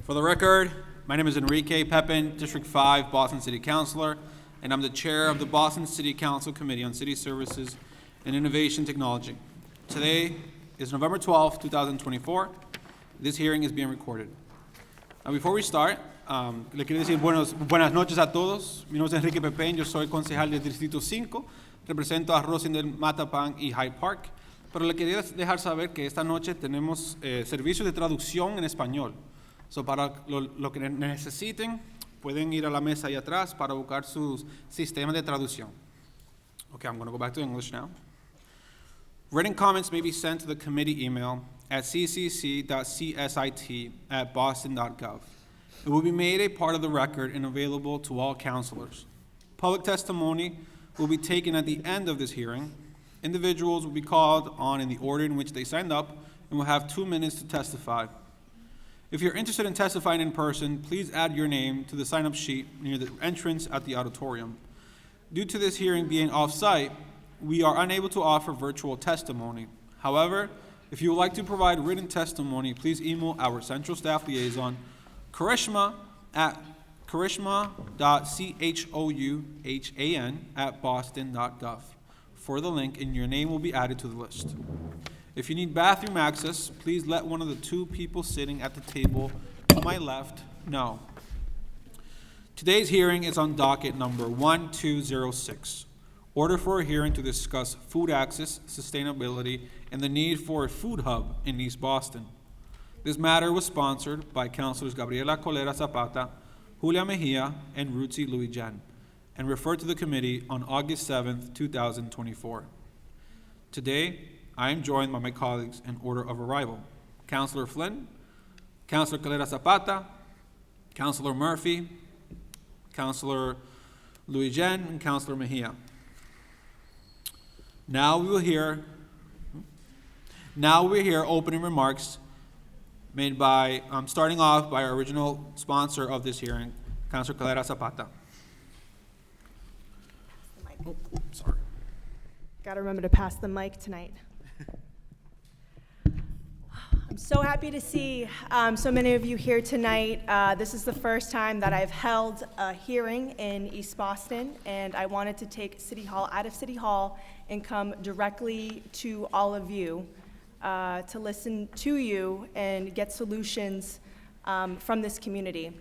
For the record, my name is Enrique Pepin, District 5 Boston City Councilor, and I'm the chair of the Boston City Council Committee on City Services and Innovation Technology. Today is November 12, 2024. This hearing is being recorded. Now, before we start, le quiero decir buenas noches a todos. Mi nombre es Enrique Pepin, yo soy concejal del Distrito 5, represento a Rosendale, Mattapan y Hyde Park, pero le quería dejar saber que esta noche tenemos servicios de traducción en español. So, para lo que necesiten, pueden ir a la mesa ahí atrás para buscar sus sistemas de traducción. Okay, I'm going to go back to English now. Written comments may be sent to the committee email at ccc.csit@boston.gov. It will be made a part of the record and available to all councilors. Public testimony will be taken at the end of this hearing. Individuals will be called on in the order in which they signed up and will have 2 minutes to testify. If you're interested in testifying in person, please add your name to the sign-up sheet near the entrance at the auditorium. Due to this hearing being off-site, we are unable to offer virtual testimony. However, if you would like to provide written testimony, please email our Central Staff Liaison, Karishma, at karishma.chouhan@boston.gov for the link, and your name will be added to the list. If you need bathroom access, please let one of the 2 people sitting at the table to my left know. Today's hearing is on docket number 1206, order for a hearing to discuss food access, sustainability, and the need for a food hub in East Boston. This matter was sponsored by Councilors Gabriela Colera Zapata, Julia Mejia, and Ruthie Louis-Jen, and referred to the committee on August 7th, 2024. Today, I am joined by my colleagues in order of arrival. Councilor Flynn, Councilor Calera Zapata, Councilor Murphy, Councilor Louis-Jen, and Councilor Mejia. Now we will hear opening remarks made by, starting off by our original sponsor of this hearing, Councilor Calera Zapata. Oh, sorry. Gotta remember to pass the mic tonight. I'm so happy to see so many of you here tonight. This is the first time that I've held a hearing in East Boston, and I wanted to take City Hall out of City Hall and come directly to all of you to listen to you and get solutions from this community.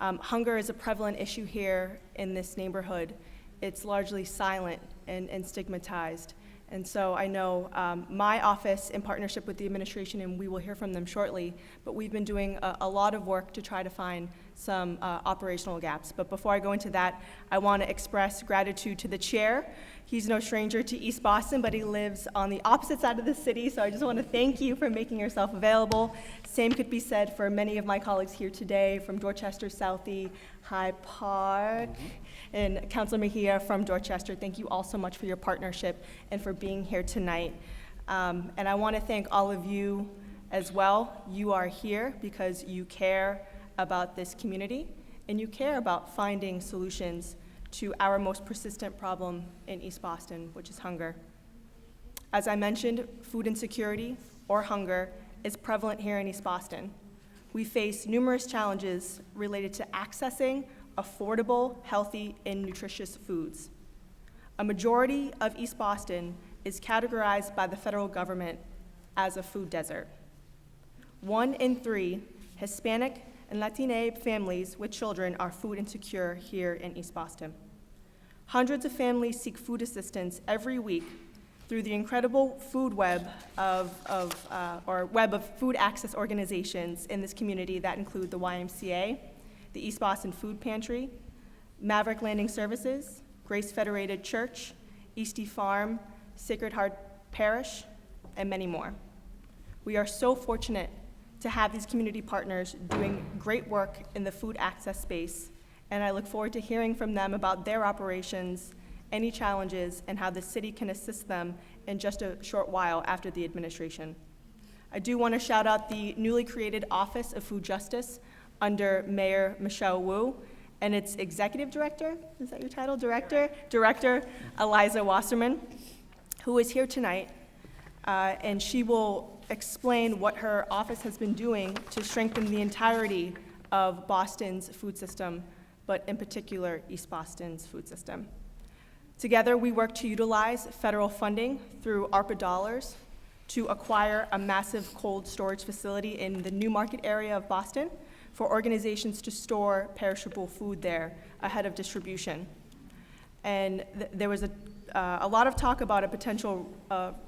Hunger is a prevalent issue here in this neighborhood. It's largely silent and stigmatized. And so I know my office, in partnership with the administration, and we will hear from them shortly, but we've been doing a lot of work to try to find some operational gaps. But before I go into that, I want to express gratitude to the chair. He's no stranger to East Boston, but he lives on the opposite side of the city, so I just want to thank you for making yourself available. Same could be said for many of my colleagues here today from Dorchester, Southie, Hyde Park, and Councilor Mejia from Dorchester. Thank you all so much for your partnership and for being here tonight. And I want to thank all of you as well. You are here because you care about this community and you care about finding solutions to our most persistent problem in East Boston, which is hunger. As I mentioned, food insecurity or hunger is prevalent here in East Boston. We face numerous challenges related to accessing affordable, healthy, and nutritious foods. A majority of East Boston is categorized by the federal government as a food desert. 1 in 3 Hispanic and Latina families with children are food insecure here in East Boston. Hundreds of families seek food assistance every week through the incredible food web web of food access organizations in this community that include the YMCA, the East Boston Food Pantry, Maverick Landing Services, Grace Federated Church, Eastie Farm, Sacred Heart Parish, and many more. We are so fortunate to have these community partners doing great work in the food access space, and I look forward to hearing from them about their operations, any challenges, and how the city can assist them in just a short while after the administration. I do want to shout out the newly created Office of Food Justice under Mayor Michelle Wu and its executive director, is that your title, director? Director Eliza Wasserman, who is here tonight, and she will explain what her office has been doing to strengthen the entirety of Boston's food system, but in particular, East Boston's food system. Together, we work to utilize federal funding through ARPA dollars to acquire a massive cold storage facility in the Newmarket area of Boston for organizations to store perishable food there ahead of distribution. And there was a lot of talk about a potential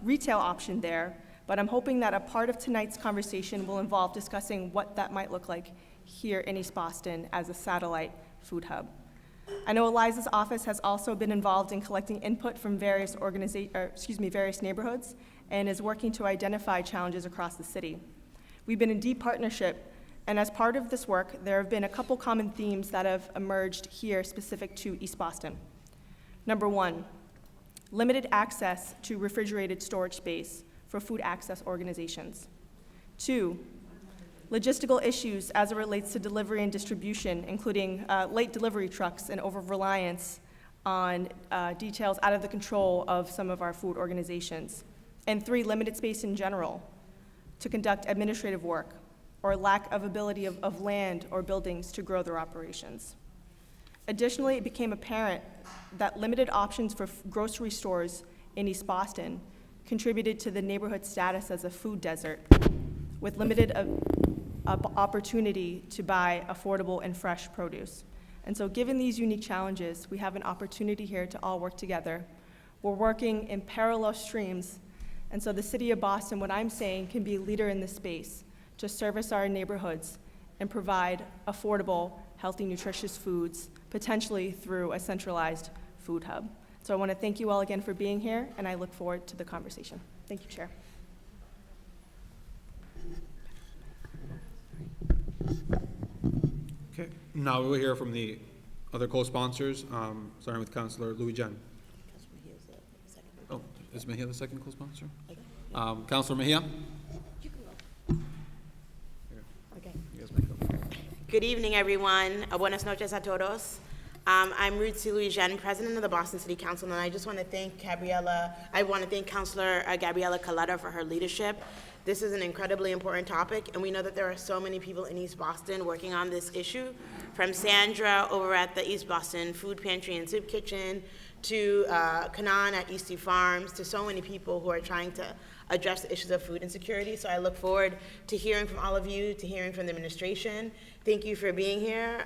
retail option there, but I'm hoping that a part of tonight's conversation will involve discussing what that might look like here in East Boston as a satellite food hub. I know Eliza's office has also been involved in collecting input from various neighborhoods and is working to identify challenges across the city. We've been in deep partnership, and as part of this work, there have been a couple common themes that have emerged here specific to East Boston. Number one, limited access to refrigerated storage space for food access organizations. Two, logistical issues as it relates to delivery and distribution, including late delivery trucks and over-reliance on details out of the control of some of our food organizations. And three, limited space in general to conduct administrative work or lack of ability of land or buildings to grow their operations. Additionally, it became apparent that limited options for grocery stores in East Boston contributed to the neighborhood status as a food desert, with limited opportunity to buy affordable and fresh produce. And so given these unique challenges, we have an opportunity here to all work together. We're working in parallel streams, and so the city of Boston, what I'm saying, can be a leader in this space to service our neighborhoods and provide affordable, healthy, nutritious foods, potentially through a centralized food hub. So I want to thank you all again for being here, and I look forward to the conversation. Thank you, Chair. Okay, now we will hear from the other co-sponsors, starting with Councilor Louis Jen. Oh, is Mejia the second co-sponsor? Councilor Mejia? Okay. You guys may go. Good evening, everyone. Buenas noches a todos. I'm Ruth C. Louis-Jean, President of the Boston City Council, and I just want to thank Councilor Gabriela Coletta for her leadership. This is an incredibly important topic, and we know that there are so many people in East Boston working on this issue, from Sandra over at the East Boston Food Pantry and Soup Kitchen, to Kanan at Eastie Farms, to so many people who are trying to address the issues of food insecurity. So I look forward to hearing from all of you, to hearing from the administration. Thank you for being here.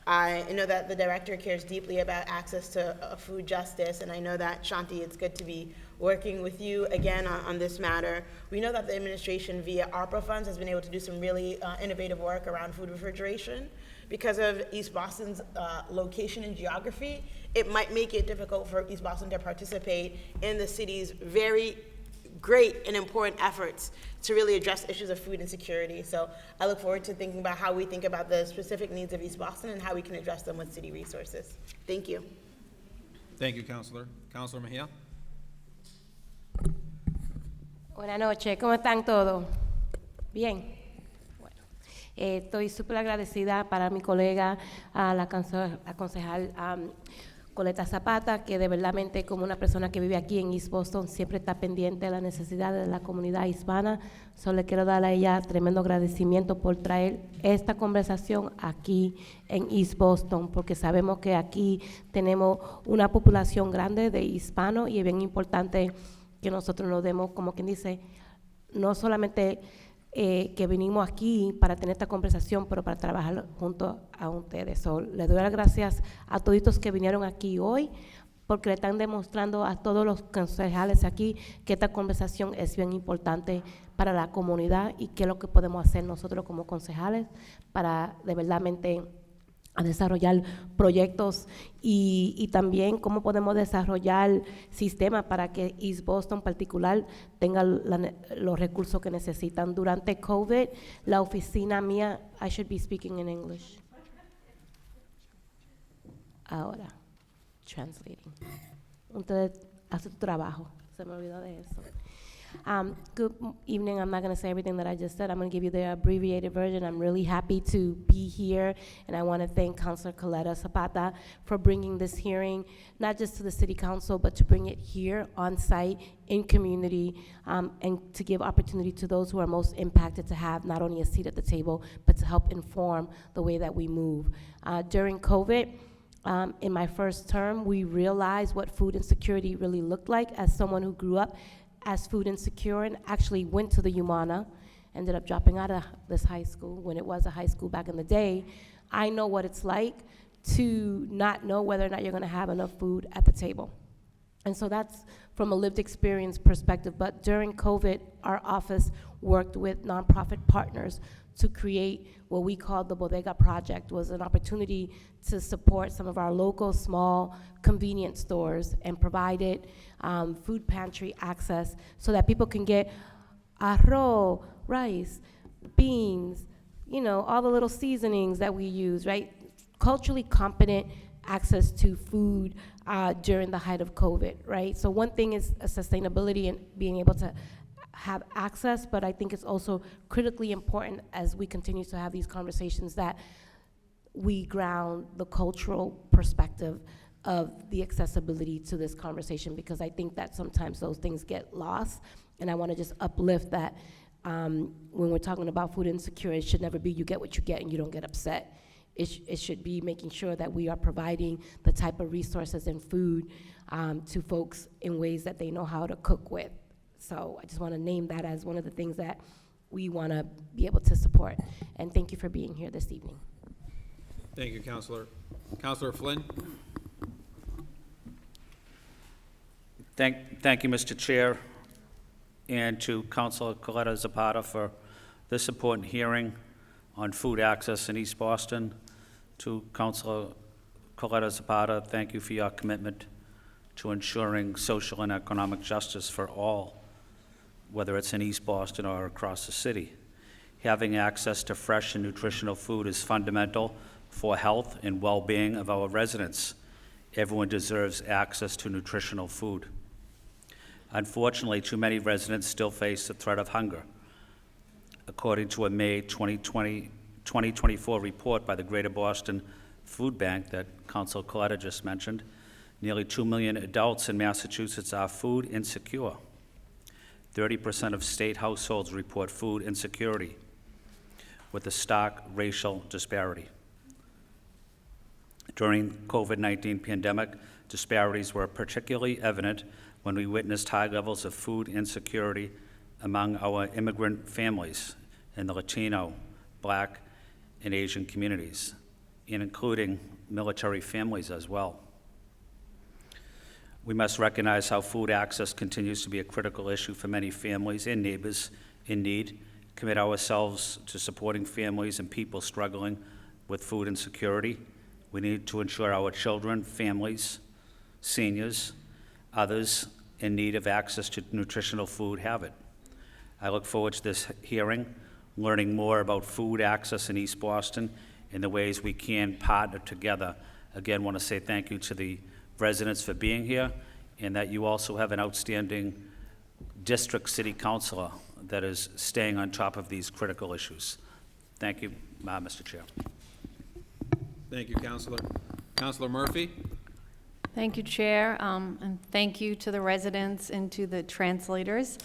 I know that the director cares deeply about access to food justice, and I know that, Shanti, it's good to be working with you again on this matter. We know that the administration, via ARPA funds, has been able to do some really innovative work around food refrigeration. Because of East Boston's location and geography, it might make it difficult for East Boston to participate in the city's very great and important efforts to really address issues of food insecurity. So I look forward to thinking about how we think about the specific needs of East Boston and how we can address them with city resources. Thank you. Thank you, Councilor. Councilor Mejia? Buenas noches, ¿cómo están todos? Bien. Bueno, estoy súper agradecida para mi colega, a la concejal Coleta Zapata, que de verdadmente como una persona que vive aquí en East Boston siempre está pendiente de las necesidades de la comunidad hispana. Solo le quiero dar a ella tremendo agradecimiento por traer esta conversación aquí en East Boston, porque sabemos que aquí tenemos una población grande de hispanos y es bien importante que nosotros nos demos, como quien dice, no solamente que vinimos aquí para tener esta conversación, pero para trabajar junto a ustedes. So, les doy las gracias a toditos que vinieron aquí hoy, porque le están demostrando a todos los concejales aquí que esta conversación es bien importante para la comunidad y qué es lo que podemos hacer nosotros como concejales para de verdadmente a desarrollar proyectos y también cómo podemos desarrollar sistemas para que East Boston en particular tenga los recursos que necesitan. Durante COVID, la oficina mía, I should be speaking in English. Ahora, translating. Ustedes hacen tu trabajo, se me olvidó de eso. Good evening. I'm not going to say everything that I just said. I'm going to give you the abbreviated version. I'm really happy to be here, and I want to thank Councilor Coletta Zapata for bringing this hearing, not just to the City Council, but to bring it here on site, in community, and to give opportunity to those who are most impacted to have not only a seat at the table, but to help inform the way that we move. During COVID, in my first term, we realized what food insecurity really looked like. As someone who grew up as food insecure and actually went to the Umana, ended up dropping out of this high school when it was a high school back in the day, I know what it's like to not know whether or not you're gonna have enough food at the table. And so that's from a lived experience perspective. But during COVID, our office worked with nonprofit partners to create what we called the Bodega Project. Was an opportunity to support some of our local small convenience stores and provided food pantry access so that people can get arroz, rice, beans, you know, all the little seasonings that we use, right? Culturally competent access to food during the height of COVID, right? So one thing is sustainability and being able to have access, but I think it's also critically important as we continue to have these conversations that we ground the cultural perspective of the accessibility to this conversation, because I think that sometimes those things get lost, and I want to just uplift that when we're talking about food insecurity, it should never be you get what you get and you don't get upset. It should be making sure that we are providing the type of resources and food to folks in ways that they know how to cook with. So I just want to name that as one of the things that we want to be able to support. And thank you for being here this evening. Thank you, Councilor. Councilor Flynn? Thank you, Mr. Chair, and to Councilor Coletta Zapata for this important hearing on food access in East Boston. To Councilor Coletta Zapata, thank you for your commitment to ensuring social and economic justice for all, whether it's in East Boston or across the city. Having access to fresh and nutritional food is fundamental for health and well-being of our residents. Everyone deserves access to nutritional food. Unfortunately, too many residents still face the threat of hunger. According to a May 2024 report by the Greater Boston Food Bank that Councilor Coletta just mentioned, nearly 2 million adults in Massachusetts are food insecure. 30% of state households report food insecurity, with a stark racial disparity. During COVID-19 pandemic, disparities were particularly evident when we witnessed high levels of food insecurity among our immigrant families in the Latino, Black, and Asian communities, and including military families as well. We must recognize how food access continues to be a critical issue for many families and neighbors in need, commit ourselves to supporting families and people struggling with food insecurity. We need to ensure our children, families, seniors, others in need of access to nutritional food have it. I look forward to this hearing, learning more about food access in East Boston and the ways we can partner together. Again, want to say thank you to the residents for being here, and that you also have an outstanding district city councilor that is staying on top of these critical issues. Thank you, Mr. Chair. Thank you, Councilor. Councilor Murphy? Thank you, Chair, and thank you to the residents and to the translators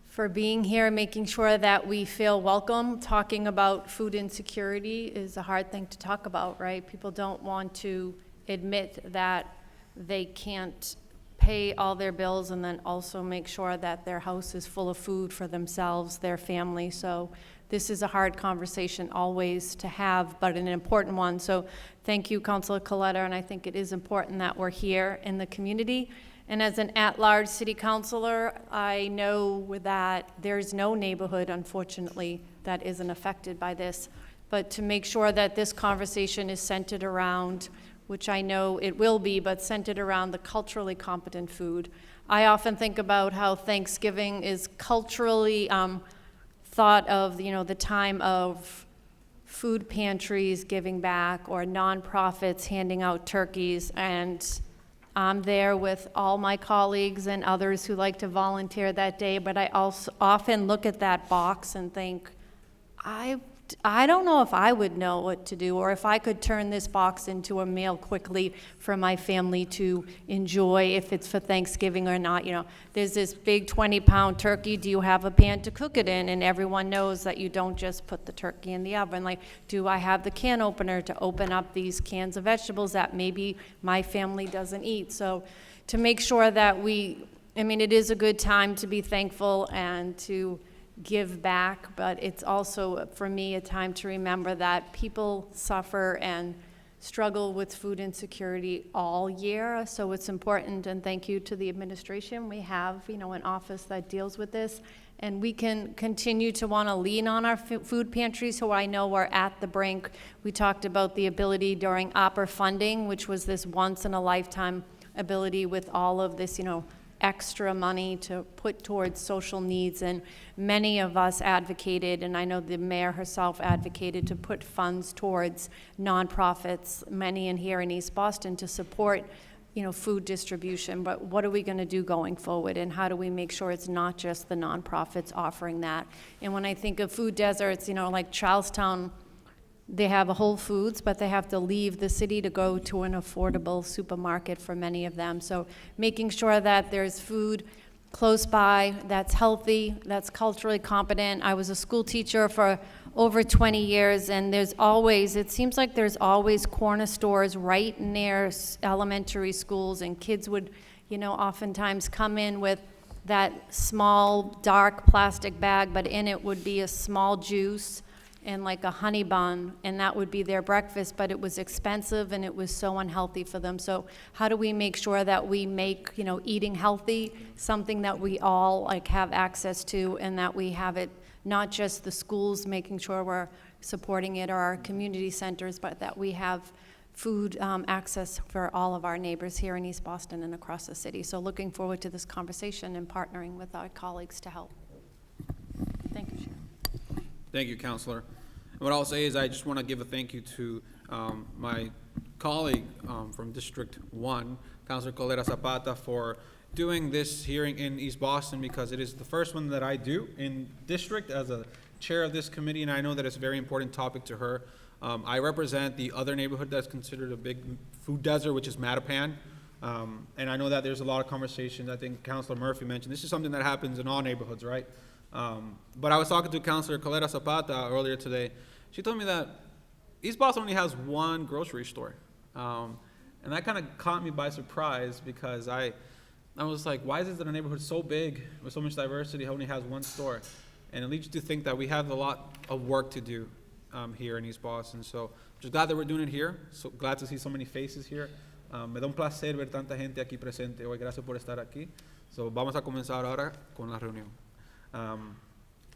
for being here, making sure that we feel welcome. Talking about food insecurity is a hard thing to talk about, right? People don't want to admit that they can't pay all their bills and then also make sure that their house is full of food for themselves, their family. So this is a hard conversation always to have, but an important one. So thank you, Councilor Coletta, and I think it is important that we're here in the community. And as an at-large city councilor, I know that there's no neighborhood, unfortunately, that isn't affected by this. But to make sure that this conversation is centered around, which I know it will be, but centered around the culturally competent food. I often think about how Thanksgiving is culturally thought of, you know, the time of food pantries giving back or nonprofits handing out turkeys, and I'm there with all my colleagues and others who like to volunteer that day, but I also often look at that box and think, I don't know if I would know what to do, or if I could turn this box into a meal quickly for my family to enjoy, if it's for Thanksgiving or not. You know, there's this big 20-pound turkey. Do you have a pan to cook it in? And everyone knows that you don't just put the turkey in the oven. Like, do I have the can opener to open up these cans of vegetables that maybe my family doesn't eat? So to make sure that it is a good time to be thankful and to give back, but it's also, for me, a time to remember that people suffer and struggle with food insecurity all year. So it's important, and thank you to the administration. We have, an office that deals with this, and we can continue to want to lean on our food pantries, who I know are at the brink. We talked about the ability during OPER funding, which was this once-in-a-lifetime ability with all of this, extra money to put towards social needs, and many of us advocated, and I know the mayor herself advocated, to put funds towards nonprofits, many in here in East Boston, to support food distribution. But what are we going to do going forward, and how do we make sure it's not just the nonprofits offering that? And when I think of food deserts, like Charlestown, they have a Whole Foods, but they have to leave the city to go to an affordable supermarket for many of them. So making sure that there's food close by that's healthy, that's culturally competent. I was a school teacher for over 20 years, and it seems like there's always corner stores right near elementary schools, and kids would, oftentimes come in with that small, dark plastic bag, but in it would be a small juice and like a honey bun, and that would be their breakfast, but it was expensive and it was so unhealthy for them. So how do we make sure that we make, eating healthy something that we all have access to, and that we have it, not just the schools making sure we're supporting it, or our community centers, but that we have food access for all of our neighbors here in East Boston and across the city. So looking forward to this conversation and partnering with our colleagues to help. Thank you, Chair. Thank you, Counselor. What I'll say is I just want to give a thank you to my colleague from District 1, Counselor Coletta Zapata, for doing this hearing in East Boston, because it is the first one that I do in district as a chair of this committee, and I know that it's a very important topic to her. I represent the other neighborhood that's considered a big food desert, which is Mattapan. And I know that there's a lot of conversations. I think Counselor Murphy mentioned this is something that happens in all neighborhoods, right? But I was talking to Counselor Coletta Zapata earlier today. She told me that East Boston only has one grocery store. And that kind of caught me by surprise, because I was like, why is it that a neighborhood so big with so much diversity only has one store? And it leads you to think that we have a lot of work to do here in East Boston. So I'm just glad that we're doing it here. So glad to see so many faces here. Me da un placer ver tanta gente aquí presente hoy. Gracias por estar aquí. So vamos a comenzar ahora con la reunión.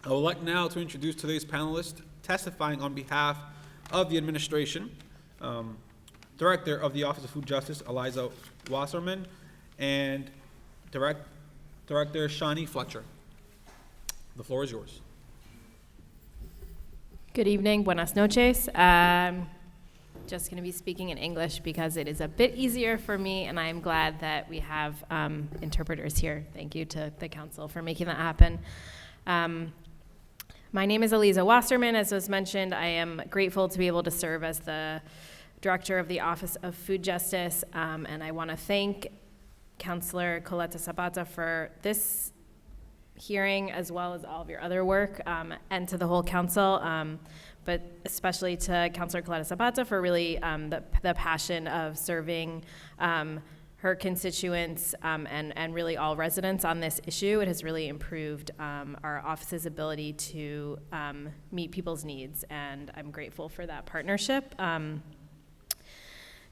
I would like now to introduce today's panelists testifying on behalf of the administration. Director of the Office of Food Justice, Eliza Wasserman, and Director Shani Fletcher. The floor is yours. Good evening, buenas noches. Just going to be speaking in English because it is a bit easier for me, and I am glad that we have interpreters here. Thank you to the council for making that happen. My name is Eliza Wasserman. As was mentioned, I am grateful to be able to serve as the director of the Office of Food Justice, and I want to thank Councilor Coletta Zapata for this hearing, as well as all of your other work, and to the whole council, but especially to Councilor Coletta Zapata for really the passion of serving her constituents and really all residents on this issue. It has really improved our office's ability to meet people's needs, and I'm grateful for that partnership.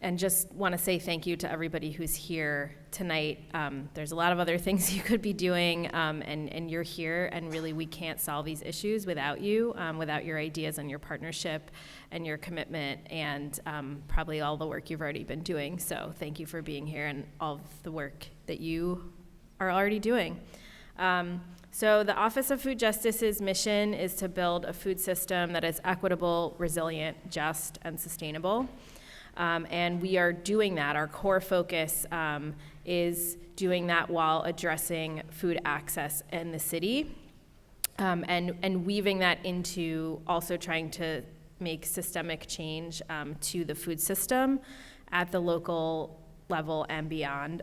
And just want to say thank you to everybody who's here tonight. There's a lot of other things you could be doing, and you're here, and really we can't solve these issues without you, without your ideas and your partnership and your commitment, and probably all the work you've already been doing. So thank you for being here and all of the work that you are already doing. So the Office of Food Justice's mission is to build a food system that is equitable, resilient, just, and sustainable. And we are doing that. Our core focus is doing that while addressing food access in the city, and weaving that into also trying to make systemic change to the food system at the local level and beyond,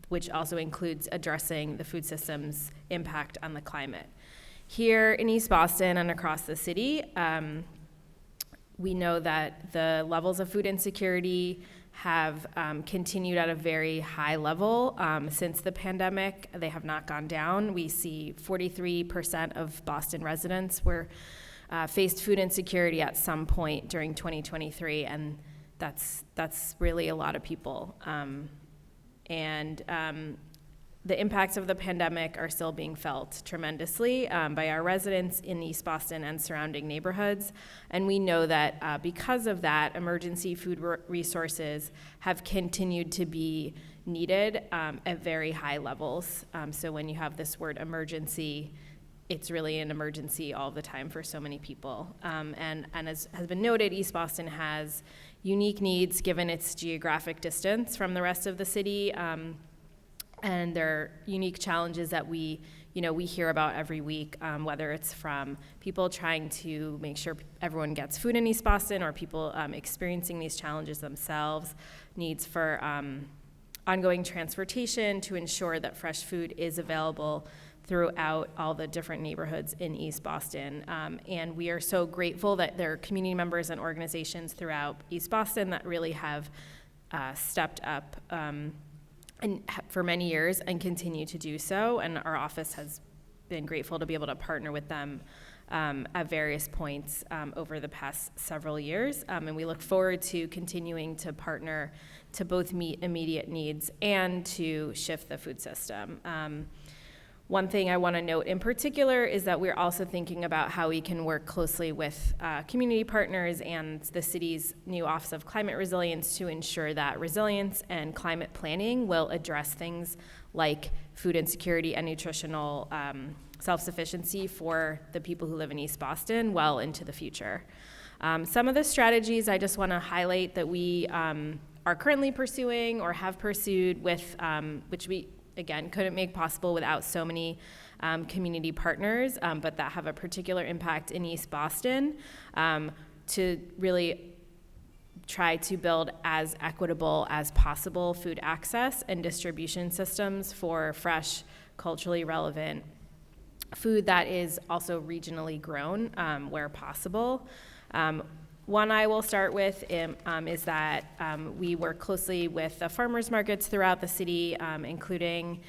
which also includes addressing the food system's impact on the climate. Here in East Boston and across the city, we know that the levels of food insecurity have continued at a very high level since the pandemic. They have not gone down. We see 43% of Boston residents were faced food insecurity at some point during 2023, and that's really a lot of people. The impacts of the pandemic are still being felt tremendously by our residents in East Boston and surrounding neighborhoods. And we know that because of that, emergency food resources have continued to be needed at very high levels. So when you have this word emergency, it's really an emergency all the time for so many people. And as has been noted, East Boston has unique needs given its geographic distance from the rest of the city. And there are unique challenges that we hear about every week, whether it's from people trying to make sure everyone gets food in East Boston, or people experiencing these challenges themselves, needs for ongoing transportation to ensure that fresh food is available throughout all the different neighborhoods in East Boston. And we are so grateful that there are community members and organizations throughout East Boston that really have stepped up and for many years and continue to do so, and our office has been grateful to be able to partner with them at various points over the past several years, and we look forward to continuing to partner to both meet immediate needs and to shift the food system. One thing I want to note in particular is that we're also thinking about how we can work closely with community partners and the city's new Office of Climate Resilience to ensure that resilience and climate planning will address things like food insecurity and nutritional self-sufficiency for the people who live in East Boston well into the future. Some of the strategies I just want to highlight that we are currently pursuing or have pursued with, which we again, couldn't make possible without so many community partners, but that have a particular impact in East Boston, to really try to build as equitable as possible food access and distribution systems for fresh, culturally relevant food that is also regionally grown where possible. One I will start with is that we work closely with the farmers markets throughout the city, including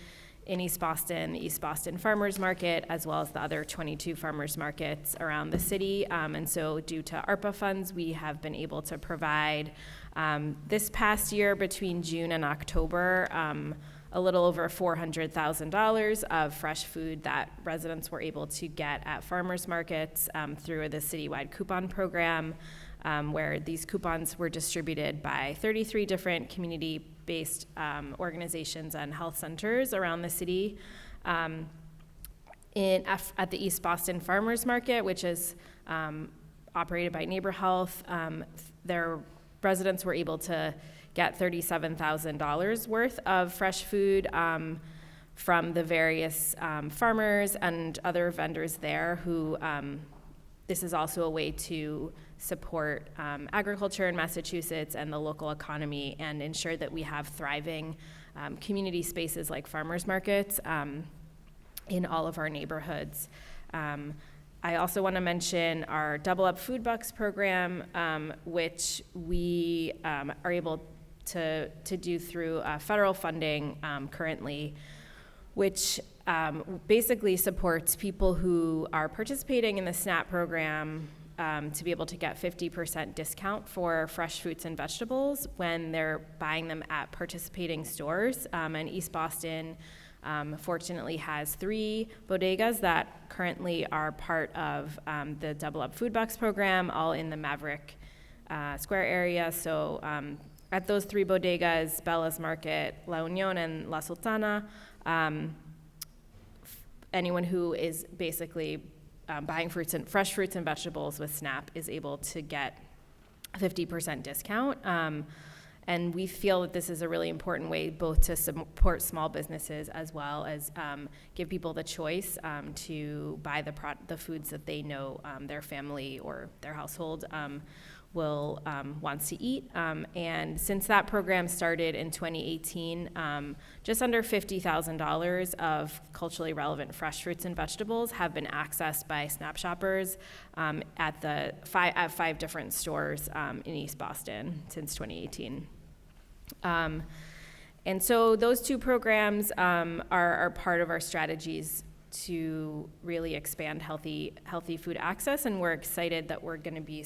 in East Boston, the East Boston Farmers Market, as well as the other 22 farmers markets around the city. And so due to ARPA funds, we have been able to provide this past year between June and October, a little over $400,000 of fresh food that residents were able to get at farmers markets through the citywide coupon program. Where these coupons were distributed by 33 different community-based organizations and health centers around the city. At the East Boston Farmers Market, which is operated by Neighbor Health, their residents were able to get $37,000 worth of fresh food from the various farmers and other vendors there who, this is also a way to support agriculture in Massachusetts and the local economy and ensure that we have thriving community spaces like farmers markets in all of our neighborhoods. I also want to mention our Double Up Food Bucks program, which we are able to do through federal funding currently, which basically supports people who are participating in the SNAP program to be able to get 50% discount for fresh fruits and vegetables when they're buying them at participating stores. And East Boston, fortunately, has 3 bodegas that currently are part of the Double Up Food Bucks program, all in the Maverick Square area. So at those 3 bodegas, Bella's Market, La Union, and La Sultana, anyone who is basically buying fresh fruits and vegetables with SNAP is able to get 50% discount. And we feel that this is a really important way both to support small businesses as well as give people the choice to buy the foods that they know their family or their household will wants to eat. And since that program started in 2018, just under $50,000 of culturally relevant fresh fruits and vegetables have been accessed by SNAP shoppers at 5 different stores in East Boston since 2018. And so those two programs are part of our strategies to really expand healthy food access, and we're excited that we're going to be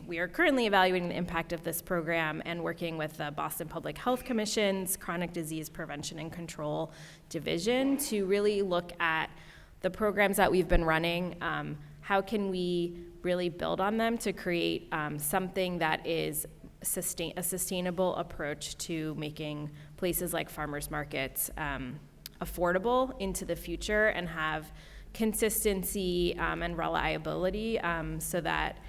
we are currently evaluating the impact of this program and working with the Boston Public Health Commission's Chronic Disease Prevention and Control Division to really look at the programs that we've been running. How can we really build on them to create something that is a sustainable approach to making places like farmers markets affordable into the future and have consistency and reliability so that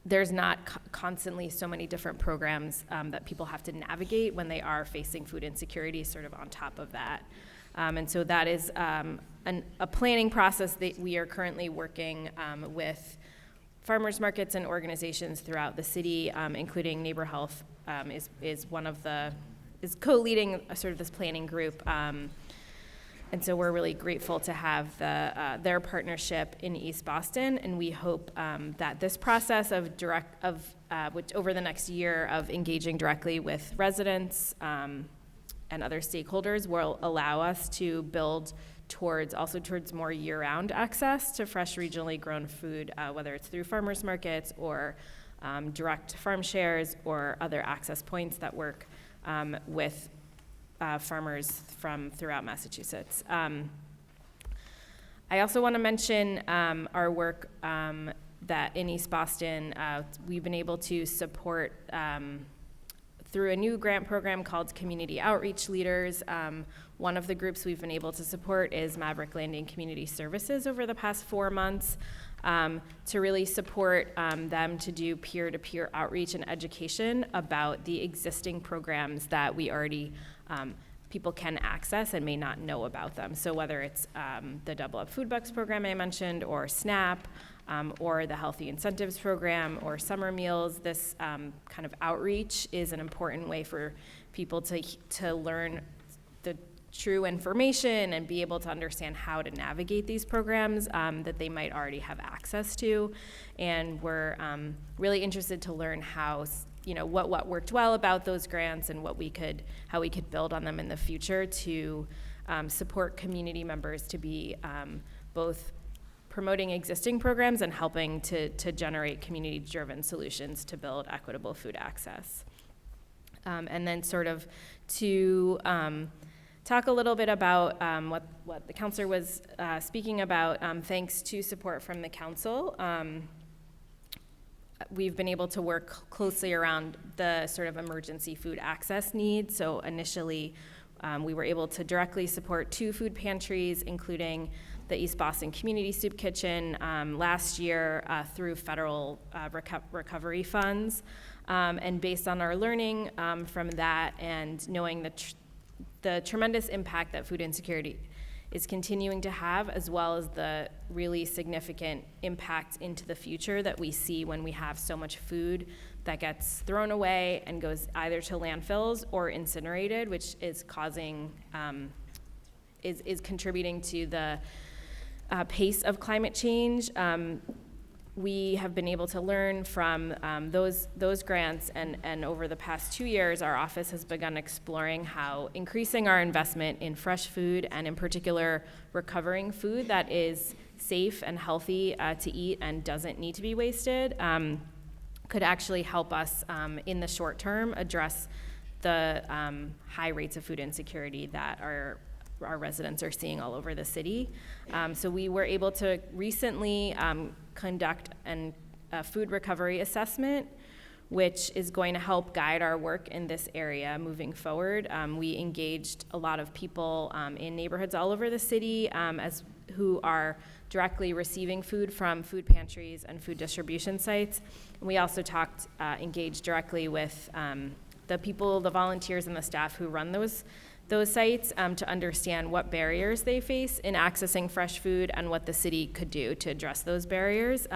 there's not constantly so many different programs that people have to navigate when they are facing food insecurity sort of on top of that. And so that is a planning process that we are currently working with farmers markets and organizations throughout the city, including Neighbor Health is co-leading sort of this planning group. And so we're really grateful to have their partnership in East Boston, and we hope that this process which over the next year of engaging directly with residents and other stakeholders will allow us to build towards more year-round access to fresh regionally grown food, whether it's through farmers markets or direct farm shares or other access points that work with farmers from throughout Massachusetts. I also want to mention our work that in East Boston, we've been able to support through a new grant program called Community Outreach Leaders. One of the groups we've been able to support is Maverick Landing Community Services over the past 4 months to really support them to do peer-to-peer outreach and education about the existing programs that we already people can access and may not know about them. So whether it's the Double Up Food Bucks program I mentioned, or SNAP, or the Healthy Incentives program, or summer meals, this kind of outreach is an important way for people to learn the true information and be able to understand how to navigate these programs that they might already have access to. And we're really interested to learn how, what worked well about those grants and how we could build on them in the future to support community members to be both promoting existing programs and helping to generate community-driven solutions to build equitable food access. And then sort of to talk a little bit about what the counselor was speaking about, thanks to support from the council. We've been able to work closely around the sort of emergency food access needs. So initially, we were able to directly support 2 food pantries, including the East Boston Community Soup Kitchen last year through federal recovery funds. And based on our learning from that and knowing the tremendous impact that food insecurity is continuing to have, as well as the really significant impact into the future that we see when we have so much food that gets thrown away and goes either to landfills or incinerated, which is causing, is contributing to the pace of climate change. We have been able to learn from those grants, and over the past 2 years, our office has begun exploring how increasing our investment in fresh food, and in particular, recovering food that is safe and healthy to eat and doesn't need to be wasted, could actually help us in the short term address the high rates of food insecurity that our residents are seeing all over the city. So we were able to recently conduct a food recovery assessment, which is going to help guide our work in this area moving forward. We engaged a lot of people in neighborhoods all over the city who are directly receiving food from food pantries and food distribution sites. And we also engaged directly with the people, the volunteers and the staff who run those sites to understand what barriers they face in accessing fresh food and what the city could do to address those barriers.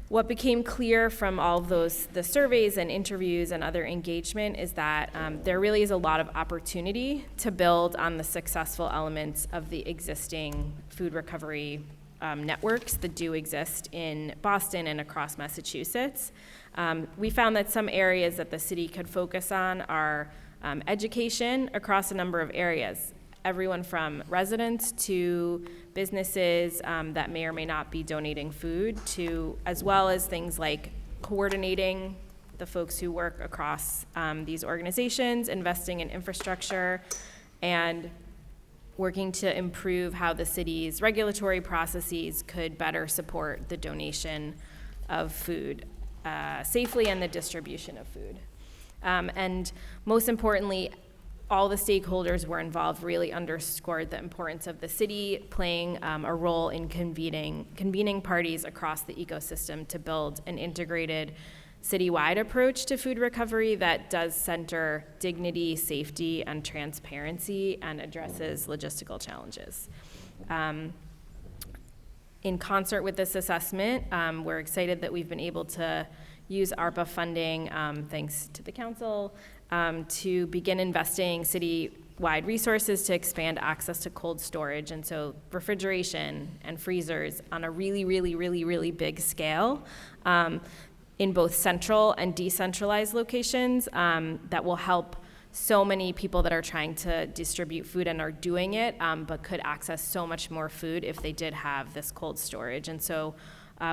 What became clear from all of the surveys and interviews and other engagement is that there really is a lot of opportunity to build on the successful elements of the existing food recovery networks that do exist in Boston and across Massachusetts. We found that some areas that the city could focus on are education across a number of areas. Everyone from residents to businesses that may or may not be donating food, to as well as things like coordinating the folks who work across these organizations, investing in infrastructure, and working to improve how the city's regulatory processes could better support the donation of food safely and the distribution of food. And most importantly, all the stakeholders were involved really underscored the importance of the city playing a role in convening parties across the ecosystem to build an integrated citywide approach to food recovery that does center dignity, safety, and transparency and addresses logistical challenges. In concert with this assessment, we're excited that we've been able to use ARPA funding, thanks to the council, to begin investing city-wide resources to expand access to cold storage, and so refrigeration and freezers on a really, really, really, really big scale in both central and decentralized locations that will help so many people that are trying to distribute food and are doing it, but could access so much more food if they did have this cold storage. And so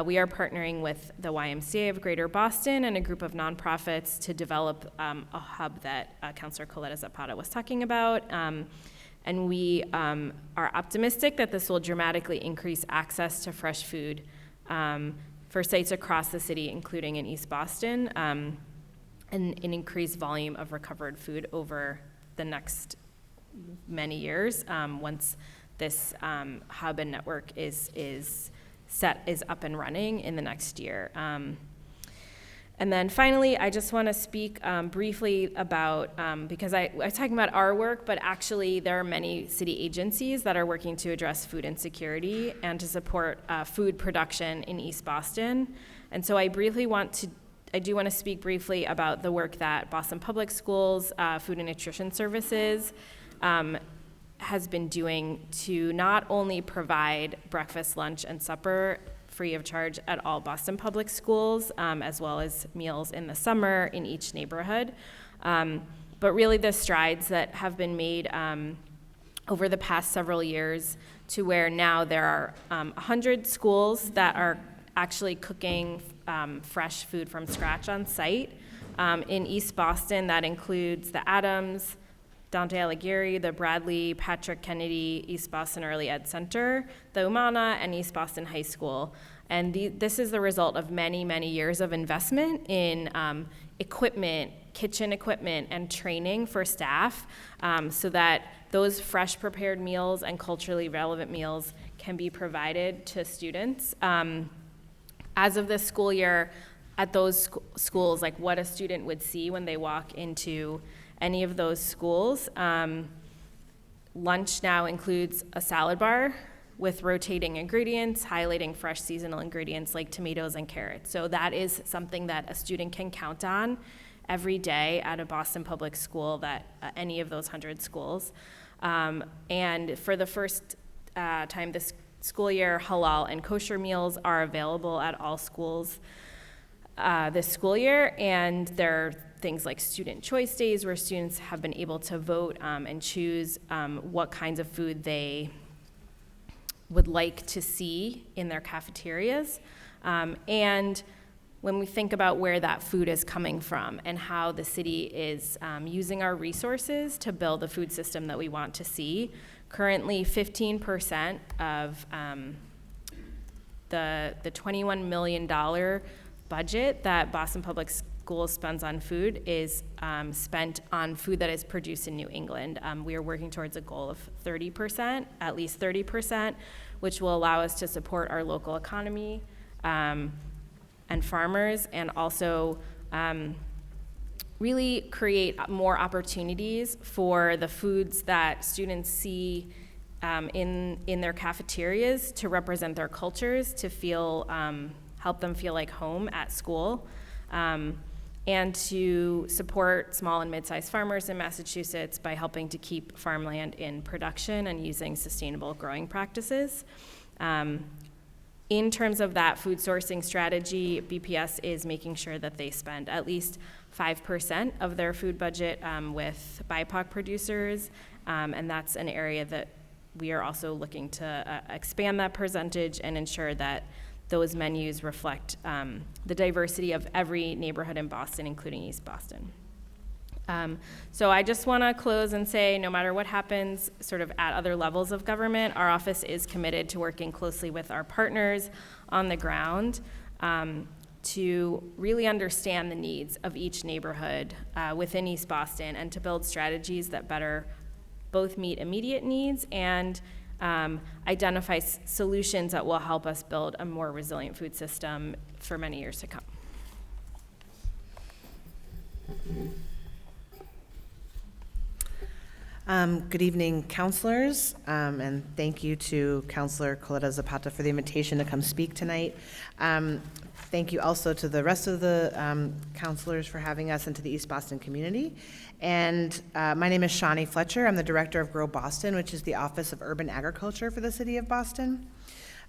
we are partnering with the YMCA of Greater Boston and a group of nonprofits to develop a hub that Councilor Coletta Zapata was talking about. And we are optimistic that this will dramatically increase access to fresh food for sites across the city, including in East Boston, and an increased volume of recovered food over the next many years once this hub and network is up and running in the next year. And then finally, I just want to speak briefly about, because I was talking about our work, but actually there are many city agencies that are working to address food insecurity and to support food production in East Boston. And so I do want to speak briefly about the work that Boston Public Schools Food and Nutrition Services has been doing to not only provide breakfast, lunch, and supper free of charge at all Boston Public Schools, as well as meals in the summer in each neighborhood, but really the strides that have been made over the past several years to where now there are 100 schools that are actually cooking fresh food from scratch on site. In East Boston, that includes the Adams, Dante Alighieri, the Bradley, Patrick Kennedy, East Boston Early Ed Center, the Umana, and East Boston High School. And this is the result of many, many years of investment in equipment, kitchen equipment, and training for staff so that those fresh prepared meals and culturally relevant meals can be provided to students. As of this school year, at those schools, like what a student would see when they walk into any of those schools, lunch now includes a salad bar with rotating ingredients, highlighting fresh seasonal ingredients like tomatoes and carrots. So that is something that a student can count on every day at a Boston public school, that any of those 100 schools. And for the first time this school year, halal and kosher meals are available at all schools this school year, and there are things like student choice days where students have been able to vote and choose what kinds of food they would like to see in their cafeterias. And when we think about where that food is coming from and how the city is using our resources to build the food system that we want to see, currently 15% of the $21 million budget that Boston Public school spends on food is spent on food that is produced in New England. We are working towards a goal of 30%, at least 30%, which will allow us to support our local economy and farmers, and also really create more opportunities for the foods that students see in their cafeterias to represent their cultures, to feel, help them feel like home at school, and to support small and mid-sized farmers in Massachusetts by helping to keep farmland in production and using sustainable growing practices. In terms of that food sourcing strategy, BPS is making sure that they spend at least 5% of their food budget with BIPOC producers, and that's an area that we are also looking to expand that percentage and ensure that those menus reflect the diversity of every neighborhood in Boston, including East Boston. So I just want to close and say, no matter what happens sort of at other levels of government, our office is committed to working closely with our partners on the ground to really understand the needs of each neighborhood within East Boston, and to build strategies that better both meet immediate needs and identify solutions that will help us build a more resilient food system for many years to come. Good evening, counselors, and thank you to Counselor Coletta Zapata for the invitation to come speak tonight. Thank you also to the rest of the counselors for having us, and to the East Boston community. And my name is Shawnee Fletcher. I'm the director of Grow Boston, which is the Office of Urban Agriculture for the City of Boston.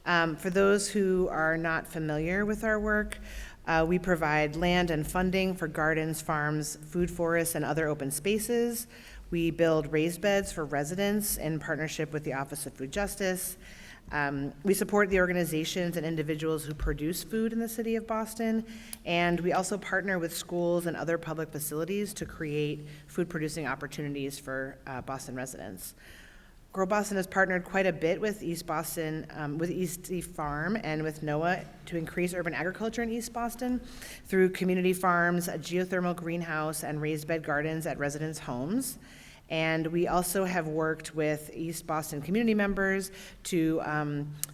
For those who are not familiar with our work, we provide land and funding for gardens, farms, food forests, and other open spaces. We build raised beds for residents in partnership with the Office of Food Justice. We support the organizations and individuals who produce food in the city of Boston, and we also partner with schools and other public facilities to create food-producing opportunities for Boston residents. Grow Boston has partnered quite a bit with East Boston, with East Farm and with NOAA to increase urban agriculture in East Boston through community farms, a geothermal greenhouse, and raised bed gardens at residents' homes. And we also have worked with East Boston community members to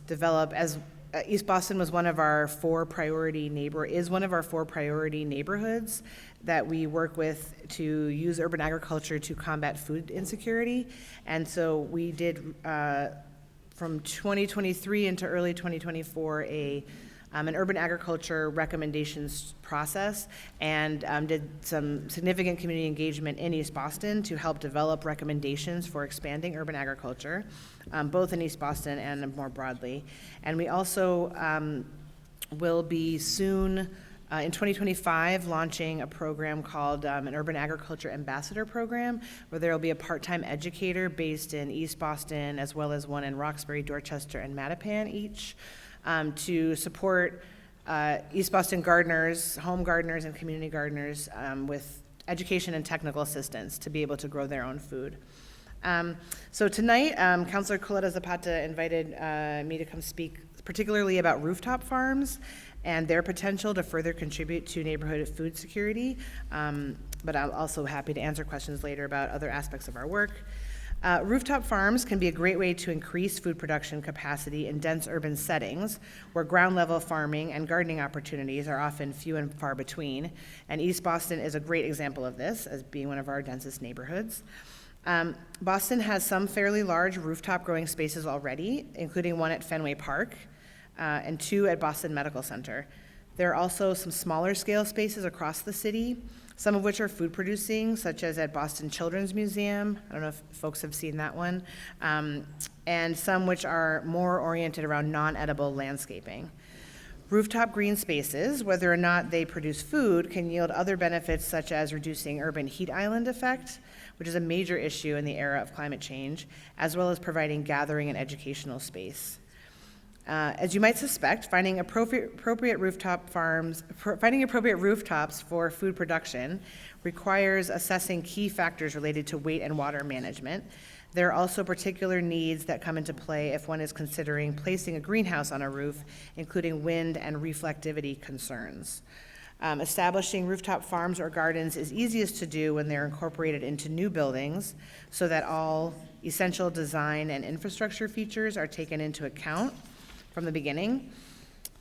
develop, as East Boston was one of our four priority neighborhoods that we work with to use urban agriculture to combat food insecurity. And so we did, from 2023 into early 2024, an urban agriculture recommendations process, and did some significant community engagement in East Boston to help develop recommendations for expanding urban agriculture, both in East Boston and more broadly. And we also will be soon, in 2025, launching a program called an Urban Agriculture Ambassador Program, where there will be a part-time educator based in East Boston, as well as one in Roxbury, Dorchester, and Mattapan each, to support East Boston gardeners, home gardeners, and community gardeners with education and technical assistance to be able to grow their own food. So tonight, Councilor Coletta Zapata invited me to come speak particularly about rooftop farms and their potential to further contribute to neighborhood food security, but I'm also happy to answer questions later about other aspects of our work. Rooftop farms can be a great way to increase food production capacity in dense urban settings where ground level farming and gardening opportunities are often few and far between. And East Boston is a great example of this, as being one of our densest neighborhoods. Boston has some fairly large rooftop growing spaces already, including one at Fenway Park and two at Boston Medical Center. There are also some smaller scale spaces across the city, some of which are food producing, such as at Boston Children's Museum. I don't know if folks have seen that one. And some which are more oriented around non-edible landscaping. Rooftop green spaces, whether or not they produce food, can yield other benefits such as reducing urban heat island effect, which is a major issue in the era of climate change, as well as providing gathering and educational space. As you might suspect, finding appropriate rooftops for food production requires assessing key factors related to weight and water management. There are also particular needs that come into play if one is considering placing a greenhouse on a roof, including wind and reflectivity concerns. Establishing rooftop farms or gardens is easiest to do when they're incorporated into new buildings so that all essential design and infrastructure features are taken into account from the beginning.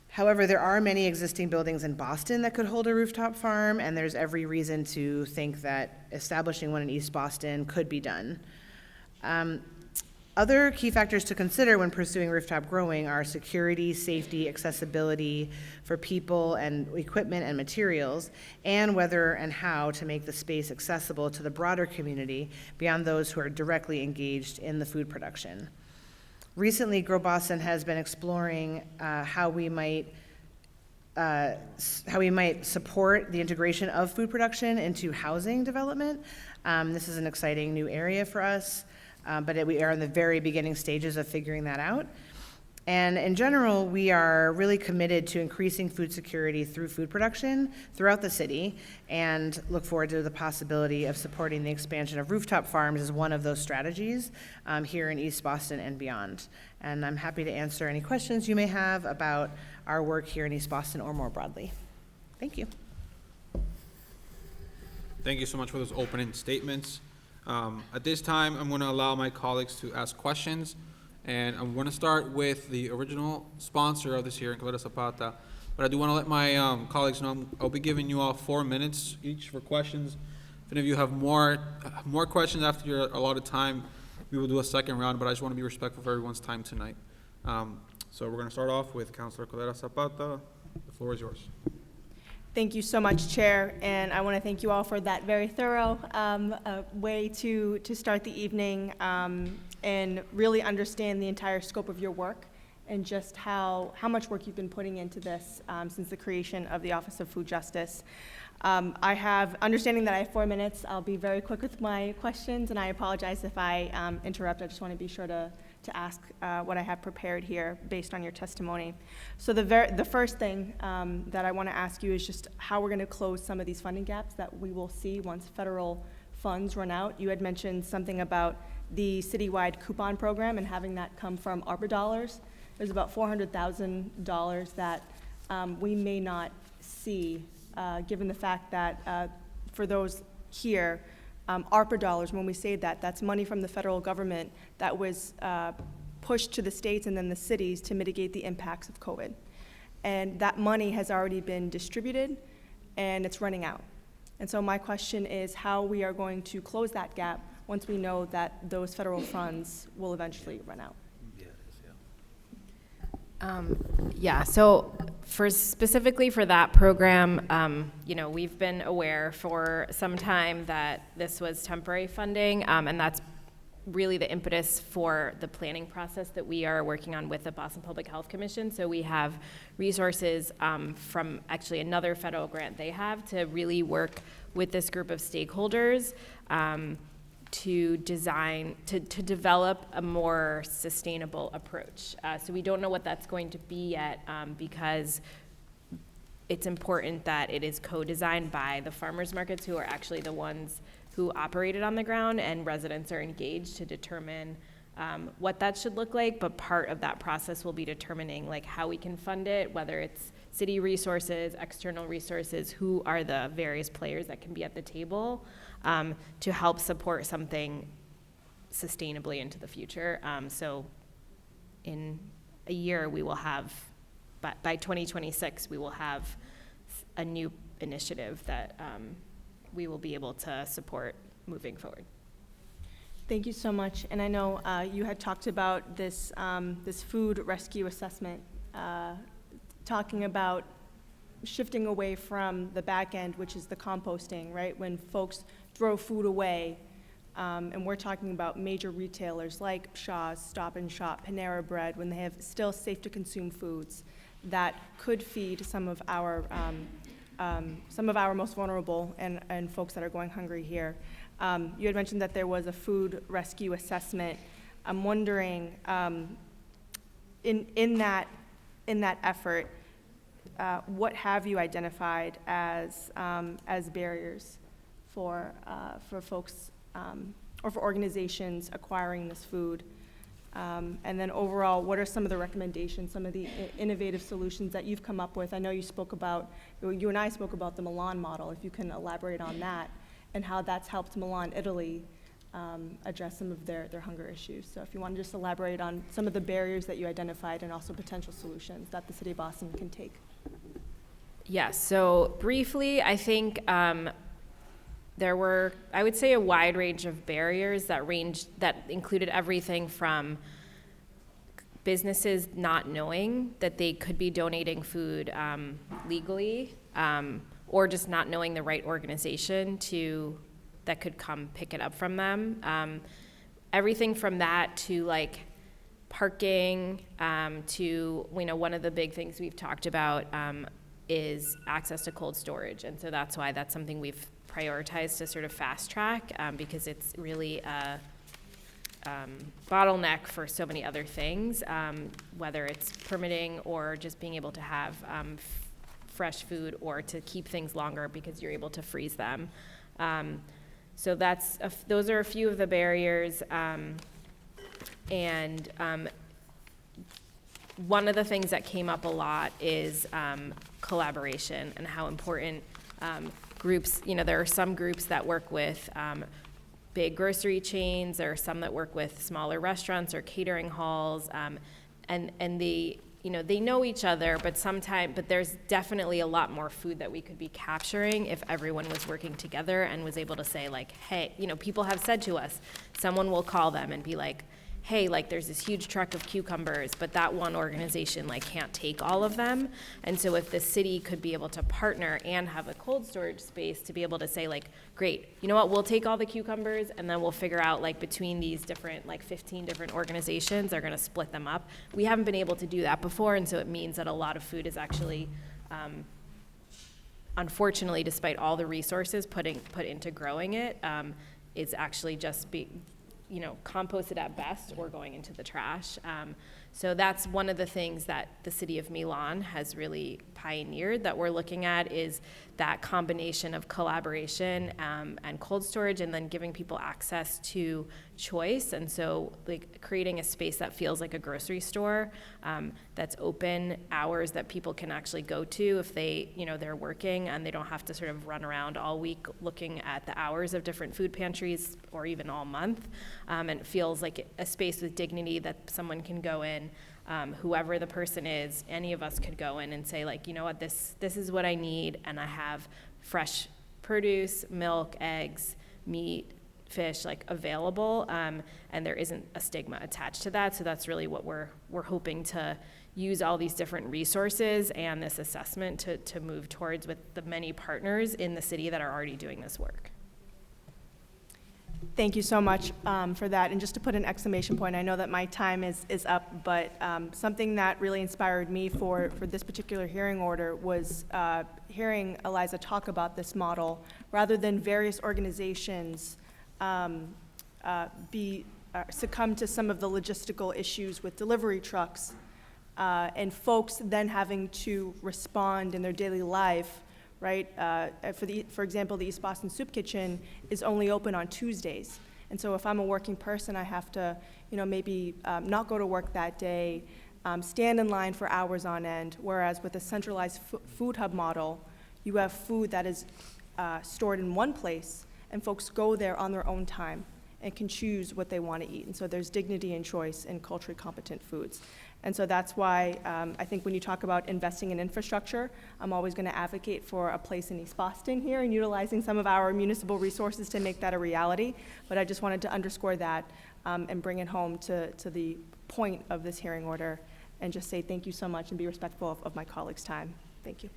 However, there are many existing buildings in Boston that could hold a rooftop farm, and there's every reason to think that establishing one in East Boston could be done. Other key factors to consider when pursuing rooftop growing are security, safety, accessibility for people and equipment and materials, and whether and how to make the space accessible to the broader community beyond those who are directly engaged in the food production. Recently, Grow Boston has been exploring how we might support the integration of food production into housing development. This is an exciting new area for us. But we are in the very beginning stages of figuring that out. And in general, we are really committed to increasing food security through food production throughout the city, and look forward to the possibility of supporting the expansion of rooftop farms as one of those strategies here in East Boston and beyond. And I'm happy to answer any questions you may have about our work here in East Boston or more broadly. Thank you. Thank you so much for those opening statements. At this time, I'm going to allow my colleagues to ask questions, and I'm going to start with the original sponsor of this hearing, Coletta Zapata. But I do want to let my colleagues know I'll be giving you all 4 minutes each for questions. If any of you have more questions after your allotted time, we will do a second round, but I just want to be respectful of everyone's time tonight. So we're going to start off with Councilor Coletta Zapata. The floor is yours. Thank you so much, Chair, and I want to thank you all for that very thorough way to start the evening and really understand the entire scope of your work and just how much work you've been putting into this since the creation of the Office of Food Justice. Understanding that I have 4 minutes, I'll be very quick with my questions, and I apologize if I interrupt. I just want to be sure to ask what I have prepared here based on your testimony. So the first thing that I want to ask you is just how we're going to close some of these funding gaps that we will see once federal funds run out. You had mentioned something about the citywide coupon program and having that come from ARPA dollars. There's about $400,000 that we may not see, given the fact that for those here, ARPA dollars, when we say that, that's money from the federal government that was pushed to the states and then the cities to mitigate the impacts of COVID. And that money has already been distributed and it's running out. And so my question is how we are going to close that gap once we know that those federal funds will eventually run out. So specifically for that program, we've been aware for some time that this was temporary funding, and that's really the impetus for the planning process that we are working on with the Boston Public Health Commission. So we have resources from actually another federal grant they have to really work with this group of stakeholders to develop a more sustainable approach. So we don't know what that's going to be yet because it's important that it is co-designed by the farmers markets, who are actually the ones who operate it on the ground, and residents are engaged to determine what that should look like. But part of that process will be determining like how we can fund it, whether it's city resources, external resources, who are the various players that can be at the table to help support something sustainably into the future. So in a year, we will have, by 2026, we will have a new initiative that we will be able to support moving forward. Thank you so much. And I know you had talked about this, this food rescue assessment, talking about shifting away from the back end, which is the composting, right? When folks throw food away, and we're talking about major retailers like Shaw's, Stop and Shop, Panera Bread, when they have still safe to consume foods that could feed some of our most vulnerable and folks that are going hungry here. You had mentioned that there was a food rescue assessment. I'm wondering, in that effort, what have you identified as barriers for folks or for organizations acquiring this food? And then overall, what are some of the recommendations, some of the innovative solutions that you've come up with? I know you and I spoke about the Milan model, if you can elaborate on that, and how that's helped Milan, Italy, address some of their hunger issues. So if you want to just elaborate on some of the barriers that you identified and also potential solutions that the City of Boston can take. Yes, so briefly, I think there were, I would say, a wide range of barriers that included everything from businesses not knowing that they could be donating food legally, or just not knowing the right organization that could come pick it up from them. Everything from that to like parking, to, one of the big things we've talked about is access to cold storage. And so that's why that's something we've prioritized to sort of fast track, because it's really a bottleneck for so many other things, whether it's permitting or just being able to have fresh food, or to keep things longer because you're able to freeze them. So those are a few of the barriers. And one of the things that came up a lot is collaboration, and how important groups, there are some groups that work with big grocery chains, there are some that work with smaller restaurants or catering halls, and they know each other, but there's definitely a lot more food that we could be capturing if everyone was working together and was able to say, like, hey, people have said to us, someone will call them and be like, hey, like, there's this huge truck of cucumbers, but that one organization, like, can't take all of them. And so if the city could be able to partner and have a cold storage space to be able to say, like, great, you know what, we'll take all the cucumbers, and then we'll figure out, like, between these different, like, 15 different organizations, they're gonna split them up. We haven't been able to do that before, and so it means that a lot of food is actually, unfortunately, despite all the resources put into growing it, it's actually just composted at best or going into the trash. So that's one of the things that the city of Milan has really pioneered that we're looking at, is that combination of collaboration and cold storage, and then giving people access to choice. And so, like, creating a space that feels like a grocery store, that's open hours that people can actually go to if they're working, and they don't have to sort of run around all week looking at the hours of different food pantries, or even all month. And it feels like a space with dignity that someone can go in, whoever the person is, any of us could go in and say, like, you know what, this is what I need, and I have fresh produce, milk, eggs, meat, fish, like, available, and there isn't a stigma attached to that. So that's really what we're hoping to use all these different resources and this assessment to move towards with the many partners in the city that are already doing this work. Thank you so much for that. And just to put an exclamation point, I know that my time is up, but something that really inspired me for this particular hearing order was hearing Eliza talk about this model, rather than various organizations succumb to some of the logistical issues with delivery trucks, and folks then having to respond in their daily life. Right? For example, the East Boston Soup Kitchen is only open on Tuesdays. And so if I'm a working person, I have to, maybe not go to work that day, stand in line for hours on end, whereas with a centralized food hub model, you have food that is stored in one place, and folks go there on their own time and can choose what they want to eat. And so there's dignity and choice in culturally competent foods. And so that's why I think when you talk about investing in infrastructure, I'm always going to advocate for a place in East Boston here and utilizing some of our municipal resources to make that a reality. But I just wanted to underscore that and bring it home to the point of this hearing order, and just say thank you so much and be respectful of my colleagues' time. Thank you.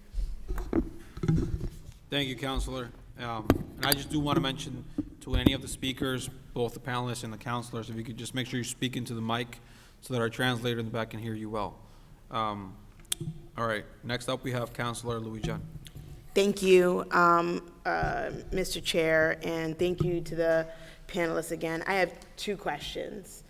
Thank you, Councilor. And I just do want to mention to any of the speakers, both the panelists and the councilors, if you could just make sure you speak into the mic so that our translator in the back can hear you well. All right, next up we have Councilor Louis-Jean. Thank you, Mr. Chair, and thank you to the panelists again. I have two questions.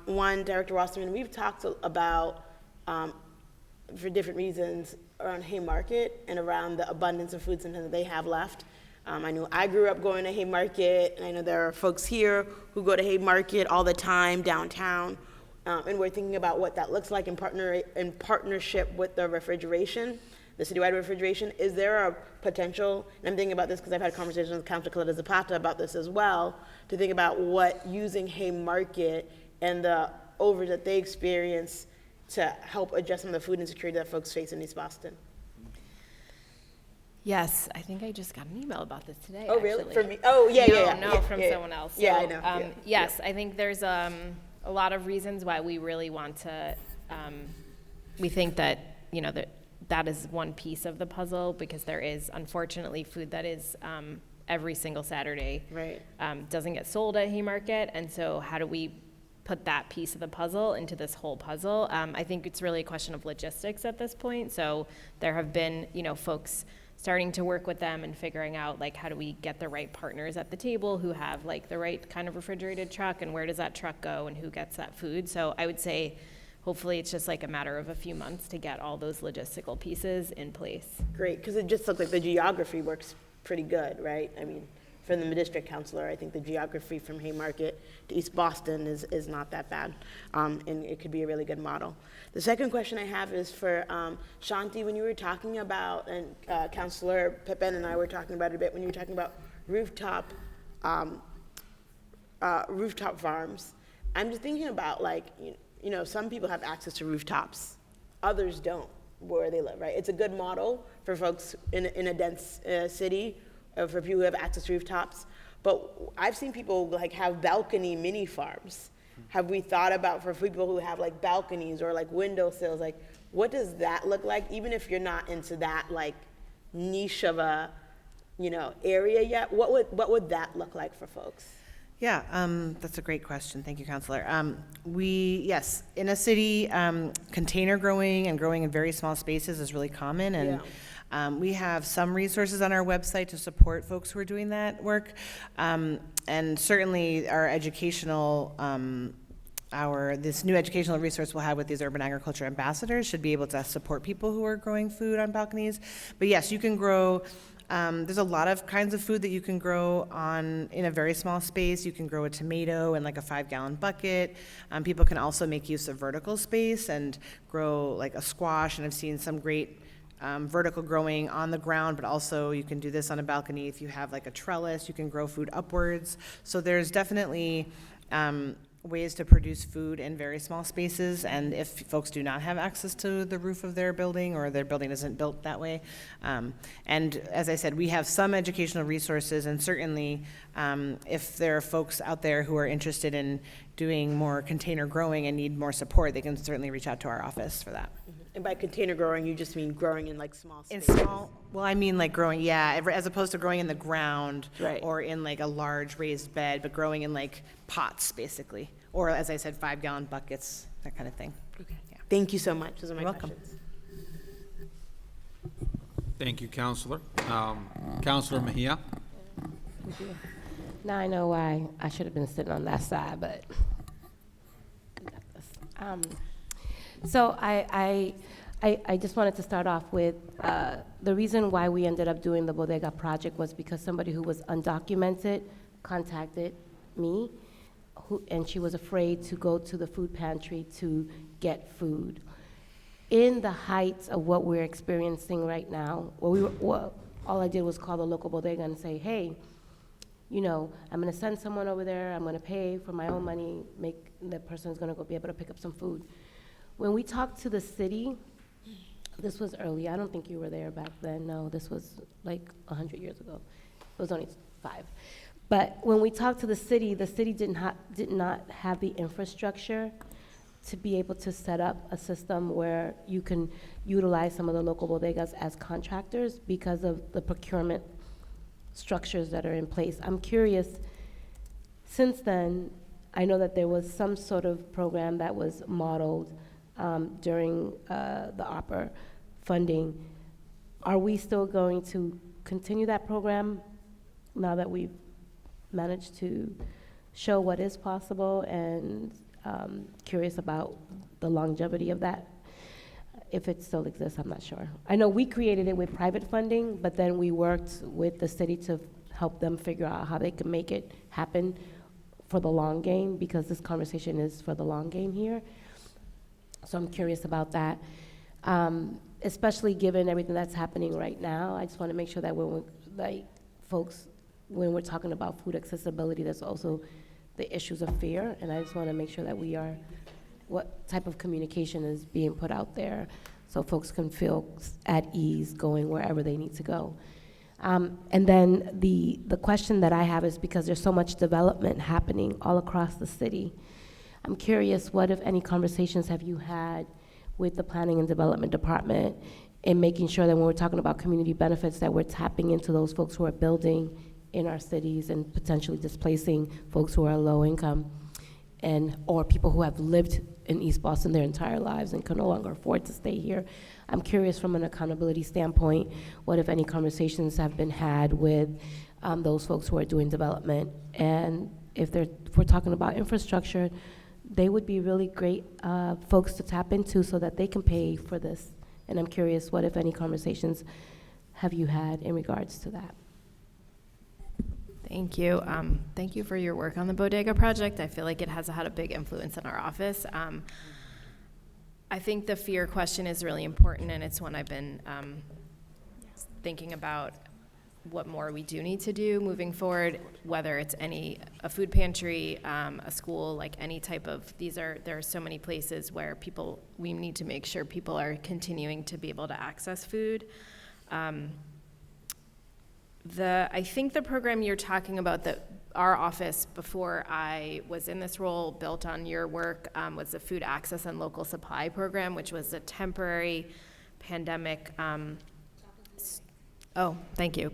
One, Director Wasserman, we've talked about, for different reasons, around Haymarket and around the abundance of food sometimes that they have left. I know I grew up going to Haymarket, and I know there are folks here who go to Haymarket all the time downtown. And we're thinking about what that looks like in partnership with the refrigeration, the citywide refrigeration. Is there a potential, and I'm thinking about this because I've had conversations with Councilor Coletta Zapata about this as well, to think about what using Haymarket and the overage that they experience to help address some of the food insecurity that folks face in East Boston. Yes, I think I just got an email about this today, Oh, really? actually. For me? Oh, yeah, No, yeah, yeah. no, yeah, from yeah. someone else. Yeah, So, I know. Yeah, Yes, I think there's a lot of reasons why we really want to, we think that, you know, that is one piece of the puzzle, because there is unfortunately food that is every single Saturday. Right. Doesn't get sold at Haymarket, and so how do we put that piece of the puzzle into this whole puzzle? I think it's really a question of logistics at this point. So there have been, you know, folks starting to work with them and figuring out, like, how do we get the right partners at the table who have, like, the right kind of refrigerated truck, and where does that truck go, and who gets that food? So I would say, hopefully, it's just like a matter of a few months to get all those logistical pieces in place. Great, because it just looks like the geography works pretty good, right? I mean, for the district councilor, I think the geography from Haymarket to East Boston is not that bad, and it could be a really good model. The second question I have is for Shanti. When you were talking about, and Councilor Pippin and I were talking about it a bit, when you were talking about rooftop farms, I'm just thinking about, like, you know, some people have access to rooftops, others don't where they live, right? It's a good model for folks in a dense city, for people who have access to rooftops. But I've seen people, like, have balcony mini farms. Have we thought about, for people who have, like, balconies or, like, windowsills, like, what does that look like? Even if you're not into that, like, niche of a, you know, area yet, what would that look like for folks? Yeah, that's a great question. Thank you, Counselor. Yes, in a city, container growing and growing in very small spaces is really common, and we have some resources on our website to support folks who are doing that work. And certainly our educational, this new educational resource we'll have with these urban agriculture ambassadors should be able to support people who are growing food on balconies. But yes, you can grow. There's a lot of kinds of food that you can grow in a very small space. You can grow a tomato in, like, a 5-gallon bucket. People can also make use of vertical space and grow, like, a squash, and I've seen some great vertical growing on the ground, but also you can do this on a balcony. If you have, like, a trellis, you can grow food upwards. So there's definitely ways to produce food in very small spaces, and if folks do not have access to the roof of their building, or their building isn't built that way. And as I said, we have some educational resources, and certainly if there are folks out there who are interested in doing more container growing and need more support, they can certainly reach out to our office for that. And by container growing, you just mean growing in, like, small In spaces? well, I mean, like, growing, yeah, as opposed to growing in the ground. Right. Or in, like, a large raised bed, but growing in, like, pots, basically. Or, as I said, 5-gallon buckets, that kind of thing. Okay. Yeah. Thank you so much. Those are my You're welcome. questions. Thank you, Counselor. Counselor Mejia? Now I know why I should have been sitting on that side, but. So I just wanted to start off with, the reason why we ended up doing the Bodega project was because somebody who was undocumented contacted me, and she was afraid to go to the food pantry to get food. In the heights of what we're experiencing right now, all I did was call the local bodega and say, hey, you know, I'm gonna send someone over there, I'm gonna pay for my own money, the person's gonna go be able to pick up some food. When we talked to the city, this was early, I don't think you were there back then, no, this was like 100 years ago. It was only 5. But when we talked to the city did not have the infrastructure to be able to set up a system where you can utilize some of the local bodegas as contractors because of the procurement structures that are in place. I'm curious, since then, I know that there was some sort of program that was modeled during the ARPA funding. Are we still going to continue that program now that we've managed to show what is possible, and curious about the longevity of that? If it still exists, I'm not sure. I know we created it with private funding, but then we worked with the city to help them figure out how they could make it happen for the long game, because this conversation is for the long game here. So I'm curious about that. Especially given everything that's happening right now, I just want to make sure that when folks, when we're talking about food accessibility, there's also the issues of fear, and I just want to make sure that what type of communication is being put out there so folks can feel at ease going wherever they need to go. And then the question that I have is, because there's so much development happening all across the city, I'm curious, what, if any, conversations have you had with the Planning and Development Department in making sure that when we're talking about community benefits, that we're tapping into those folks who are building in our cities and potentially displacing folks who are low income, or people who have lived in East Boston their entire lives and can no longer afford to stay here. I'm curious, from an accountability standpoint, what, if any, conversations have been had with those folks who are doing development, and if we're talking about infrastructure, they would be really great folks to tap into so that they can pay for this. And I'm curious, what, if any, conversations have you had in regards to that? Thank you. Thank you for your work on the Bodega project. I feel like it has had a big influence in our office. I think the fear question is really important, and it's one I've been thinking about what more we do need to do moving forward, whether it's a food pantry, a school, like any type of, there are so many places where we need to make sure people are continuing to be able to access food. I think the program you're talking about, that our office, before I was in this role, built on your work, was the Food Access and Local Supply Program, which was a temporary pandemic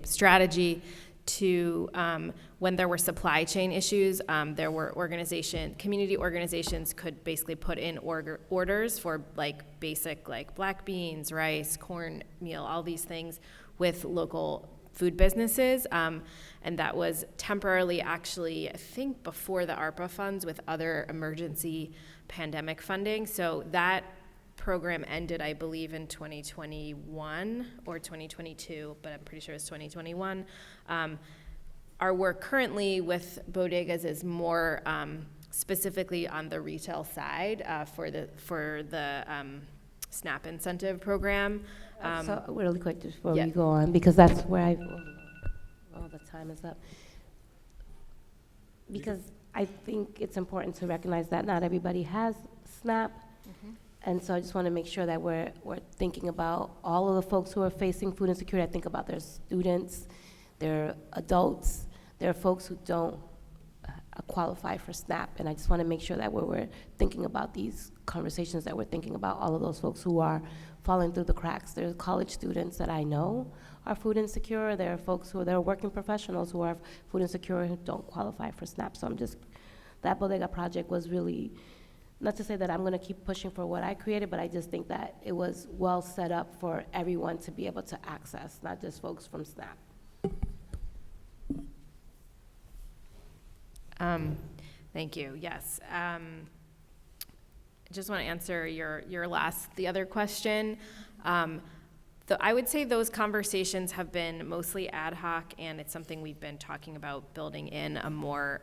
strategy to, when there were supply chain issues, there were community organizations could basically put in orders for like basic, like black beans, rice, cornmeal, all these things with local food businesses, and that was temporarily, actually, I think before the ARPA funds, with other emergency pandemic funding. So that program ended, I believe, in 2021 or 2022, but I'm pretty sure it's 2021. Our work currently with bodegas is more specifically on the retail side for the SNAP incentive program. So really quick, just before yeah. we go on, because that's where the time is up. Because I think it's important to recognize that not everybody has SNAP. Mm-hmm. And so I just want to make sure that we're thinking about all of the folks who are facing food insecurity. I think about their students, their adults, there are folks who don't qualify for SNAP. And I just want to make sure that we're thinking about these conversations, that we're thinking about all of those folks who are falling through the cracks. There's college students that I know are food insecure. There are folks they're working professionals who are food insecure who don't qualify for SNAP. So that Bodega project was really, not to say that I'm going to keep pushing for what I created, but I just think that it was well set up for everyone to be able to access, not just folks from SNAP. Thank you. Yes. I just want to answer the other question. I would say those conversations have been mostly ad hoc, and it's something we've been talking about building in a more,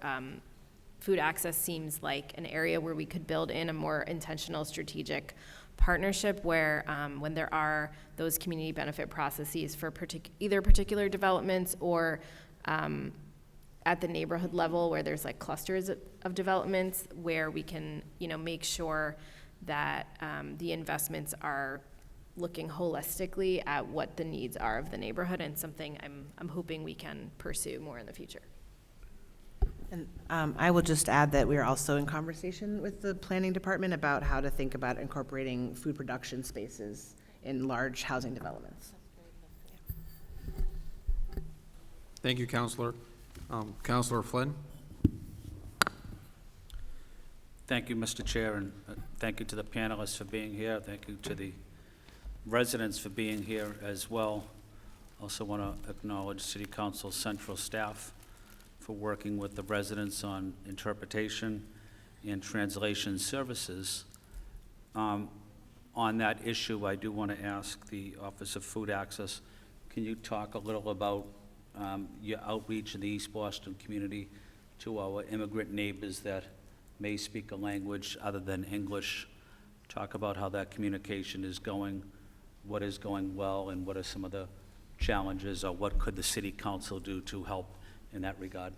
food access seems like an area where we could build in a more intentional strategic partnership where when there are those community benefit processes for either particular developments or at the neighborhood level where there's like clusters of developments, where we can, make sure that the investments are looking holistically at what the needs are of the neighborhood, and something I'm hoping we can pursue more in the future. And I will just add that we are also in conversation with the planning department about how to think about incorporating food production spaces in large housing developments. Thank you, Councilor. Councilor Flynn? Thank you, Mr. Chair, and thank you to the panelists for being here. Thank you to the residents for being here as well. Also want to acknowledge City Council Central staff for working with the residents on interpretation and translation services. On that issue, I do want to ask the Office of Food Access, can you talk a little about your outreach in the East Boston community to our immigrant neighbors that may speak a language other than English. Talk about how that communication is going, what is going well, and what are some of the challenges, or what could the city council do to help in that regard?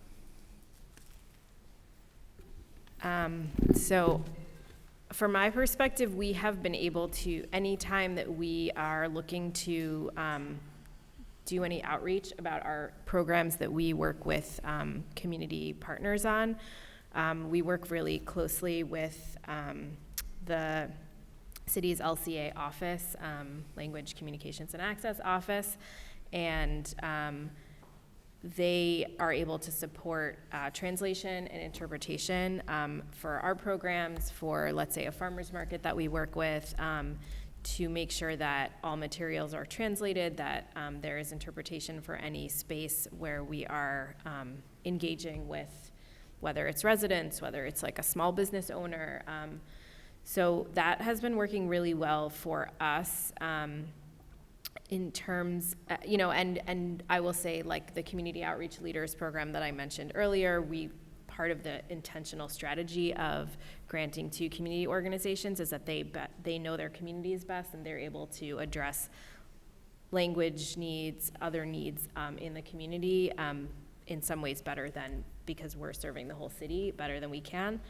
So from my perspective, we have been able to, anytime that we are looking to do any outreach about our programs that we work with community partners on, we work really closely with the city's LCA office, Language Communications and Access Office, and they are able to support translation and interpretation for our programs, for, let's say, a farmer's market that we work with, to make sure that all materials are translated, that there is interpretation for any space where we are engaging with, whether it's residents, whether it's like a small business owner. So that has been working really well for us. In terms, and I will say, like the Community Outreach Leaders Program that I mentioned earlier, part of the intentional strategy of granting to community organizations is that they know their communities best, and they're able to address language needs, other needs in the community in some ways better than, because we're serving the whole city better than we can.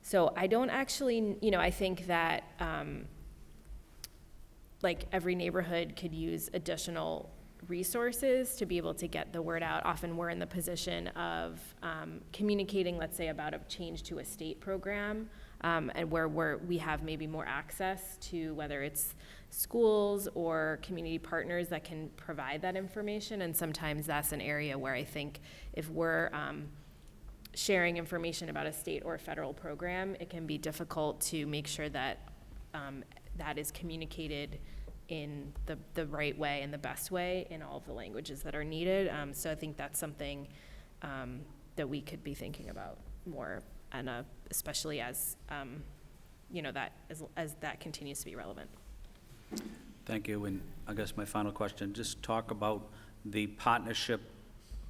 So I don't actually, I think that like every neighborhood could use additional resources to be able to get the word out. Often we're in the position of communicating, let's say, about a change to a state program, and where we have maybe more access to, whether it's schools or community partners that can provide that information. And sometimes that's an area where I think if we're sharing information about a state or federal program, it can be difficult to make sure that that is communicated in the right way and the best way in all of the languages that are needed. So I think that's something that we could be thinking about more, and especially as as that continues to be relevant. Thank you, and I guess my final question, just talk about the partnership.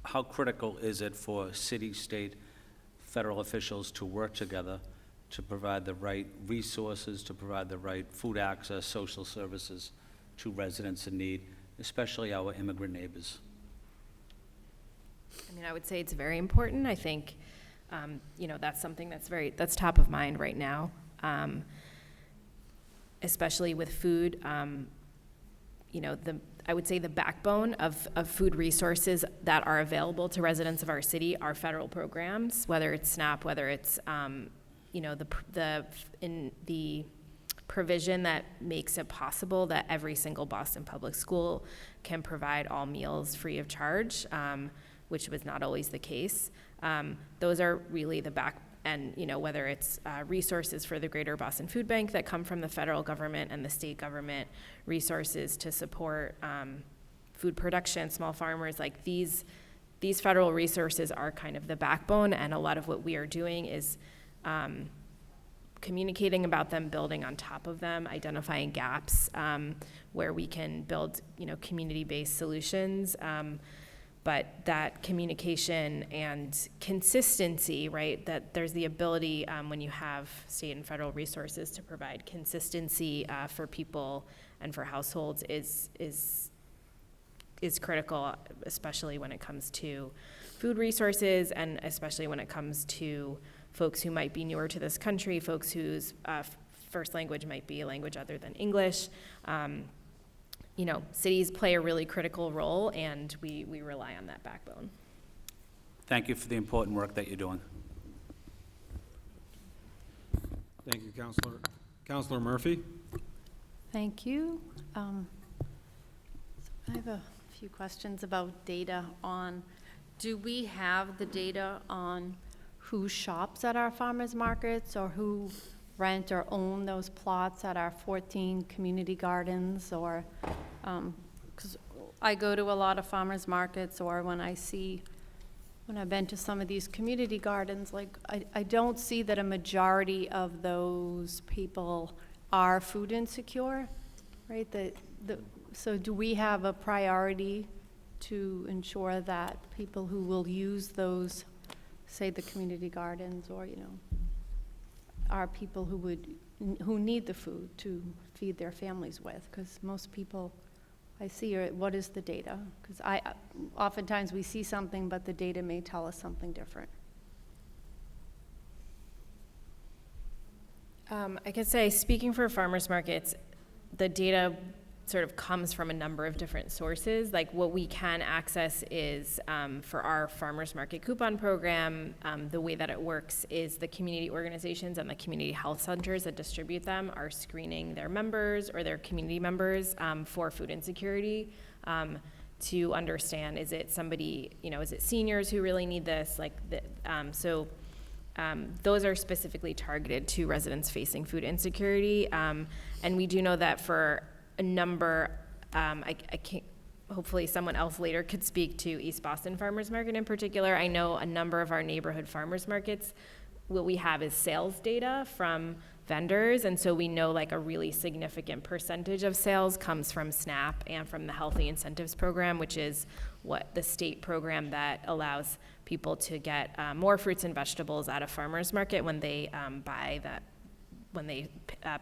How critical is it for city, state, federal officials to work together to provide the right resources, to provide the right food access, social services to residents in need, especially our immigrant neighbors? I mean, I would say it's very important. I think, that's something that's top of mind right now, especially with food. I would say the backbone of food resources that are available to residents of our city are federal programs, whether it's SNAP, whether it's the provision that makes it possible that every single Boston public school can provide all meals free of charge, which was not always the case. Those are really the back, and whether it's resources for the Greater Boston Food Bank that come from the federal government and the state government, resources to support food production, small farmers, like these federal resources are kind of the backbone, and a lot of what we are doing is communicating about them, building on top of them, identifying gaps where we can build, community-based solutions. But that communication and consistency, right, that there's the ability when you have state and federal resources to provide consistency for people and for households is critical, especially when it comes to food resources, and especially when it comes to folks who might be newer to this country, folks whose first language might be a language other than English. Cities play a really critical role, and we rely on that backbone. Thank you for the important work that you're doing. Thank you, Councilor. Councilor Murphy? Thank you. I have a few questions about data on, do we have the data on who shops at our farmers markets, or who rent or own those plots at our 14 community gardens? Or, because I go to a lot of farmers markets, or when I've been to some of these community gardens, like I don't see that a majority of those people are food insecure, right? So do we have a priority to ensure that people who will use those say, the community gardens, or, are people who need the food to feed their families with, because most people I see are, what is the data? Because oftentimes we see something, but the data may tell us something different. I could say, speaking for farmers markets, the data sort of comes from a number of different sources. Like, what we can access is, for our farmers market coupon program, the way that it works is the community organizations and the community health centers that distribute them are screening their members or their community members for food insecurity, to understand, is it somebody, is it seniors who really need this? Those are specifically targeted to residents facing food insecurity. And we do know that for a number, I can't, hopefully someone else later could speak to East Boston Farmers Market in particular. I know a number of our neighborhood farmers markets, what we have is sales data from vendors, and so we know like a really significant percentage of sales comes from SNAP and from the Healthy Incentives Program, which is what the state program that allows people to get more fruits and vegetables at a farmer's market when they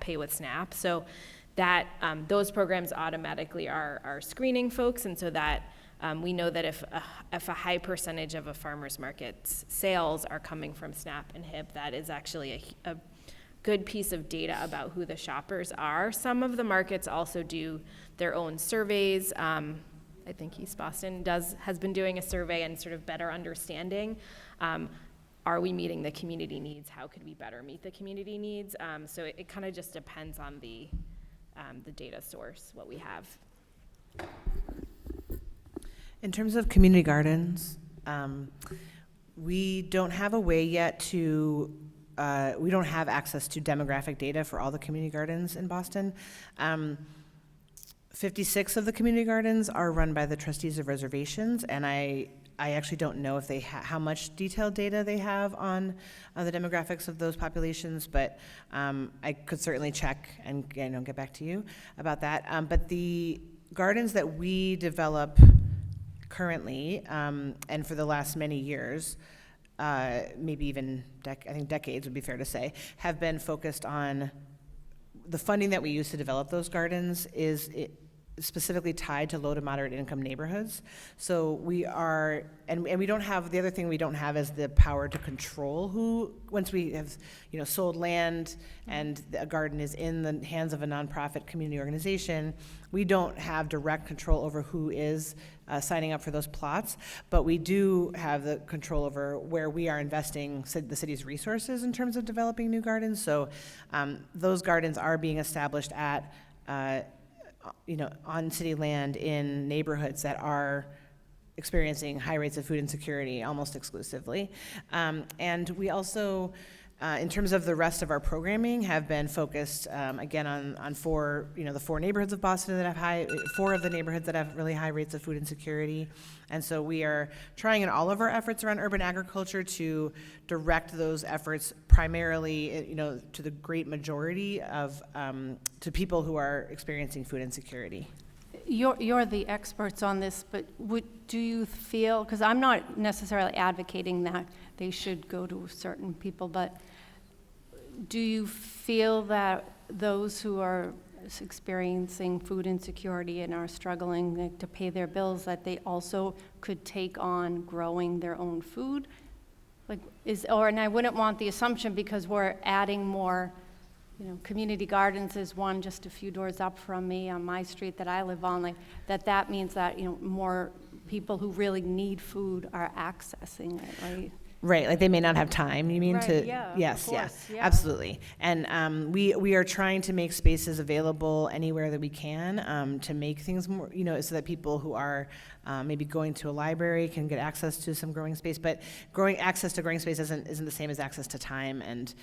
pay with SNAP. So that those programs automatically are screening folks, and so that we know that if a high percentage of a farmer's market's sales are coming from SNAP and HIP, that is actually a good piece of data about who the shoppers are. Some of the markets also do their own surveys. I think East Boston has been doing a survey and sort of better understanding, are we meeting the community needs? How could we better meet the community needs? So it kind of just depends on the data source, what we have. In terms of community gardens, we don't have a way yet to, we don't have access to demographic data for all the community gardens in Boston. 56 of the community gardens are run by the trustees of reservations, and I actually don't know if they how much detailed data they have on the demographics of those populations, but I could certainly check and get back to you about that. But the gardens that we develop currently, and for the last many years, maybe even I think decades would be fair to say, have been focused on the funding that we use to develop those gardens is specifically tied to low to moderate income neighborhoods. So we are, and we don't have, the other thing we don't have is the power to control who, once we have, sold land and a garden is in the hands of a nonprofit community organization, we don't have direct control over who is signing up for those plots, but we do have the control over where we are investing the city's resources in terms of developing new gardens. So those gardens are being established at on city land in neighborhoods that are experiencing high rates of food insecurity almost exclusively. And we also, in terms of the rest of our programming, have been focused, again, on four, the four neighborhoods of Boston that have four of the neighborhoods that have really high rates of food insecurity. And so we are trying in all of our efforts around urban agriculture to direct those efforts primarily, to the great majority of, to people who are experiencing food insecurity. You're the experts on this, but do you feel, because I'm not necessarily advocating that they should go to certain people, but do you feel that those who are experiencing food insecurity and are struggling to pay their bills, that they also could take on growing their own food? And I wouldn't want the assumption, because we're adding more, community gardens is one just a few doors up from me on my street that I live on, that means that, more people who really need food are accessing it, right? Right, like they may not have time, you mean, Right, to? yeah, Yes, of course, yeah. absolutely. And we are trying to make spaces available anywhere that we can, to make things more, so that people who are maybe going to a library can get access to some growing space. But access to growing space isn't the same as access to time, and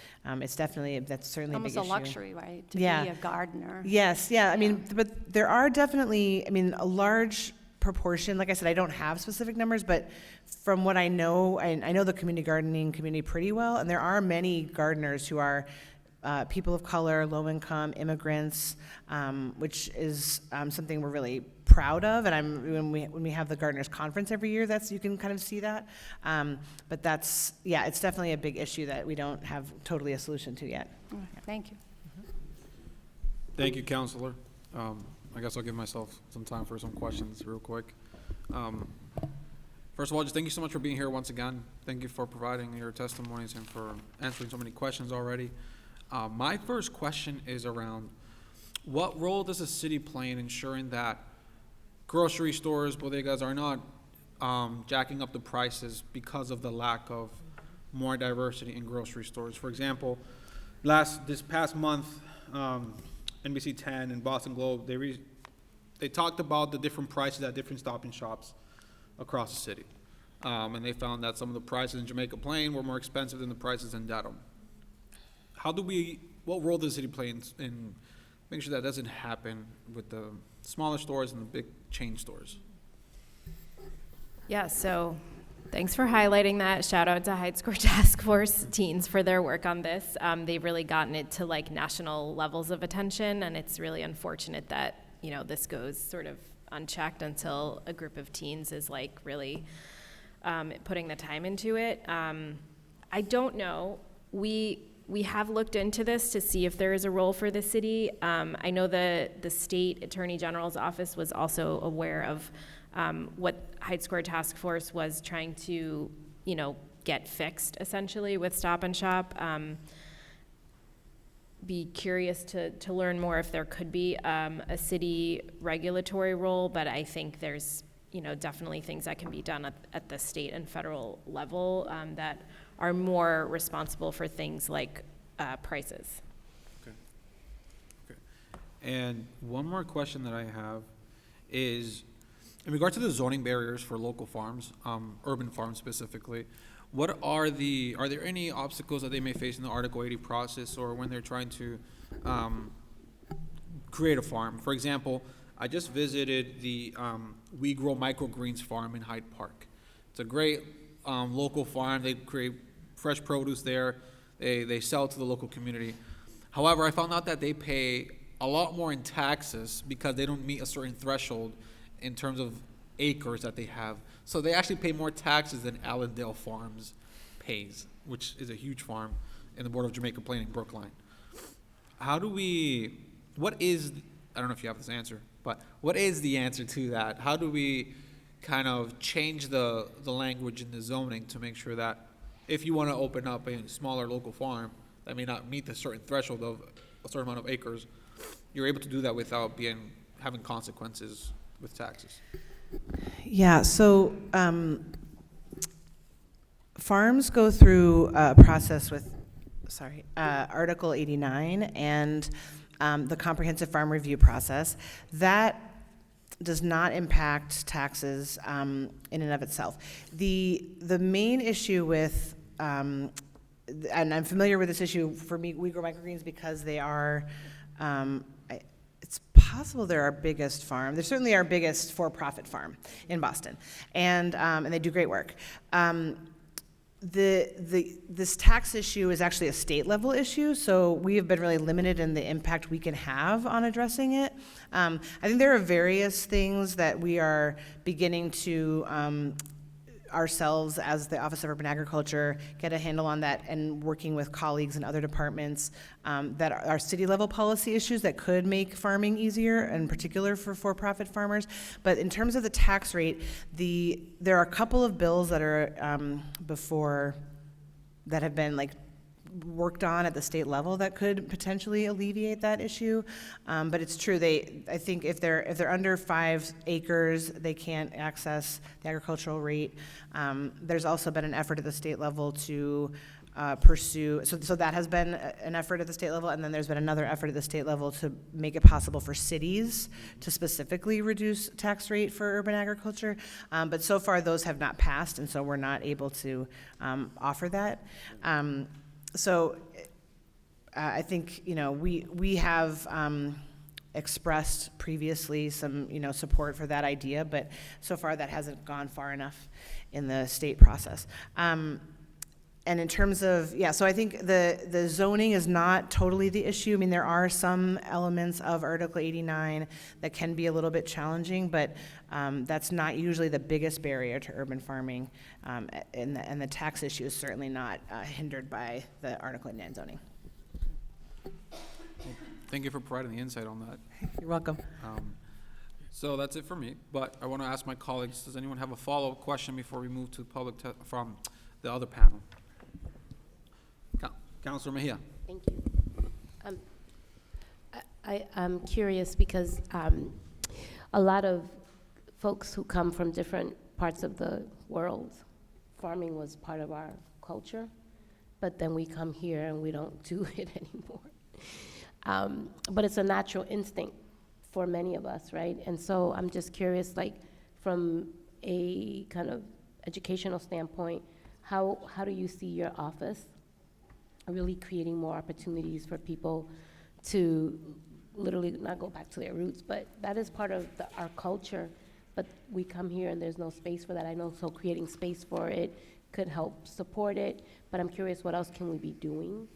it's definitely, that's certainly a big issue. Almost a luxury, right, to Yeah. be a gardener. Yes, yeah, I mean, but there are definitely, a large proportion, like I said, I don't have specific numbers, but from what I know, I know the community gardening community pretty well, and there are many gardeners who are people of color, low income, immigrants, which is something we're really proud proud of, and when we have the Gardeners Conference every year, you can kind of see that. But it's definitely a big issue that we don't have totally a solution to yet. Thank you. Thank you, Counselor. I guess I'll give myself some time for some questions real quick. First of all, just thank you so much for being here once again. Thank you for providing your testimonies and for answering so many questions already. My first question is around what role does the city play in ensuring that grocery stores, bodegas are not jacking up the prices because of the lack of more diversity in grocery stores? For example, this past month, NBC 10 and Boston Globe, they talked about the different prices at different Stop and Shops across the city. And they found that some of the prices in Jamaica Plain were more expensive than the prices in Dedham. What role does the city play in making sure that doesn't happen with the smaller stores and the big chain stores? Yeah, so thanks for highlighting that. Shout out to Heights Score Task Force teens for their work on this. They've really gotten it to like national levels of attention, and it's really unfortunate that, you know, this goes sort of unchecked until a group of teens is like really putting the time into it. I don't know. We have looked into this to see if there is a role for the city. I know the state attorney general's office was also aware of what Heights Score Task Force was trying to, you know, get fixed essentially with Stop and Shop. Be curious to learn more if there could be a city regulatory role, but I think there's, you know, definitely things that can be done at the state and federal level that are more responsible for things like prices. Okay. And one more question that I have is, in regard to the zoning barriers for local farms, urban farms specifically, are there any obstacles that they may face in the Article 80 process or when they're trying to create a farm? For example, I just visited the We Grow Microgreens farm in Hyde Park. It's a great local farm. They create fresh produce there. They sell to the local community. However, I found out that they pay a lot more in taxes because they don't meet a certain threshold in terms of acres that they have. So they actually pay more taxes than Allendale Farms pays, which is a huge farm in the border of Jamaica Plain and Brookline. I don't know if you have this answer, but what is the answer to that? How do we kind of change the language in the zoning to make sure that if you want to open up a smaller local farm that may not meet the certain threshold of a certain amount of acres, you're able to do that without having consequences with taxes? Yeah, so farms go through a process with, Article 89 and the comprehensive farm review process. That does not impact taxes in and of itself. The main issue with, and I'm familiar with this issue for me, We Grow Microgreens, because they are, it's possible they're our biggest farm. They're certainly our biggest for-profit farm in Boston, and they do great work. This tax issue is actually a state-level issue, so we have been really limited in the impact we can have on addressing it. I think there are various things that we are beginning to ourselves as the Office of Urban Agriculture get a handle on that, and working with colleagues in other departments that are city-level policy issues that could make farming easier, in particular for for-profit farmers. But in terms of the tax rate, there are a couple of bills that are that have been worked on at the state level that could potentially alleviate that issue. But it's true, I think if they're under 5 acres, they can't access the agricultural rate. There's also been an effort at the state level to pursue, so that has been an effort at the state level, and then there's been another effort at the state level to make it possible for cities to specifically reduce tax rate for urban agriculture. But so far, those have not passed, and so we're not able to offer that. So I think, we have expressed previously some, support for that idea, but so far that hasn't gone far enough in the state process. And in terms of, yeah, so I think the zoning is not totally the issue. I mean, there are some elements of Article 89 that can be a little bit challenging, but that's not usually the biggest barrier to urban farming. And the tax issue is certainly not hindered by the Article 89 zoning. Thank you for providing the insight on that. You're welcome. So that's it for me, but I want to ask my colleagues, does anyone have a follow-up question before we move to from the other panel? Councilor Mejia. Thank you. I'm curious because a lot of folks who come from different parts of the world, farming was part of our culture, but then we come here and we don't do it anymore. But it's a natural instinct for many of us, right? And so I'm just curious, like, from a kind of educational standpoint, how do you see your office really creating more opportunities for people to literally not go back to their roots, but that is part of our culture, but we come here and there's no space for that. I know, so creating space for it could help support it, but I'm curious, what else can we be doing?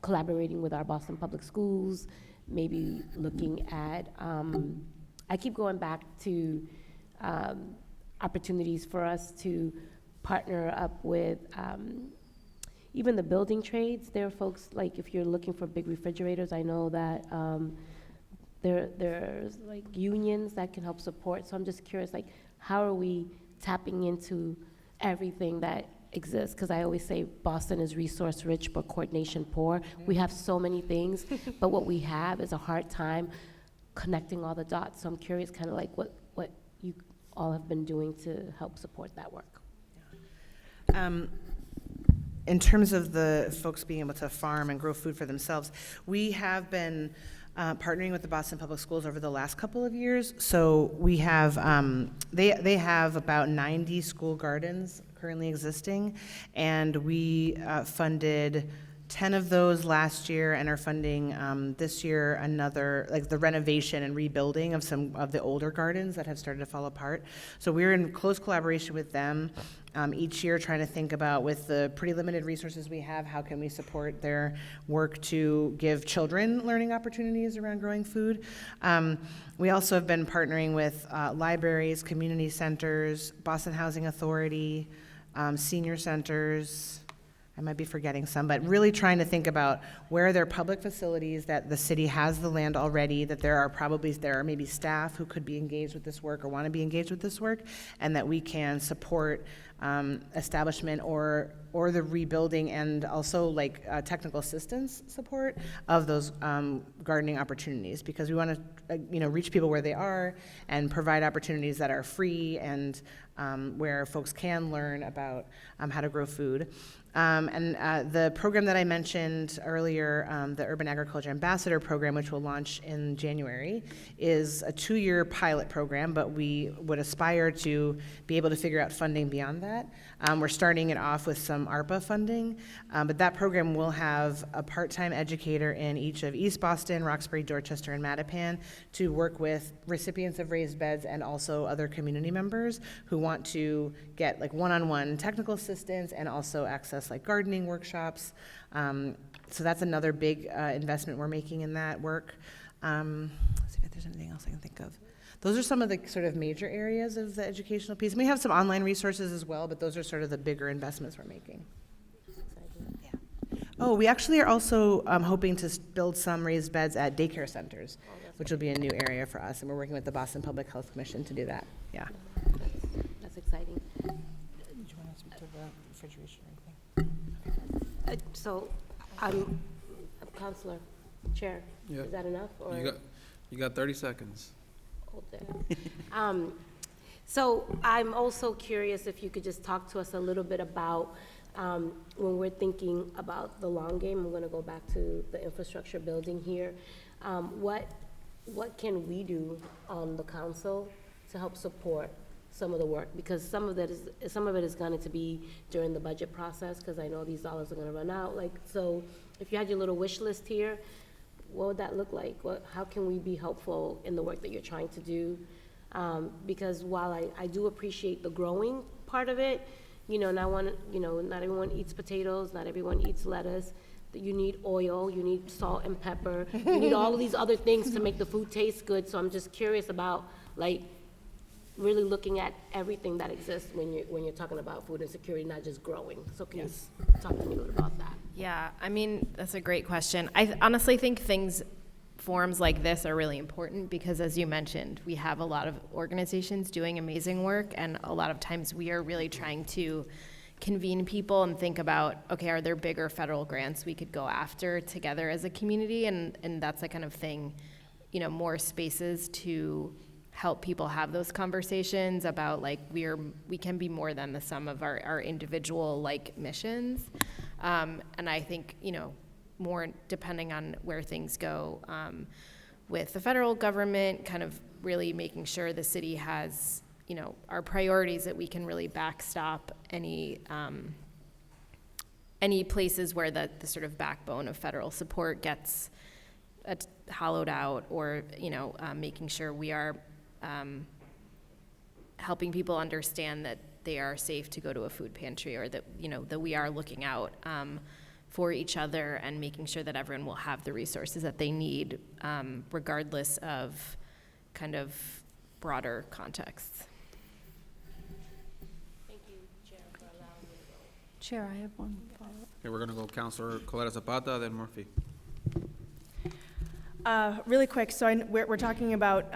Collaborating with our Boston Public Schools, maybe looking at, I keep going back to opportunities for us to partner up with even the building trades. There are folks, like, if you're looking for big refrigerators, I know that there's like unions that can help support. So I'm just curious, like, how are we tapping into everything that exists? Because I always say Boston is resource rich but coordination poor. We have so many things, but what we have is a hard time connecting all the dots. So I'm curious, kind of like what you all have been doing to help support that work. In terms of the folks being able to farm and grow food for themselves, we have been partnering with the Boston Public Schools over the last couple of years. So we have, they have about 90 school gardens currently existing, and we funded 10 of those last year and are funding this year another, like the renovation and rebuilding of some of the older gardens that have started to fall apart. So we're in close collaboration with them each year, trying to think about, with the pretty limited resources we have, how can we support their work to give children learning opportunities around growing food. We also have been partnering with libraries, community centers, Boston Housing Authority, senior centers. I might be forgetting some, but really trying to think about where there are public facilities that the city has the land already, that there are maybe staff who could be engaged with this work or want to be engaged with this work, and that we can support establishment or the rebuilding, and also like technical assistance support of those gardening opportunities, because we want to reach people where they are and provide opportunities that are free and where folks can learn about how to grow food. The program that I mentioned earlier, the Urban Agriculture Ambassador Program, which will launch in January, is a 2-year pilot program, but we would aspire to be able to figure out funding beyond that. We're starting it off with some ARPA funding, but that program will have a part-time educator in each of East Boston, Roxbury, Dorchester, and Mattapan to work with recipients of raised beds and also other community members who want to get like one-on-one technical assistance and also access like gardening workshops. So that's another big investment we're making in that work. Let's see if there's anything else I can think of. Those are some of the sort of major areas of the educational piece. We have some online resources as well, but those are sort of the bigger investments we're making. Yeah. Oh, we actually are also hoping to build some raised beds at daycare centers, which will be a new area for us, and we're working with the Boston Public Health Commission to do that. Yeah. That's exciting. Did you want to speak to the refrigeration or anything? So, Counselor, Chair, Yeah. is that enough? Or You got 30 seconds. hold there? So I'm also curious if you could just talk to us a little bit about when we're thinking about the long game. I'm going to go back to the infrastructure building here. What can we do on the council to help support some of the work? Because some of it is going to be during the budget process, because I know these dollars are going to run out. Like, so if you had your little wish list here, what would that look like? How can we be helpful in the work that you're trying to do? Because while I do appreciate the growing part of it, not everyone eats potatoes, not everyone eats lettuce. That you need oil, you need salt and pepper, you need all of these other things to make the food taste good. So I'm just curious about, like, really looking at everything that exists when you're talking about food insecurity, not just growing. So can you talk to me a little about that? Yeah, I mean, that's a great question. I honestly think forums like this are really important because, as you mentioned, we have a lot of organizations doing amazing work, and a lot of times we are really trying to convene people and think about, okay, are there bigger federal grants we could go after together as a community? And that's the kind of thing, more spaces to help people have those conversations about, like, we can be more than the sum of our individual, like, missions. And I think, more depending on where things go with the federal government, kind of really making sure the city has, our priorities, that we can really backstop any places where the sort of backbone of federal support gets hollowed out, or, making sure we are helping people understand that they are safe to go to a food pantry, or that, that we are looking out for each other and making sure that everyone will have the resources that they need, regardless of kind of broader contexts. Thank you, Chair, for allowing me to go. Chair, I have one follow-up. Okay, we're gonna go Counselor Coletta Zapata, then Murphy. Really quick, so we're talking about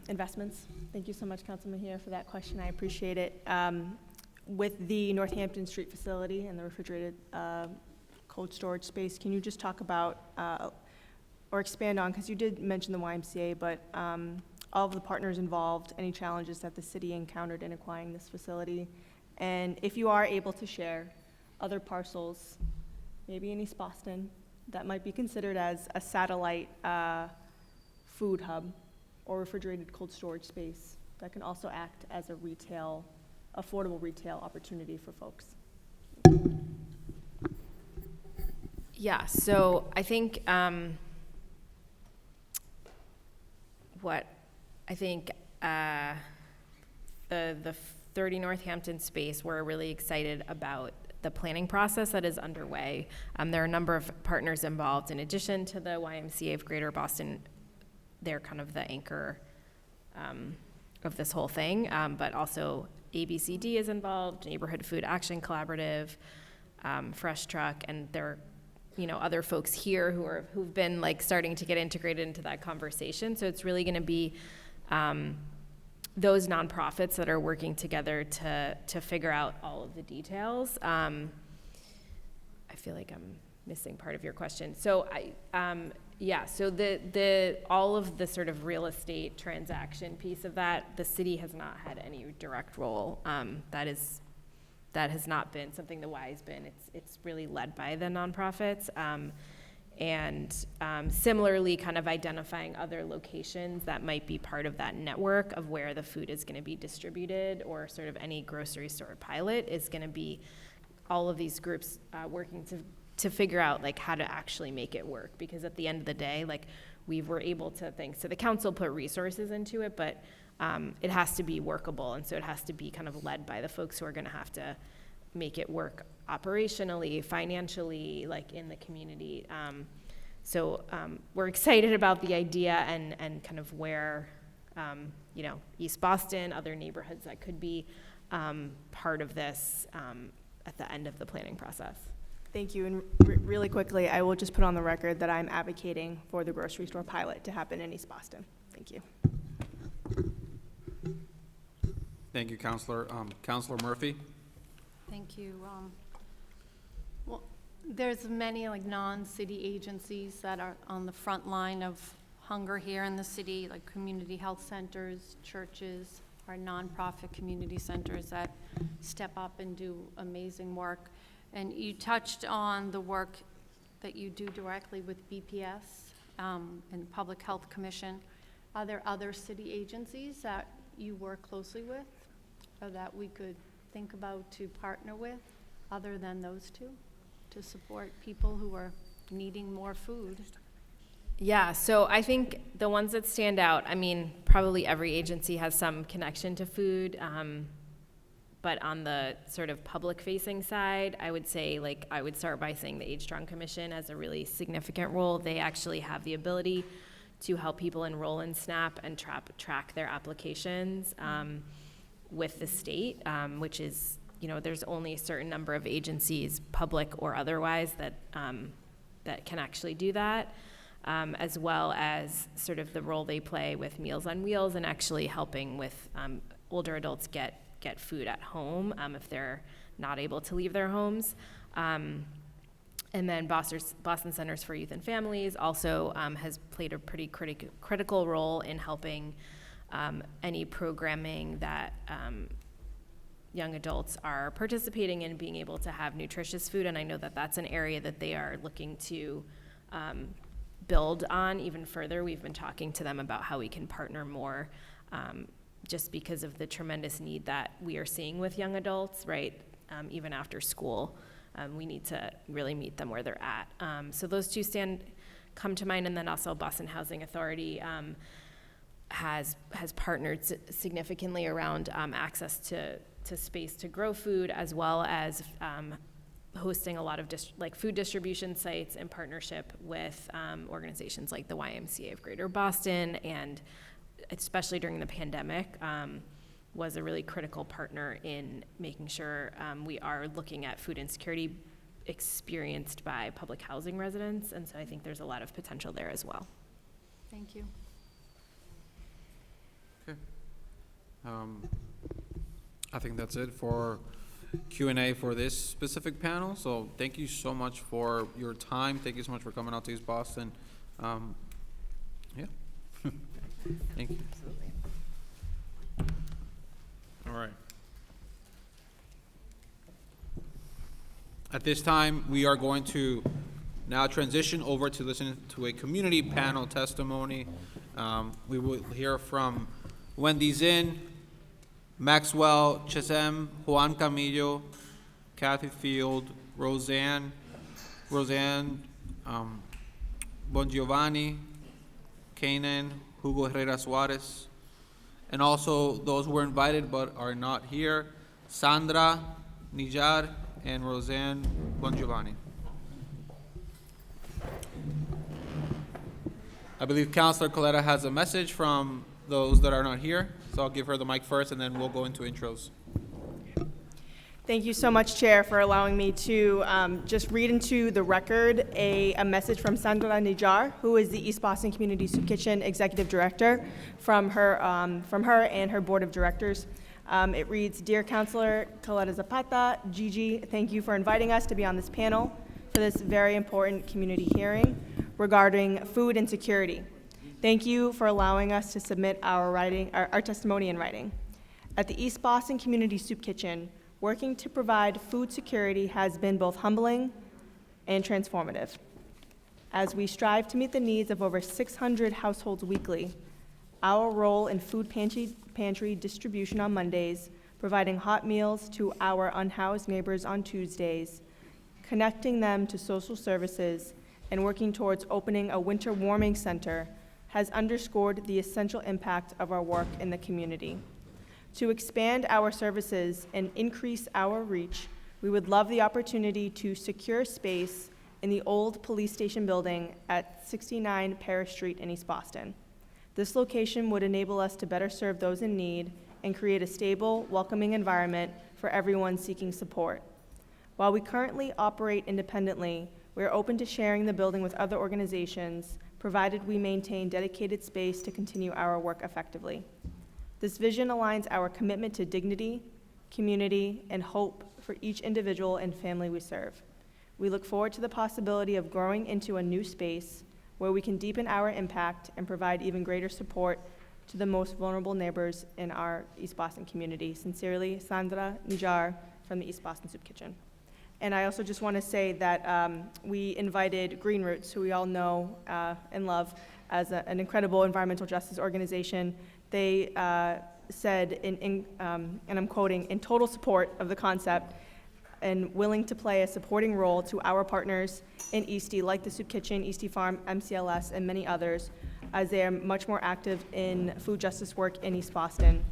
investments. Thank you so much, Councilman Mejia, for that question. I appreciate it. With the Northampton Street facility and the refrigerated cold storage space, can you just talk about or expand on, because you did mention the YMCA, but all of the partners involved, any challenges that the city encountered in acquiring this facility? And if you are able to share other parcels, maybe in East Boston, that might be considered as a satellite food hub or refrigerated cold storage space that can also act as a affordable retail opportunity for folks. Yeah, so I think the 30 Northampton space, we're really excited about the planning process that is underway. There are a number of partners involved. In addition to the YMCA of Greater Boston, they're kind of the anchor of this whole thing, but also ABCD is involved, Neighborhood Food Action Collaborative, Fresh Truck, and there are other folks here who've been, like, starting to get integrated into that conversation. So it's really going to be those nonprofits that are working together to figure out all of the details. I feel like I'm missing part of your question. So so the all of the sort of real estate transaction piece of that, the city has not had any direct role. That has not been something the Y has been. It's really led by the nonprofits. And similarly, kind of identifying other locations that might be part of that network of where the food is going to be distributed, or sort of any grocery store pilot is going to be all of these groups working to figure out, like, how to actually make it work. Because at the end of the day, like, we were able to, thanks to the council, put resources into it, but it has to be workable, and so it has to be kind of led by the folks who are going to have to make it work operationally, financially, like, in the community. So we're excited about the idea and kind of where, East Boston, other neighborhoods that could be part of this at the end of the planning process. Thank you. And really quickly, I will just put on the record that I'm advocating for the grocery store pilot to happen in East Boston. Thank you. Thank you, Counselor. Counselor Murphy? Thank you. Well, there's many, like, non-city agencies that are on the front line of hunger here in the city, like community health centers, churches, our nonprofit community centers that step up and do amazing work. And you touched on the work that you do directly with BPS and Public Health Commission. Are there other city agencies that you work closely with, or that we could think about to partner with, other than those two, to support people who are needing more food? Yeah, so I think the ones that stand out, I mean, probably every agency has some connection to food. But on the sort of public-facing side, I would say, like, I would start by saying the Age Strong Commission has a really significant role. They actually have the ability to help people enroll in SNAP and track their applications with the state, which is, you know, there's only a certain number of agencies, public or otherwise, that that can actually do that, as well as sort of the role they play with Meals on Wheels and actually helping with older adults get food at home if they're not able to leave their homes. And then Boston Centers for Youth and Families also has played a pretty critical role in helping any programming that young adults are participating in, being able to have nutritious food. And I know that that's an area that they are looking to build on even further. We've been talking to them about how we can partner more, just because of the tremendous need that we are seeing with young adults, right? Even after school, we need to really meet them where they're at. So those two come to mind, and then also Boston Housing Authority has partnered significantly around access to space to grow food, as well as hosting a lot of food distribution sites in partnership with organizations like the YMCA of Greater Boston, and especially during the pandemic, was a really critical partner in making sure we are looking at food insecurity experienced by public housing residents. And so I think there's a lot of potential there as well. Thank you. Okay. I think that's it for Q&A for this specific panel. So thank you so much for your time. Thank you so much for coming out to East Boston. Yeah. Thank you. Absolutely. All right. At this time, we are going to now transition over to listen to a community panel testimony. We will hear from Wendy Zinn, Maxwell Chesem, Juan Camillo, Kathy Field, Roseanne Bongiovanni, Kanan, Hugo Herrera Suarez, and also those who were invited but are not here, Sandra Nijar and Roseanne Bongiovanni. I believe Councilor Coletta has a message from those that are not here, so I'll give her the mic first and then we'll go into intros. Thank you so much, Chair, for allowing me to just read into the record a message from Sandra Nijar, who is the East Boston Community Soup Kitchen Executive Director, from her and her Board of Directors. It reads, Dear Councilor Coletta Zapata, Gigi, thank you for inviting us to be on this panel for this very important community hearing regarding food insecurity. Thank you for allowing us to submit our testimony in writing. At the East Boston Community Soup Kitchen, working to provide food security has been both humbling and transformative. As we strive to meet the needs of over 600 households weekly, our role in food pantry distribution on Mondays, providing hot meals to our unhoused neighbors on Tuesdays, connecting them to social services, and working towards opening a winter warming center has underscored the essential impact of our work in the community. To expand our services and increase our reach, we would love the opportunity to secure space in the old police station building at 69 Paris Street in East Boston. This location would enable us to better serve those in need and create a stable, welcoming environment for everyone seeking support. While we currently operate independently, we are open to sharing the building with other organizations, provided we maintain dedicated space to continue our work effectively. This vision aligns our commitment to dignity, community, and hope for each individual and family we serve. We look forward to the possibility of growing into a new space where we can deepen our impact and provide even greater support to the most vulnerable neighbors in our East Boston community. Sincerely, Sandra Nijar from the East Boston Soup Kitchen. And I also just want to say that we invited Green Roots, who we all know and love as an incredible environmental justice organization. They said, and I'm quoting, in total support of the concept and willing to play a supporting role to our partners in Eastie, like the Soup Kitchen, Eastie Farm, MCLS, and many others, as they are much more active in food justice work in East Boston.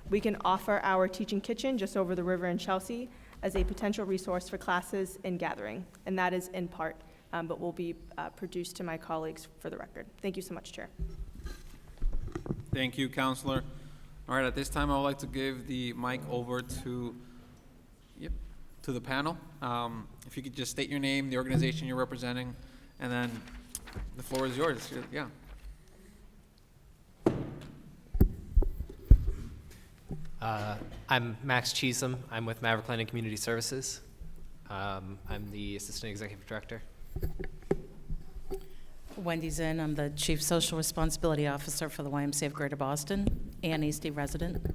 We can offer our teaching kitchen just over the river in Chelsea as a potential resource for classes and gathering, and that is in part, but will be produced to my colleagues for the record. Thank you so much, Chair. Thank you, Counselor. All right, at this time, I would like to give the mic over to the panel. If you could just state your name, the organization you're representing, and then the floor is yours. Yeah. I'm Max Cheesem. I'm with Maverick Landing Community Services. I'm the Assistant Executive Director. Wendy Zinn, I'm the Chief Social Responsibility Officer for the YMCA of Greater Boston and Eastie resident.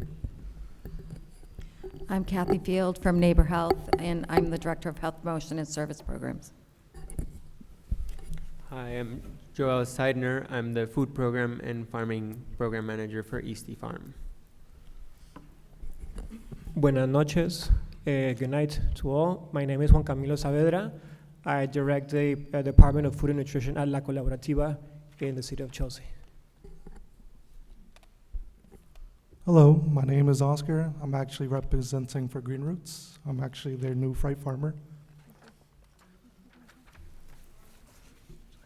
I'm Kathy Field from Neighbor Health, and I'm the Director of Health Promotion and Service Programs. Hi, I'm Joel Seidner. I'm the Food Program and Farming Program Manager for Eastie Farm. Buenas noches. Good night to all. My name is Juan Camilo Saavedra. I direct the Department of Food and Nutrition at La Colaborativa in the city of Chelsea. Hello, my name is Oscar. I'm actually representing for Green Roots. I'm actually their new freight farmer.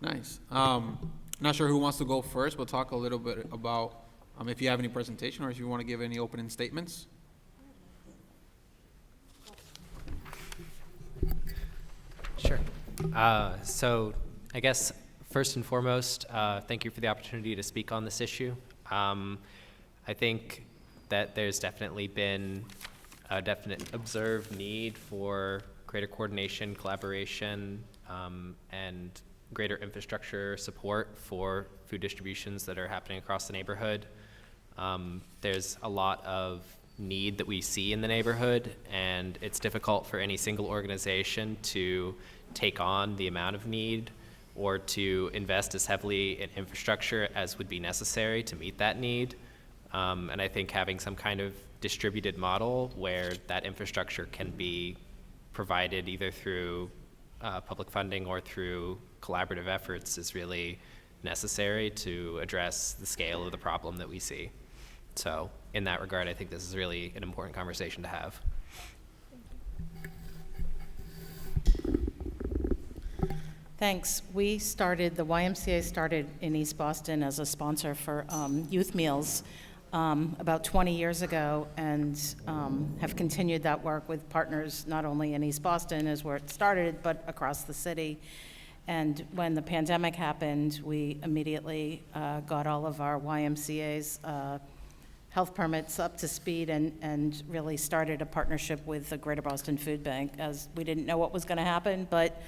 Nice. Not sure who wants to go first. We'll talk a little bit about if you have any presentation or if you want to give any opening statements. Sure. So I guess first and foremost, thank you for the opportunity to speak on this issue. I think that there's definitely been a definite observed need for greater coordination, collaboration, and greater infrastructure support for food distributions that are happening across the neighborhood. There's a lot of need that we see in the neighborhood, and it's difficult for any single organization to take on the amount of need or to invest as heavily in infrastructure as would be necessary to meet that need. And I think having some kind of distributed model where that infrastructure can be provided either through public funding or through collaborative efforts is really necessary to address the scale of the problem that we see. So in that regard, I think this is really an important conversation to have. Thanks. The YMCA started in East Boston as a sponsor for youth meals about 20 years ago, and have continued that work with partners not only in East Boston is where it started, but across the city. And when the pandemic happened, we immediately got all of our YMCA's health permits up to speed and really started a partnership with the Greater Boston Food Bank, as we didn't know what was going to happen, but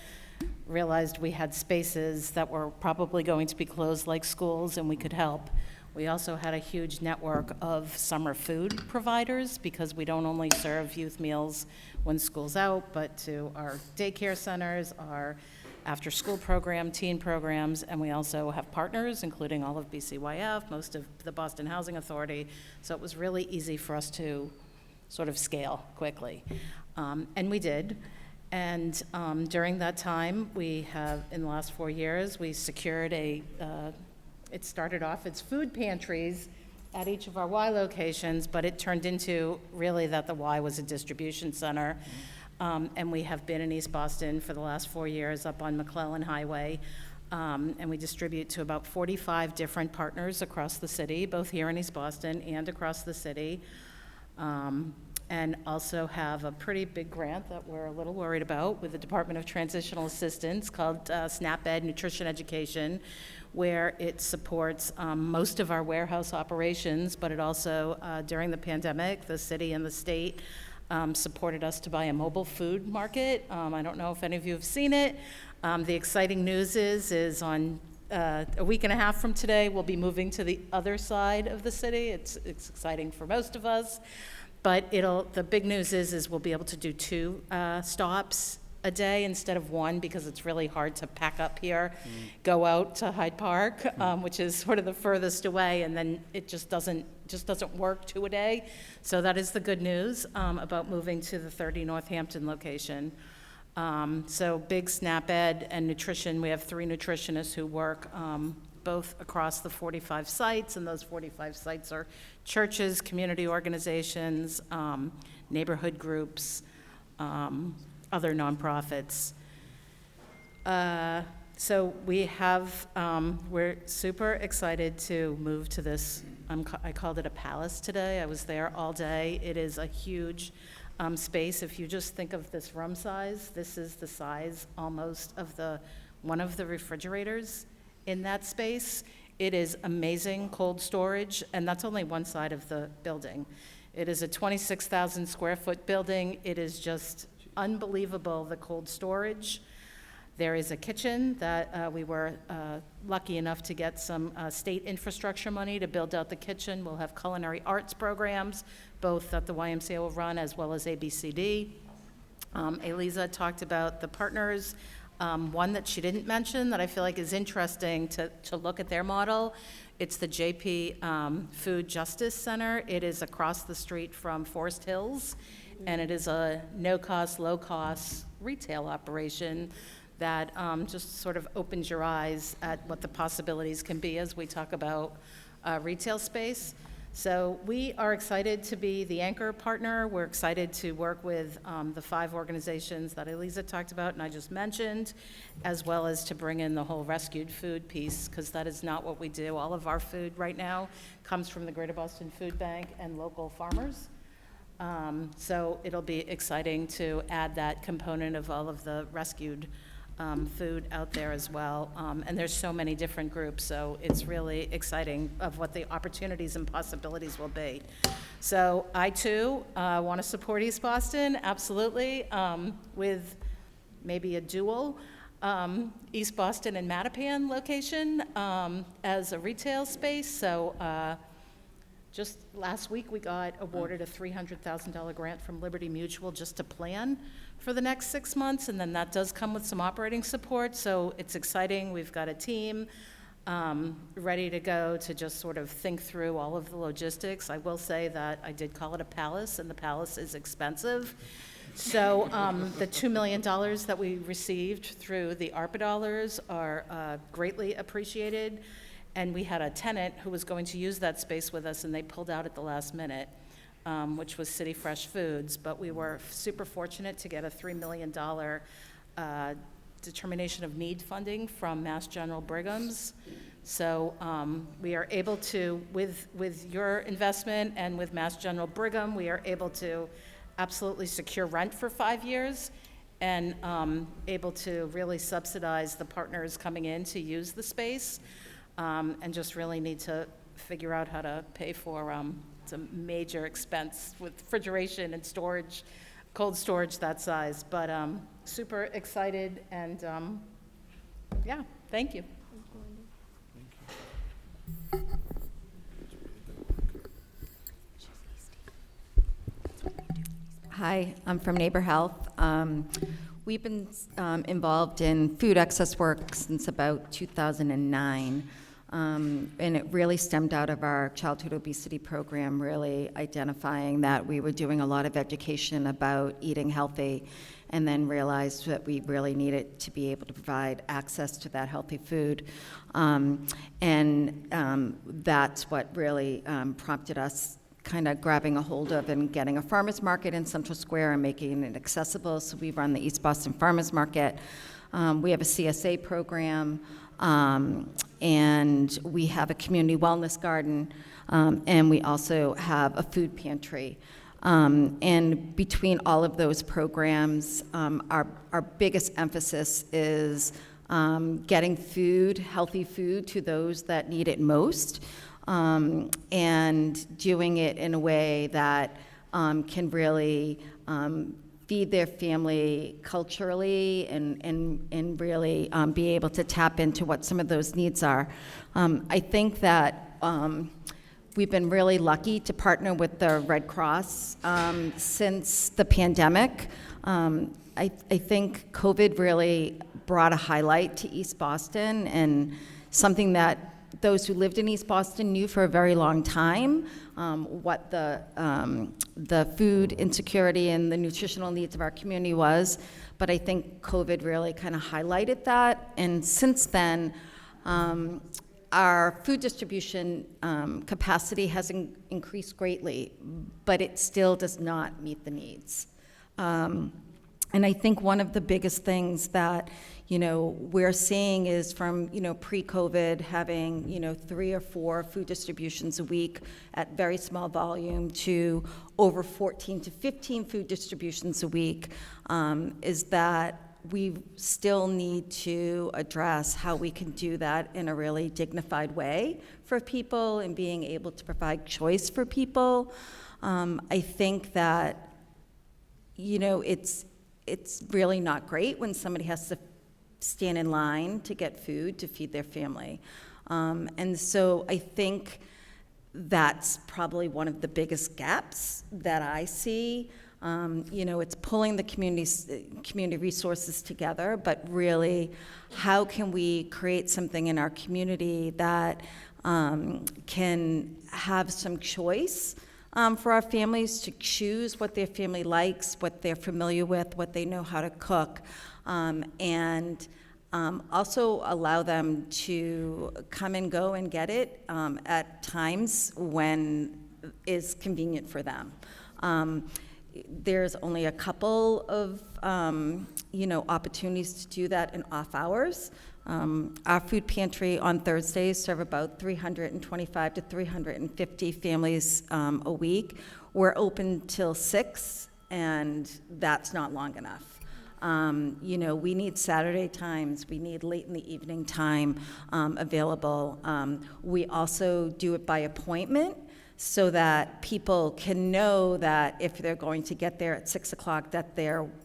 realized we had spaces that were probably going to be closed like schools and we could help. We also had a huge network of summer food providers because we don't only serve youth meals when school's out, but to our daycare centers, our after-school program, teen programs, and we also have partners, including all of BCYF, most of the Boston Housing Authority, so it was really easy for us to sort of scale quickly. And we did. And during that time, we have, in the last 4 years, we secured it started off as food pantries at each of our Y locations, but it turned into really that the Y was a distribution center. And we have been in East Boston for the last 4 years up on McClellan Highway. And we distribute to about 45 different partners across the city, both here in East Boston and across the city. And also have a pretty big grant that we're a little worried about with the Department of Transitional Assistance called SNAP-Ed Nutrition Education, where it supports most of our warehouse operations, but it also, during the pandemic, the city and the state supported us to buy a mobile food market. I don't know if any of you have seen it. The exciting news is on a week and a half from today, we'll be moving to the other side of the city. It's exciting for most of us. But the big news is we'll be able to do 2 stops a day instead of 1 because it's really hard to pack up here, go out to Hyde Park, which is sort of the furthest away, and then it just doesn't work 2 a day. So that is the good news about moving to the 30 Northampton location. So big SNAP-Ed and nutrition. We have 3 nutritionists who work both across the 45 sites, and those 45 sites are churches, community organizations, neighborhood groups, other nonprofits. So we have, we're super excited to move to this, I called it a palace today. I was there all day. It is a huge space. If you just think of this room size, this is the size almost of one of the refrigerators in that space. It is amazing cold storage, and that's only one side of the building. It is a 26,000 square foot building. It is just unbelievable, the cold storage. There is a kitchen that we were lucky enough to get some state infrastructure money to build out the kitchen. We'll have culinary arts programs, both that the YMCA will run as well as ABCD. Eliza talked about the partners. One that she didn't mention that I feel like is interesting to look at their model. It's the JP Food Justice Center. It is across the street from Forest Hills, and it is a no-cost, low-cost retail operation that just sort of opens your eyes at what the possibilities can be as we talk about retail space. So we are excited to be the anchor partner. We're excited to work with the 5 organizations that Eliza talked about and I just mentioned, as well as to bring in the whole rescued food piece, because that is not what we do. All of our food right now comes from the Greater Boston Food Bank and local farmers. So it'll be exciting to add that component of all of the rescued food out there as well. And there's so many different groups, so it's really exciting of what the opportunities and possibilities will be. So I too want to support East Boston, absolutely, with maybe a dual East Boston and Mattapan location as a retail space. So just last week, we got awarded a $300,000 grant from Liberty Mutual just to plan for the next 6 months, and then that does come with some operating support, so it's exciting. We've got a team ready to go to just sort of think through all of the logistics. I will say that I did call it a palace, and the palace is expensive. So the $2 million that we received through the ARPA dollars are greatly appreciated. And we had a tenant who was going to use that space with us, and they pulled out at the last minute, which was City Fresh Foods. But we were super fortunate to get a $3 million determination of need funding from Mass General Brigham's. So we are able to, with your investment and with Mass General Brigham, we are able to absolutely secure rent for 5 years and able to really subsidize the partners coming in to use the space. And just really need to figure out how to pay for it's a major expense with refrigeration and storage, cold storage that size. But super excited, and yeah, thank you. Hi, I'm from Neighbor Health. We've been involved in food access work since about 2009. And it really stemmed out of our childhood obesity program, really identifying that we were doing a lot of education about eating healthy, and then realized that we really needed to be able to provide access to that healthy food. That's what really prompted us kind of grabbing a hold of and getting a farmers market in Central Square and making it accessible. So we run the East Boston Farmers Market. We have a CSA program. And we have a community wellness garden, and we also have a food pantry. And between all of those programs, our biggest emphasis is getting food, healthy food, to those that need it most, and doing it in a way that can really feed their family culturally and really be able to tap into what some of those needs are. I think that we've been really lucky to partner with the Red Cross since the pandemic. I think COVID really brought a highlight to East Boston, and something that those who lived in East Boston knew for a very long time, what the food insecurity and the nutritional needs of our community was. But I think COVID really kind of highlighted that. And since then, our food distribution capacity has increased greatly, but it still does not meet the needs. And I think one of the biggest things that, we're seeing is from, pre-COVID having, 3 or 4 food distributions a week at very small volume to over 14 to 15 food distributions a week, is that we still need to address how we can do that in a really dignified way for people and being able to provide choice for people. I think that, it's really not great when somebody has to stand in line to get food to feed their family. And so I think that's probably one of the biggest gaps that I see. It's pulling the community resources together, but really, how can we create something in our community that can have some choice for our families to choose what their family likes, what they're familiar with, what they know how to cook, and also allow them to come and go and get it at times when is convenient for them. There's only a couple of, opportunities to do that in off hours. Our food pantry on Thursdays serve about 325 to 350 families a week. We're open till 6, and that's not long enough. We need Saturday times, we need late in the evening time available. We also do it by appointment, so that people can know that if they're going to get there at 6 o'clock, that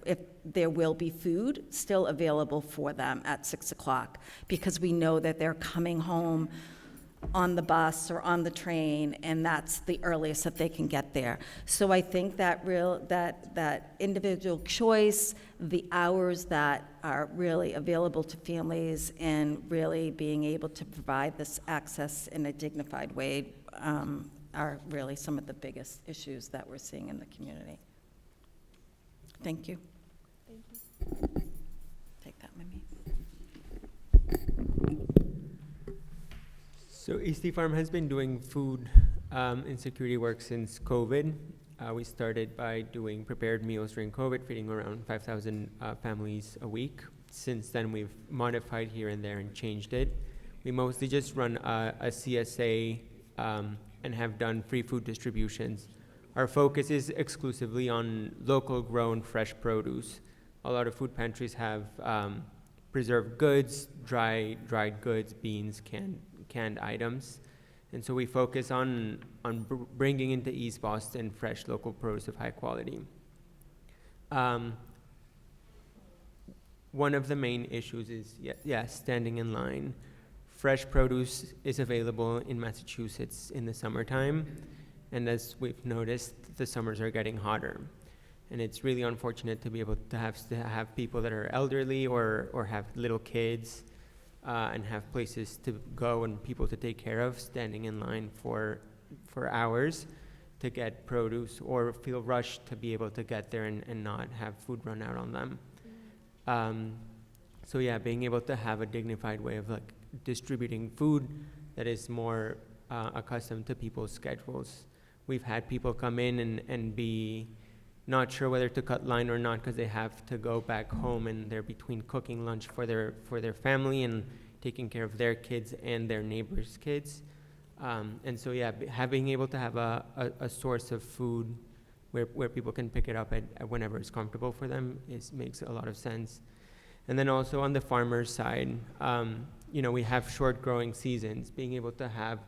if there will be food still available for them at 6 o'clock, because we know that they're coming home on the bus or on the train, and that's the earliest that they can get there. So I think that that individual choice, the hours that are really available to families, and really being able to provide this access in a dignified way are really some of the biggest issues that we're seeing in the community. Thank you. Thank you. Take that, Mimi. So Eastie Farm has been doing food insecurity work since COVID. We started by doing prepared meals during COVID, feeding around 5,000 families a week. Since then, we've modified here and there and changed it. We mostly just run a CSA and have done free food distributions. Our focus is exclusively on local grown fresh produce. A lot of food pantries have preserved goods, dried goods, beans, canned items. And so we focus on bringing into East Boston fresh local produce of high quality. One of the main issues is, standing in line. Fresh produce is available in Massachusetts in the summertime, and as we've noticed, the summers are getting hotter. And it's really unfortunate to be able to have people that are elderly or have little kids and have places to go and people to take care of, standing in line for hours to get produce, or feel rushed to be able to get there and not have food run out on them. So being able to have a dignified way of distributing food that is more accustomed to people's schedules. We've had people come in and be not sure whether to cut line or not because they have to go back home, and they're between cooking lunch for their family and taking care of their kids and their neighbors' kids. And so being able to have a source of food where people can pick it up at whenever it's comfortable for them makes a lot of sense. And then also on the farmer's side, we have short growing seasons. Being able to have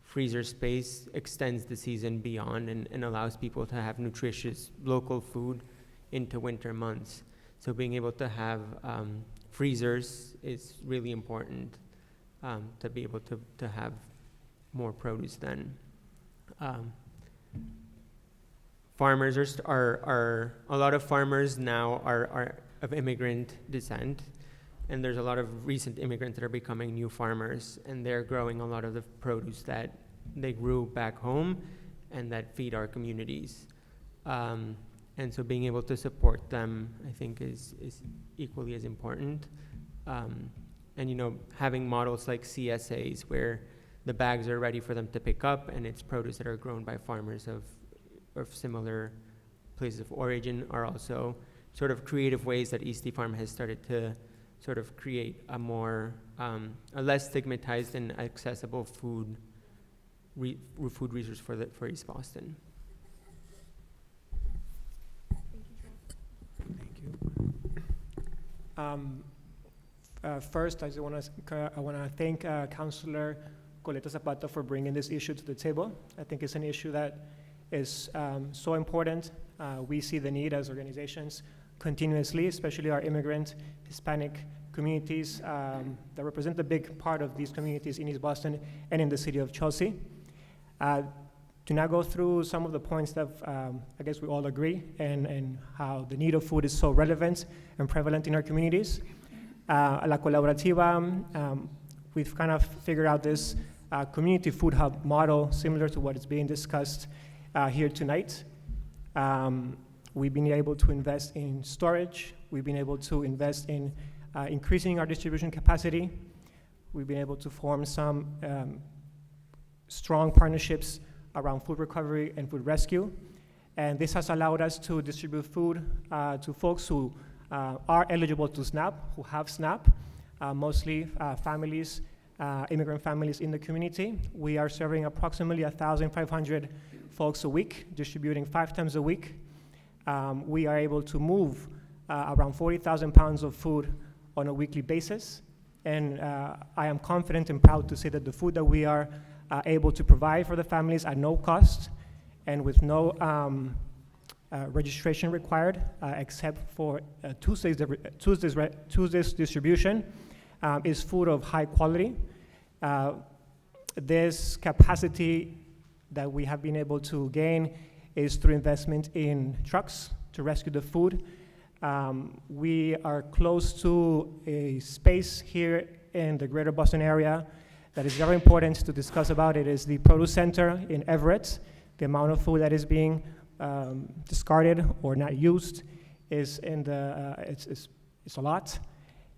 freezer space extends the season beyond and allows people to have nutritious local food into winter months. So being able to have freezers is really important to be able to have more produce then. Farmers are a lot of farmers now are of immigrant descent, and there's a lot of recent immigrants that are becoming new farmers, and they're growing a lot of the produce that they grew back home and that feed our communities. And so being able to support them, I think, is equally as important. and, having models like CSAs where the bags are ready for them to pick up, and it's produce that are grown by farmers of similar places of origin, are also sort of creative ways that East Farm has started to sort of create a more, a less stigmatized and accessible food resource for East Boston. Thank you. First, I want to thank Councilor Coleta Zapata for bringing this issue to the table. I think it's an issue that is so important. We see the need as organizations continuously, especially our immigrant Hispanic communities that represent a big part of these communities in East Boston and in the city of Chelsea. To now go through some of the points that I guess we all agree and how the need of food is so relevant and prevalent in our communities. La Colaborativa, we've kind of figured out this community food hub model similar to what is being discussed here tonight. We've been able to invest in storage. We've been able to invest in increasing our distribution capacity. We've been able to form some strong partnerships around food recovery and food rescue. And this has allowed us to distribute food to folks who are eligible to SNAP, who have SNAP, mostly families, immigrant families in the community. We are serving approximately 1,500 folks a week, distributing 5 times a week. We are able to move around 40,000 pounds of food on a weekly basis. And I am confident and proud to say that the food that we are able to provide for the families at no cost and with no registration required, except for Tuesday's distribution, is food of high quality. This capacity that we have been able to gain is through investment in trucks to rescue the food. We are close to a space here in the greater Boston area that is very important to discuss about. It is the Produce Center in Everett. The amount of food that is being discarded or not used is it's a lot.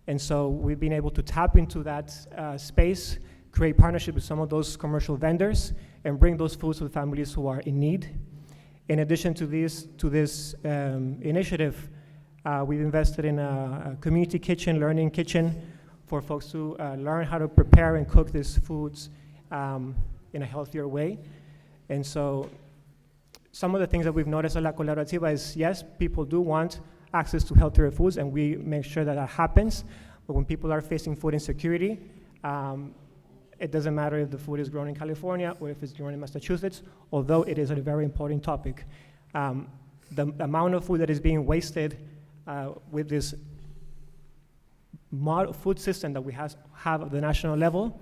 And so we've been able to tap into that space, create partnership with some of those commercial vendors, and bring those foods to the families who are in need. In addition to this initiative, we've invested in a community kitchen, learning kitchen, for folks to learn how to prepare and cook these foods in a healthier way. And so some of the things that we've noticed at La Colaborativa is, yes, people do want access to healthier foods, and we make sure that that happens. But when people are facing food insecurity, it doesn't matter if the food is grown in California or if it's grown in Massachusetts, although it is a very important topic. The amount of food that is being wasted with this food system that we have at the national level,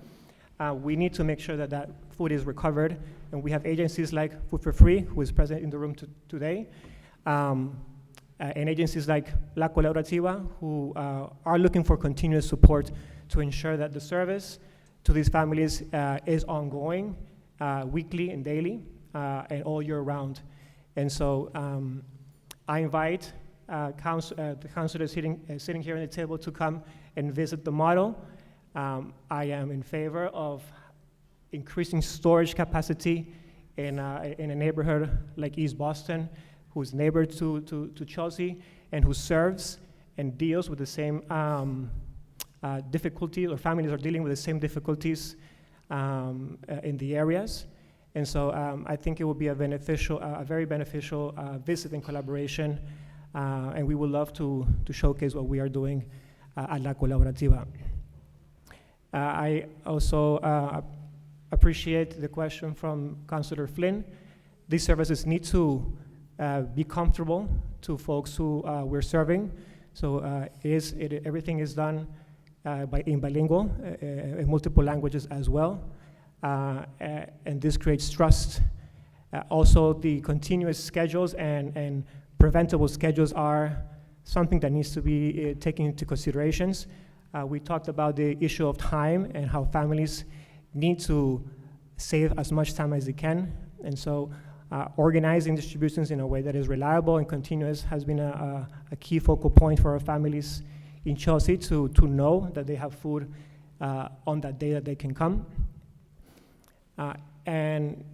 we need to make sure that that food is recovered. And we have agencies like Food for Free, who is present in the room today, and agencies like La Colaborativa, who are looking for continuous support to ensure that the service to these families is ongoing, weekly and daily, and all year round. And so I invite the councilor sitting here on the table to come and visit the model. I am in favor of increasing storage capacity in a neighborhood like East Boston, who's neighbor to Chelsea, and who serves and deals with the same difficulties, or families are dealing with the same difficulties in the areas. And so I think it will be a very beneficial visit and collaboration, and we would love to showcase what we are doing at La Colaborativa. I also appreciate the question from Councilor Flynn. These services need to be comfortable to folks who we're serving. So everything is done in bilingual, in multiple languages as well. And this creates trust. Also, the continuous schedules and preventable schedules are something that needs to be taken into considerations. We talked about the issue of time and how families need to save as much time as they can. And so organizing distributions in a way that is reliable and continuous has been a key focal point for our families in Chelsea to know that they have food on that day that they can come. And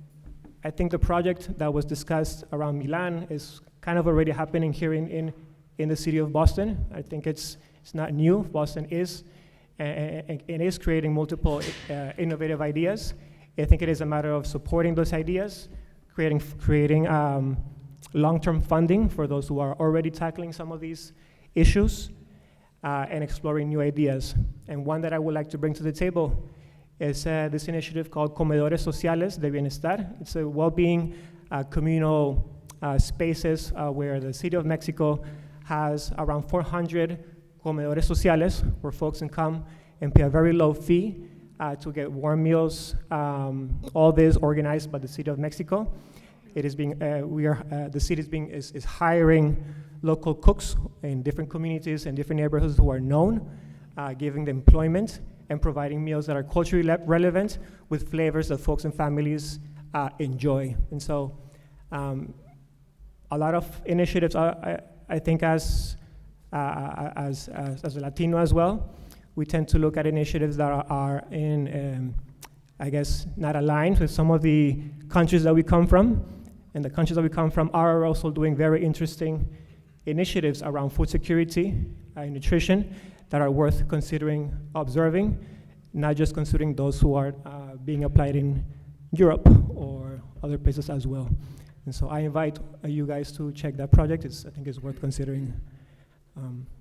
I think the project that was discussed around Milan is kind of already happening here in the city of Boston. I think it's not new. Boston is and is creating multiple innovative ideas. I think it is a matter of supporting those ideas, creating long-term funding for those who are already tackling some of these issues, and exploring new ideas. And one that I would like to bring to the table is this initiative called Comedores Sociales de Bienestar. It's a well-being communal spaces where the City of Mexico has around 400 comedores sociales where folks can come and pay a very low fee to get warm meals. All this organized by the City of Mexico. It is being, the city is hiring local cooks in different communities and different neighborhoods who are known, giving them employment and providing meals that are culturally relevant with flavors that folks and families enjoy. And so a lot of initiatives, I think as a Latino as well, we tend to look at initiatives that are in, I guess, not aligned with some of the countries that we come from. And the countries that we come from are also doing very interesting initiatives around food security and nutrition that are worth considering observing, not just considering those who are being applied in Europe or other places as well. And so I invite you guys to check that project. I think it's worth considering.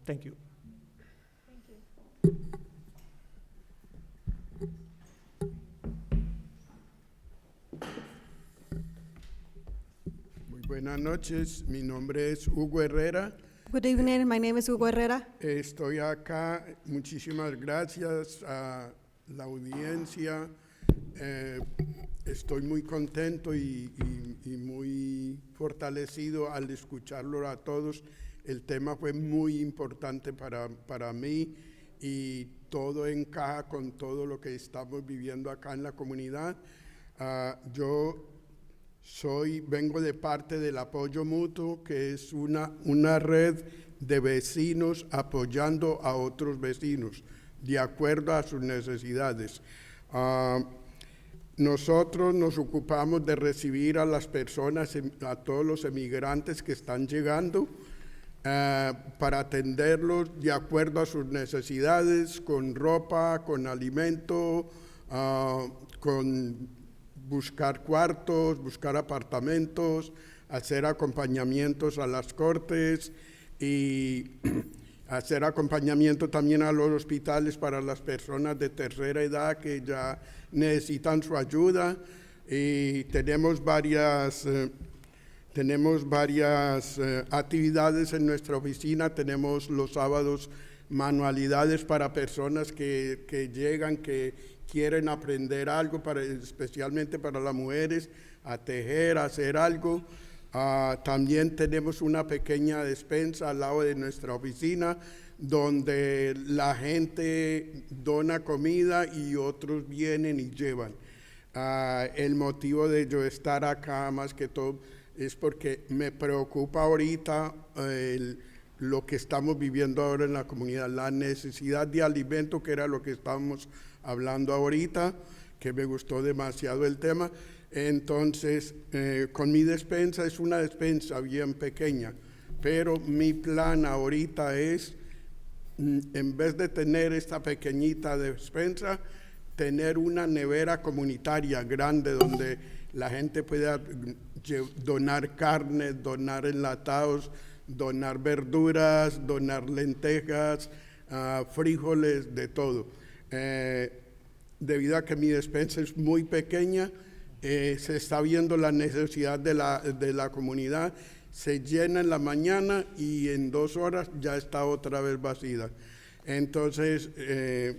Thank you. Muy buenas noches, mi nombre es Hugo Herrera. Good evening, my name is Hugo Herrera. Estoy acá, muchísimas gracias a la audiencia. Estoy muy contento y muy fortalecido al escucharlo a todos. El tema fue muy importante para mí y todo encaja con todo lo que estamos viviendo acá en la comunidad. Yo vengo de parte del apoyo mutuo, que es una red de vecinos apoyando a otros vecinos de acuerdo a sus necesidades. Nosotros nos ocupamos de recibir a las personas, a todos los emigrantes que están llegando, para atenderlos de acuerdo a sus necesidades, con ropa, con alimento, con buscar cuartos, buscar apartamentos, hacer acompañamientos a las cortes y hacer acompañamiento también a los hospitales para las personas de tercera edad que ya necesitan su ayuda. Y tenemos varias actividades en nuestra oficina. Tenemos los sábados manualidades para personas que llegan, que quieren aprender algo, especialmente para las mujeres, a tejer, a hacer algo. También tenemos una pequeña despensa al lado de nuestra oficina donde la gente dona comida y otros vienen y llevan. El motivo de yo estar acá más que todo es porque me preocupa ahorita lo que estamos viviendo ahora en la comunidad, la necesidad de alimento, que era lo que estábamos hablando ahorita, que me gustó demasiado el tema. Entonces, con mi despensa, es una despensa bien pequeña, pero mi plan ahorita es, en vez de tener esta pequeñita despensa, tener una nevera comunitaria grande donde la gente pueda donar carne, donar enlatados, donar verduras, donar lentejas, frijoles, de todo. Debido a que mi despensa es muy pequeña, se está viendo la necesidad de la comunidad, se llena en la mañana y en 2 horas ya está otra vez vacía. Entonces,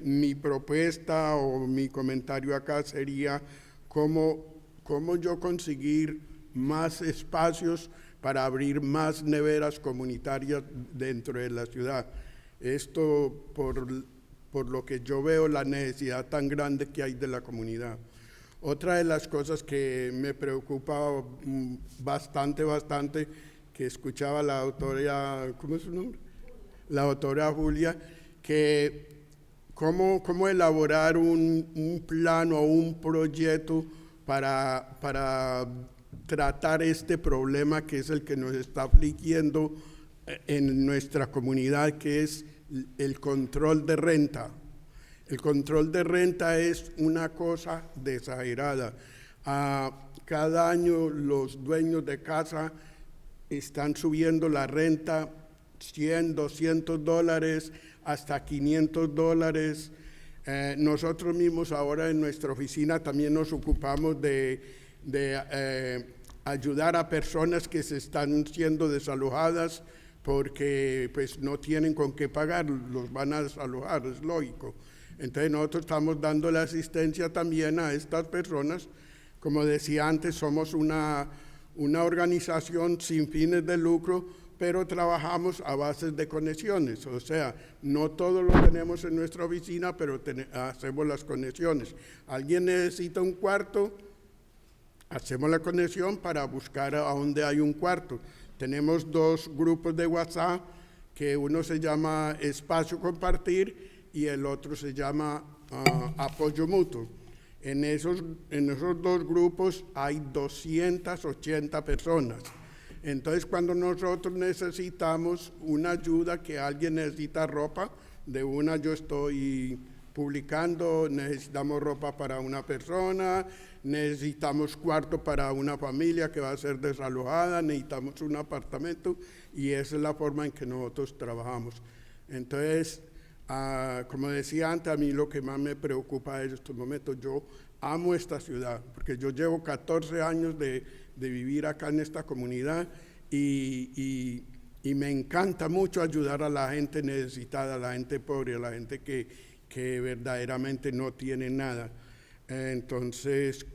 mi propuesta o mi comentario acá sería cómo yo conseguir más espacios para abrir más neveras comunitarias dentro de la ciudad. Esto por lo que yo veo la necesidad tan grande que hay de la comunidad. Otra de las cosas que me preocupa bastante, que escuchaba la doctora, ¿cómo es su nombre? La doctora Julia, que cómo elaborar un plan o un proyecto para tratar este problema que es el que nos está afligiendo en nuestra comunidad, que es el control de renta. El control de renta es una cosa exagerada. Cada año los dueños de casa están subiendo la renta $100, $200, hasta $500. Nosotros mismos ahora en nuestra oficina también nos ocupamos de ayudar a personas que se están siendo desalojadas porque pues no tienen con qué pagar, los van a desalojar, es lógico. Entonces nosotros estamos dando la asistencia también a estas personas. Como decía antes, somos una organización sin fines de lucro, pero trabajamos a base de conexiones. O sea, no todo lo tenemos en nuestra oficina, pero hacemos las conexiones. Alguien necesita un cuarto, hacemos la conexión para buscar a dónde hay un cuarto. Tenemos 2 grupos de WhatsApp, que uno se llama Espacio Compartir y el otro se llama Apoyo Mutuo. En esos 2 grupos hay 280 personas. Entonces, cuando nosotros necesitamos una ayuda, que alguien necesita ropa, de una yo estoy publicando, necesitamos ropa para una persona, necesitamos cuarto para una familia que va a ser desalojada, necesitamos un apartamento, y esa es la forma en que nosotros trabajamos. Entonces, como decía antes, a mí lo que más me preocupa en estos momentos, yo amo esta ciudad, porque yo llevo 14 años de vivir acá en esta comunidad y me encanta mucho ayudar a la gente necesitada, a la gente pobre, a la gente que verdaderamente no tiene nada. Entonces,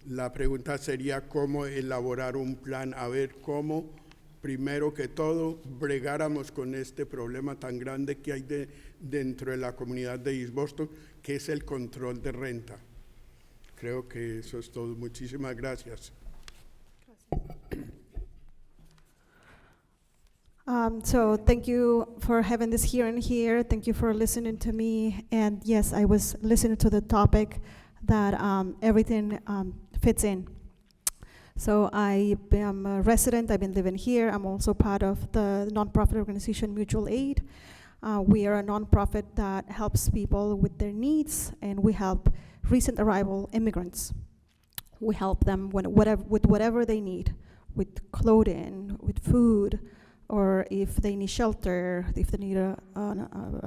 la pregunta sería cómo elaborar un plan, a ver cómo, primero que todo, bregáramos con este problema tan grande que hay dentro de la comunidad de East Boston, que es el control de renta. Creo que eso es todo. Muchísimas gracias. So thank you for having this hearing here. Thank you for listening to me. And yes, I was listening to the topic that everything fits in. So I am a resident. I've been living here. I'm also part of the nonprofit organization Mutual Aid. We are a nonprofit that helps people with their needs, and we help recent arrival immigrants. We help them with whatever they need, with clothing, with food, or if they need shelter, if they need a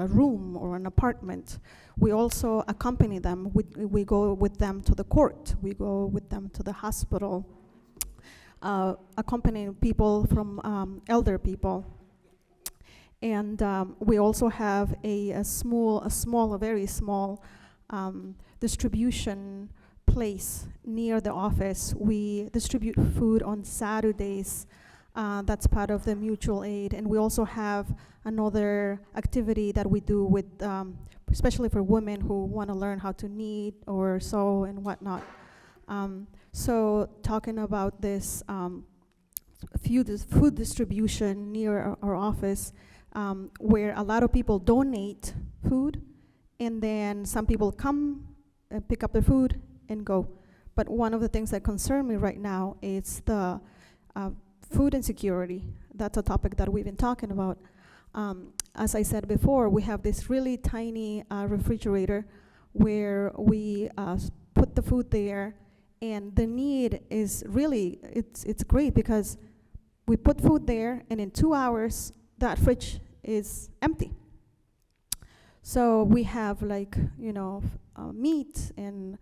room or an apartment. We also accompany them. We go with them to the court. We go with them to the hospital, accompanying people from elder people. And we also have a very small distribution place near the office. We distribute food on Saturdays. That's part of the mutual aid. And we also have another activity that we do with, especially for women who want to learn how to knit or sew and whatnot. So talking about this food distribution near our office, where a lot of people donate food, and then some people come and pick up their food and go. But one of the things that concern me right now is the food insecurity. That's a topic that we've been talking about. As I said before, we have this really tiny refrigerator where we put the food there, and the need is really, it's great because we put food there, and in 2 hours, that fridge is empty. So we have meat and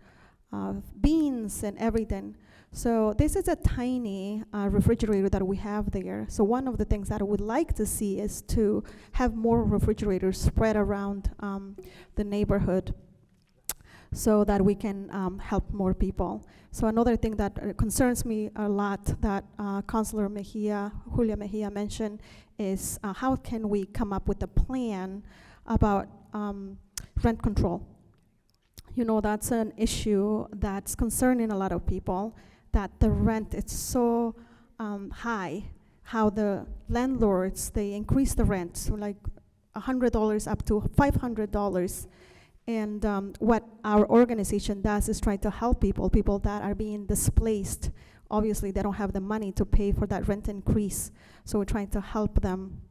beans and everything. So this is a tiny refrigerator that we have there. So one of the things that I would like to see is to have more refrigerators spread around the neighborhood so that we can help more people. So another thing that concerns me a lot that Councilor Julia Mejia mentioned is how can we come up with a plan about rent control. That's an issue that's concerning a lot of people, that the rent is so high, how the landlords, they increase the rent. So $100 up to $500. And what our organization does is try to help people that are being displaced. Obviously, they don't have the money to pay for that rent increase. So we're trying to help them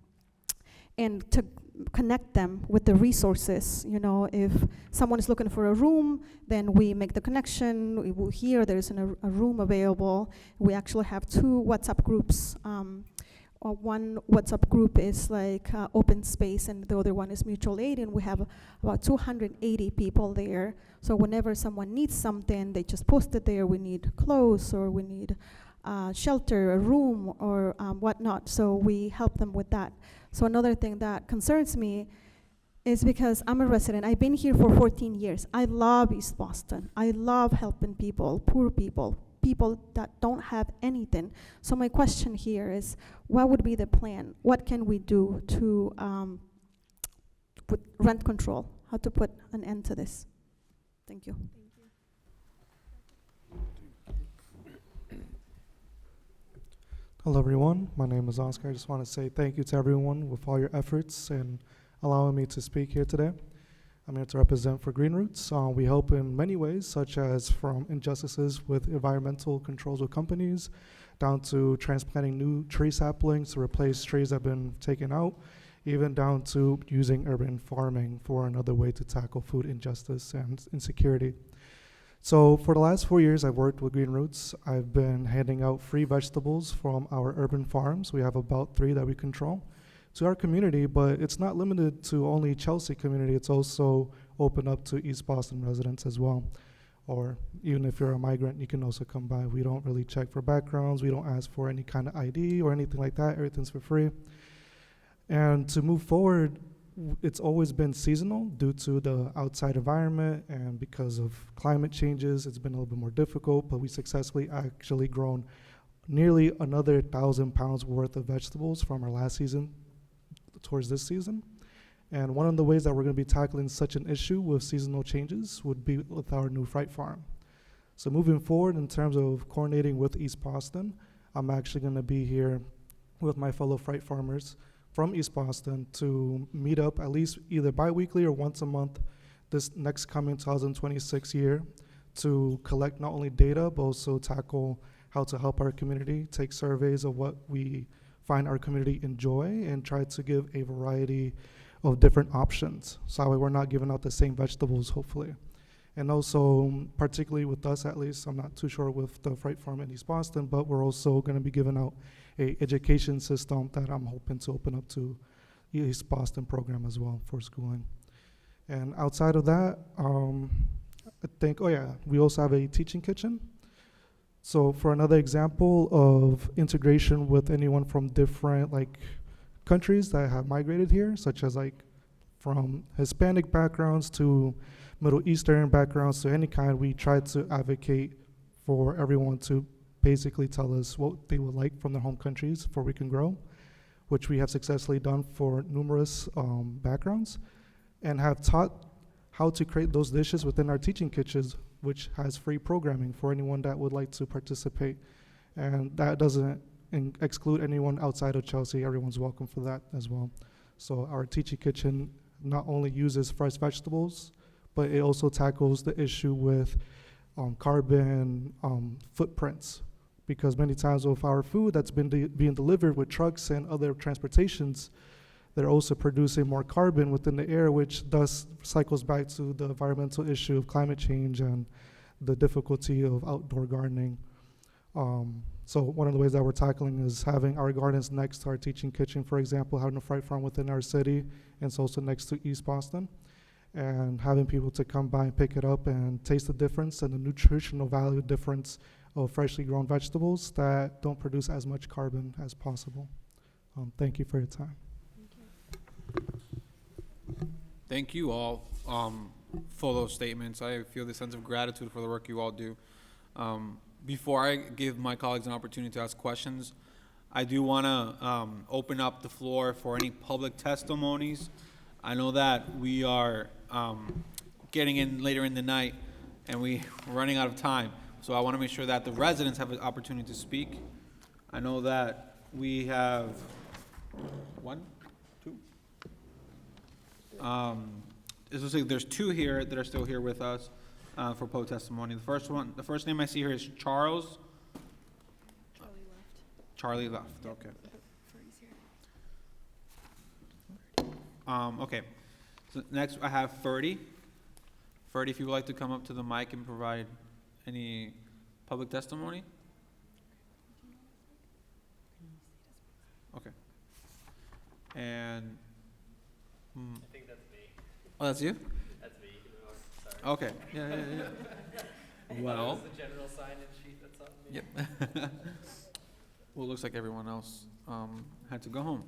and to connect them with the resources. You know, if someone is looking for a room, then we make the connection. We will hear there's a room available. We actually have 2 WhatsApp groups. One WhatsApp group is like open space, and the other one is mutual aid, and we have about 280 people there. So whenever someone needs something, they just post it there. We need clothes, or we need shelter, a room, or whatnot. So we help them with that. So another thing that concerns me is because I'm a resident. I've been here for 14 years. I love East Boston. I love helping people, poor people, people that don't have anything. So my question here is, what would be the plan? What can we do to put rent control? How to put an end to this? Thank you. Hello, everyone. My name is Oscar. I just want to say thank you to everyone with all your efforts and allowing me to speak here today. I'm here to represent for Green Roots. We help in many ways, such as from injustices with environmental controls with companies, down to transplanting new tree saplings to replace trees that have been taken out, even down to using urban farming for another way to tackle food injustice and insecurity. So for the last 4 years, I've worked with Green Roots. I've been handing out free vegetables from our urban farms. We have about 3 that we control to our community, but it's not limited to only Chelsea community. It's also open up to East Boston residents as well. Or even if you're a migrant, you can also come by. We don't really check for backgrounds. We don't ask for any kind of ID or anything like that. Everything's for free. And to move forward, it's always been seasonal due to the outside environment, and because of climate changes, it's been a little bit more difficult, but we successfully actually grown nearly another 1,000 pounds worth of vegetables from our last season towards this season. And one of the ways that we're going to be tackling such an issue with seasonal changes would be with our new fright farm. So moving forward in terms of coordinating with East Boston, I'm actually going to be here with my fellow fright farmers from East Boston to meet up at least either bi-weekly or once a month this next coming 2026 year to collect not only data, but also tackle how to help our community, take surveys of what we find our community enjoy, and try to give a variety of different options. So that way we're not giving out the same vegetables, hopefully. And also, particularly with us at least, I'm not too sure with the Fright Farm in East Boston, but we're also gonna be giving out a education system that I'm hoping to open up to East Boston program as well for schooling. And outside of that, I think, we also have a teaching kitchen. So for another example of integration with anyone from different countries that have migrated here, such as from Hispanic backgrounds to Middle Eastern backgrounds to any kind, we try to advocate for everyone to basically tell us what they would like from their home countries for we can grow, which we have successfully done for numerous backgrounds, and have taught how to create those dishes within our teaching kitchens, which has free programming for anyone that would like to participate. And that doesn't exclude anyone outside of Chelsea. Everyone's welcome for that as well. So our teaching kitchen not only uses fresh vegetables, but it also tackles the issue with carbon footprints, because many times with our food that's been being delivered with trucks and other transportations, they're also producing more carbon within the air, which thus cycles back to the environmental issue of climate change and the difficulty of outdoor gardening. So one of the ways that we're tackling is having our gardens next to our teaching kitchen, for example, having a fright farm within our city, and it's also next to East Boston, and having people to come by and pick it up and taste the difference and the nutritional value difference of freshly grown vegetables that don't produce as much carbon as possible. Thank you for your time. Thank you all for those statements. I feel the sense of gratitude for the work you all do. Before I give my colleagues an opportunity to ask questions, I do want to open up the floor for any public testimonies. I know that we are getting in later in the night and we're running out of time. So I want to make sure that the residents have an opportunity to speak. I know that we have 1, 2, It looks like there's two here that are still here with us for public testimony. The first name I see here is Charles. Charlie left, okay. Okay, so next I have Ferdy. Ferdy, if you would like to come up to the mic and provide any public testimony? Okay. And, I think that's me. oh, that's you? That's me. Sorry. Okay, yeah. Well. That was the general sign-in sheet that's on me. Yep. Well, it looks like everyone else had to go home.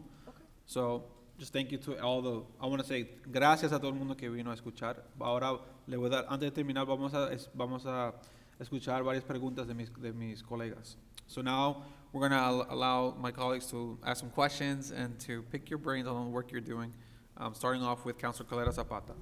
So, just thank you to I want to say gracias a todo el mundo que vino a escuchar. Ahora le voy a dar, antes de terminar, vamos a escuchar varias preguntas de mis colegas. So now we're going to allow my colleagues to ask some questions and to pick your brains on the work you're doing. Starting off with Councilor Coletta Zapata.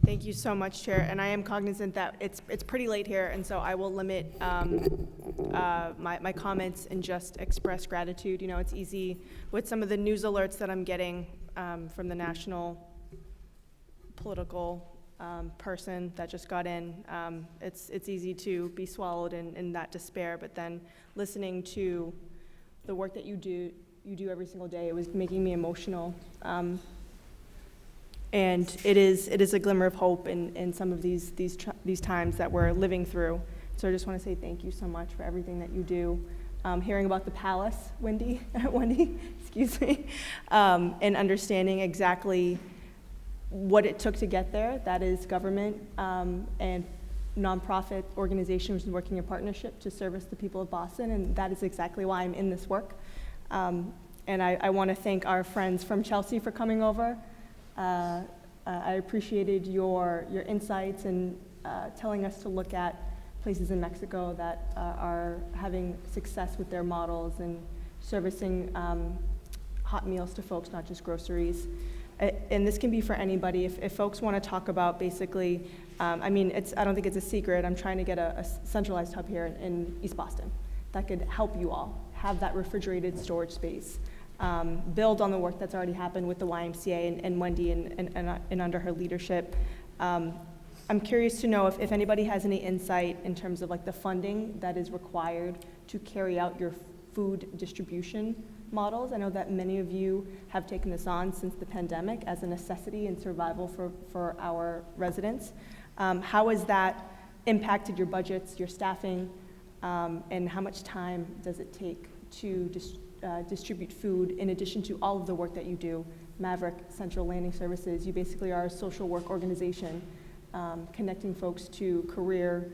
Thank you so much, Chair. And I am cognizant that it's pretty late here, and so I will limit my comments and just express gratitude. You know, it's easy with some of the news alerts that I'm getting from the national political person that just got in. It's easy to be swallowed in that despair, but then listening to the work that you do every single day, it was making me emotional. And it is a glimmer of hope in some of these times that we're living through. So I just want to say thank you so much for everything that you do. Hearing about the palace, Wendy, excuse me, and understanding exactly what it took to get there. That is government and nonprofit organizations working in partnership to service the people of Boston, and that is exactly why I'm in this work. And I want to thank our friends from Chelsea for coming over. I appreciated your insights and telling us to look at places in Mexico that are having success with their models and servicing hot meals to folks, not just groceries. And this can be for anybody. If folks want to talk about basically, I don't think it's a secret. I'm trying to get a centralized hub here in East Boston that could help you all have that refrigerated storage space. Build on the work that's already happened with the YMCA and Wendy and under her leadership. I'm curious to know if anybody has any insight in terms of like the funding that is required to carry out your food distribution models. I know that many of you have taken this on since the pandemic as a necessity and survival for our residents. How has that impacted your budgets, your staffing, and how much time does it take to distribute food in addition to all of the work that you do? Maverick Central Landing Services, you basically are a social work organization connecting folks to career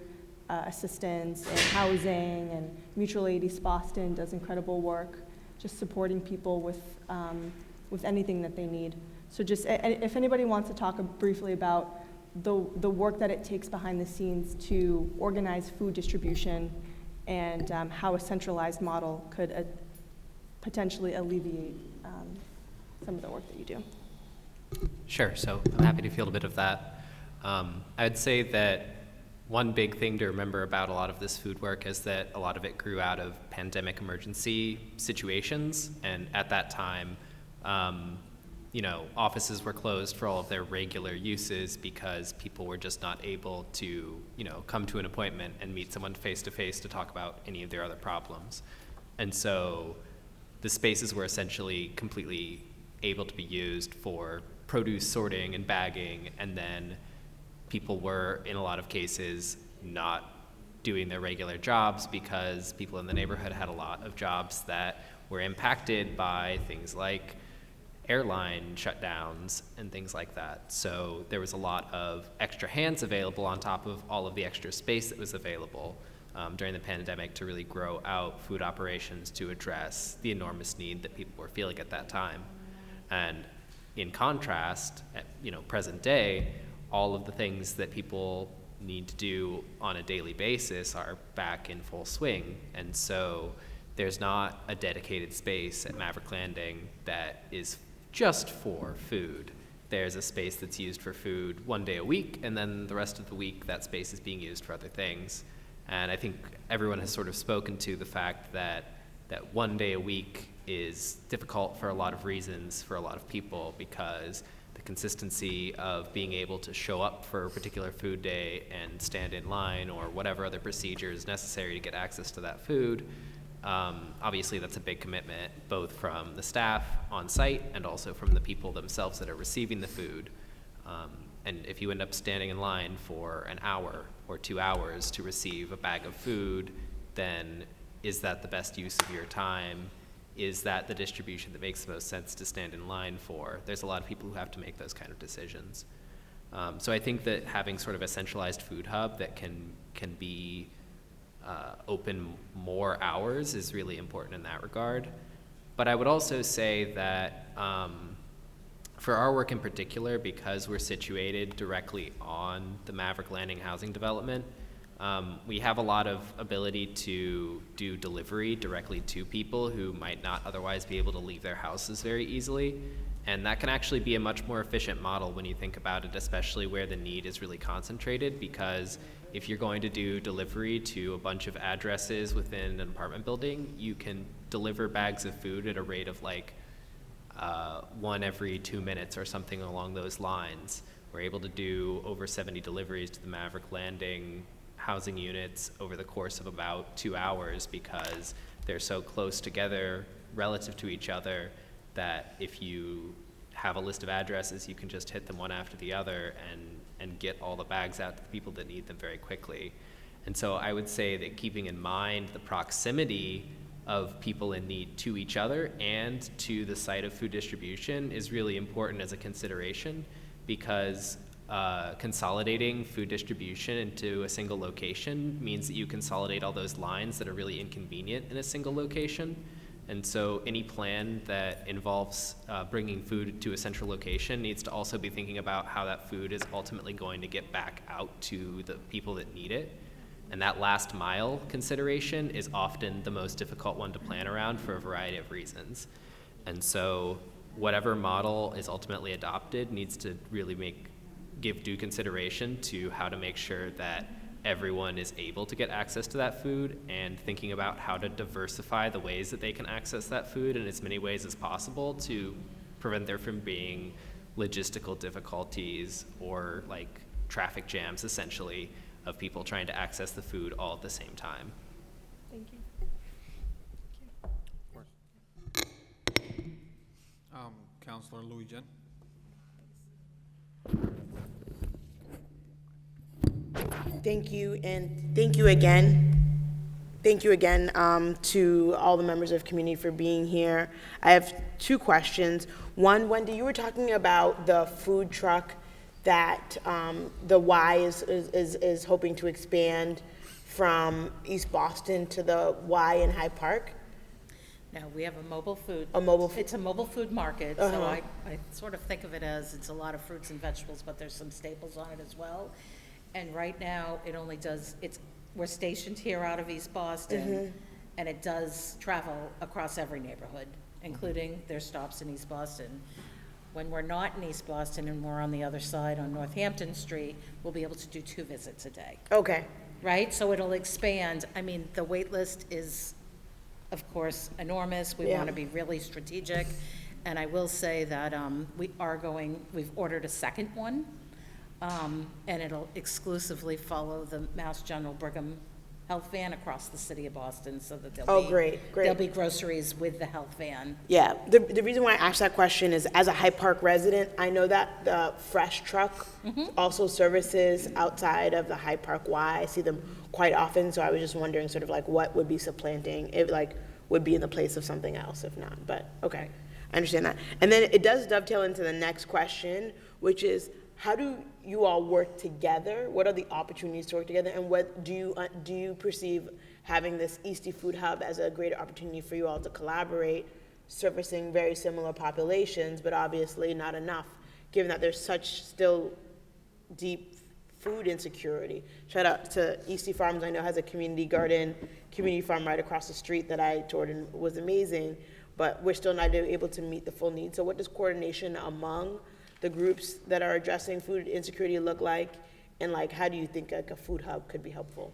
assistance and housing, and Mutual Aid East Boston does incredible work just supporting people with anything that they need. So just if anybody wants to talk briefly about the work that it takes behind the scenes to organize food distribution and how a centralized model could potentially alleviate some of the work that you do. Sure, so I'm happy to field a bit of that. I'd say that one big thing to remember about a lot of this food work is that a lot of it grew out of pandemic emergency situations, and at that time, offices were closed for all of their regular uses because people were just not able to, come to an appointment and meet someone face to face to talk about any of their other problems. And so the spaces were essentially completely able to be used for produce sorting and bagging, and then people were, in a lot of cases, not doing their regular jobs because people in the neighborhood had a lot of jobs that were impacted by things like airline shutdowns and things like that. So there was a lot of extra hands available on top of all of the extra space that was available during the pandemic to really grow out food operations to address the enormous need that people were feeling at that time. And in contrast, at present day, all of the things that people need to do on a daily basis are back in full swing. And so there's not a dedicated space at Maverick Landing that is just for food. There's a space that's used for food one day a week, and then the rest of the week that space is being used for other things. And I think everyone has sort of spoken to the fact that one day a week is difficult for a lot of reasons for a lot of people because the the consistency of being able to show up for a particular food day and stand in line or whatever other procedure is necessary to get access to that food. Obviously, that's a big commitment, both from the staff on site and also from the people themselves that are receiving the food. And if you end up standing in line for an hour or 2 hours to receive a bag of food, then is that the best use of your time? Is that the distribution that makes the most sense to stand in line for? There's a lot of people who have to make those kind of decisions. So I think that having sort of a centralized food hub that can be open more hours is really important in that regard. But I would also say that for our work in particular, because we're situated directly on the Maverick Landing housing development, we have a lot of ability to do delivery directly to people who might not otherwise be able to leave their houses very easily. And that can actually be a much more efficient model when you think about it, especially where the need is really concentrated, because if you're going to do delivery to a bunch of addresses within an apartment building, you can deliver bags of food at a rate of like 1 every 2 minutes or something along those lines. We're able to do over 70 deliveries to the Maverick Landing housing units over the course of about 2 hours because they're so close together relative to each other that if you have a list of addresses, you can just hit them one after the other and get all the bags out to the people that need them very quickly. And so I would say that keeping in mind the proximity of people in need to each other and to the site of food distribution is really important as a consideration, because consolidating food distribution into a single location means that you consolidate all those lines that are really inconvenient in a single location. And so any plan that involves bringing food to a central location needs to also be thinking about how that food is ultimately going to get back out to the people that need it. And that last mile consideration is often the most difficult one to plan around for a variety of reasons. And so whatever model is ultimately adopted needs to really give due consideration to how to make sure that everyone is able to get access to that food, and thinking about how to diversify the ways that they can access that food in as many ways as possible to prevent there from being logistical difficulties or like traffic jams, essentially, of people trying to access the food all at the same time. Thank you. Councilor Louis Jen. Thank you, and thank you again. Thank you again to all the members of community for being here. I have 2 questions. One, Wendy, you were talking about the food truck that the Y is hoping to expand from East Boston to the Y in Hyde Park. No, we have a mobile food. It's a mobile food market, so I sort of think of it as it's a lot of fruits and vegetables, but there's some staples on it as well. And right now, we're stationed here out of East Boston, and it does travel across every neighborhood, including their stops in East Boston. When we're not in East Boston and we're on the other side on Northampton Street, we'll be able to do 2 visits a day. Okay. Right? So it'll expand. I mean, the wait list is, of course, enormous. We want to be really strategic. And I will say that we've ordered a second one, and it'll exclusively follow the Mass General Brigham health van across the city of Boston, so that there'll be groceries with the health van. Yeah, the reason why I asked that question is, as a Hyde Park resident, I know that the Fresh truck also services outside of the Hyde Park Y. I see them quite often, so I was just wondering sort of like what would be supplanting, if like would be in the place of something else if not, but okay, I understand that. And then it does dovetail into the next question, which is, how do you all work together? What are the opportunities to work together? And what do you perceive having this Eastie Food Hub as a greater opportunity for you all to collaborate, servicing very similar populations, but obviously not enough, given that there's such still deep food insecurity? Shout out to Eastie Farms. I know has a community farm right across the street that I toured and was amazing, but we're still not able to meet the full needs. So what does coordination among the groups that are addressing food insecurity look like, and like how do you think like a food hub could be helpful?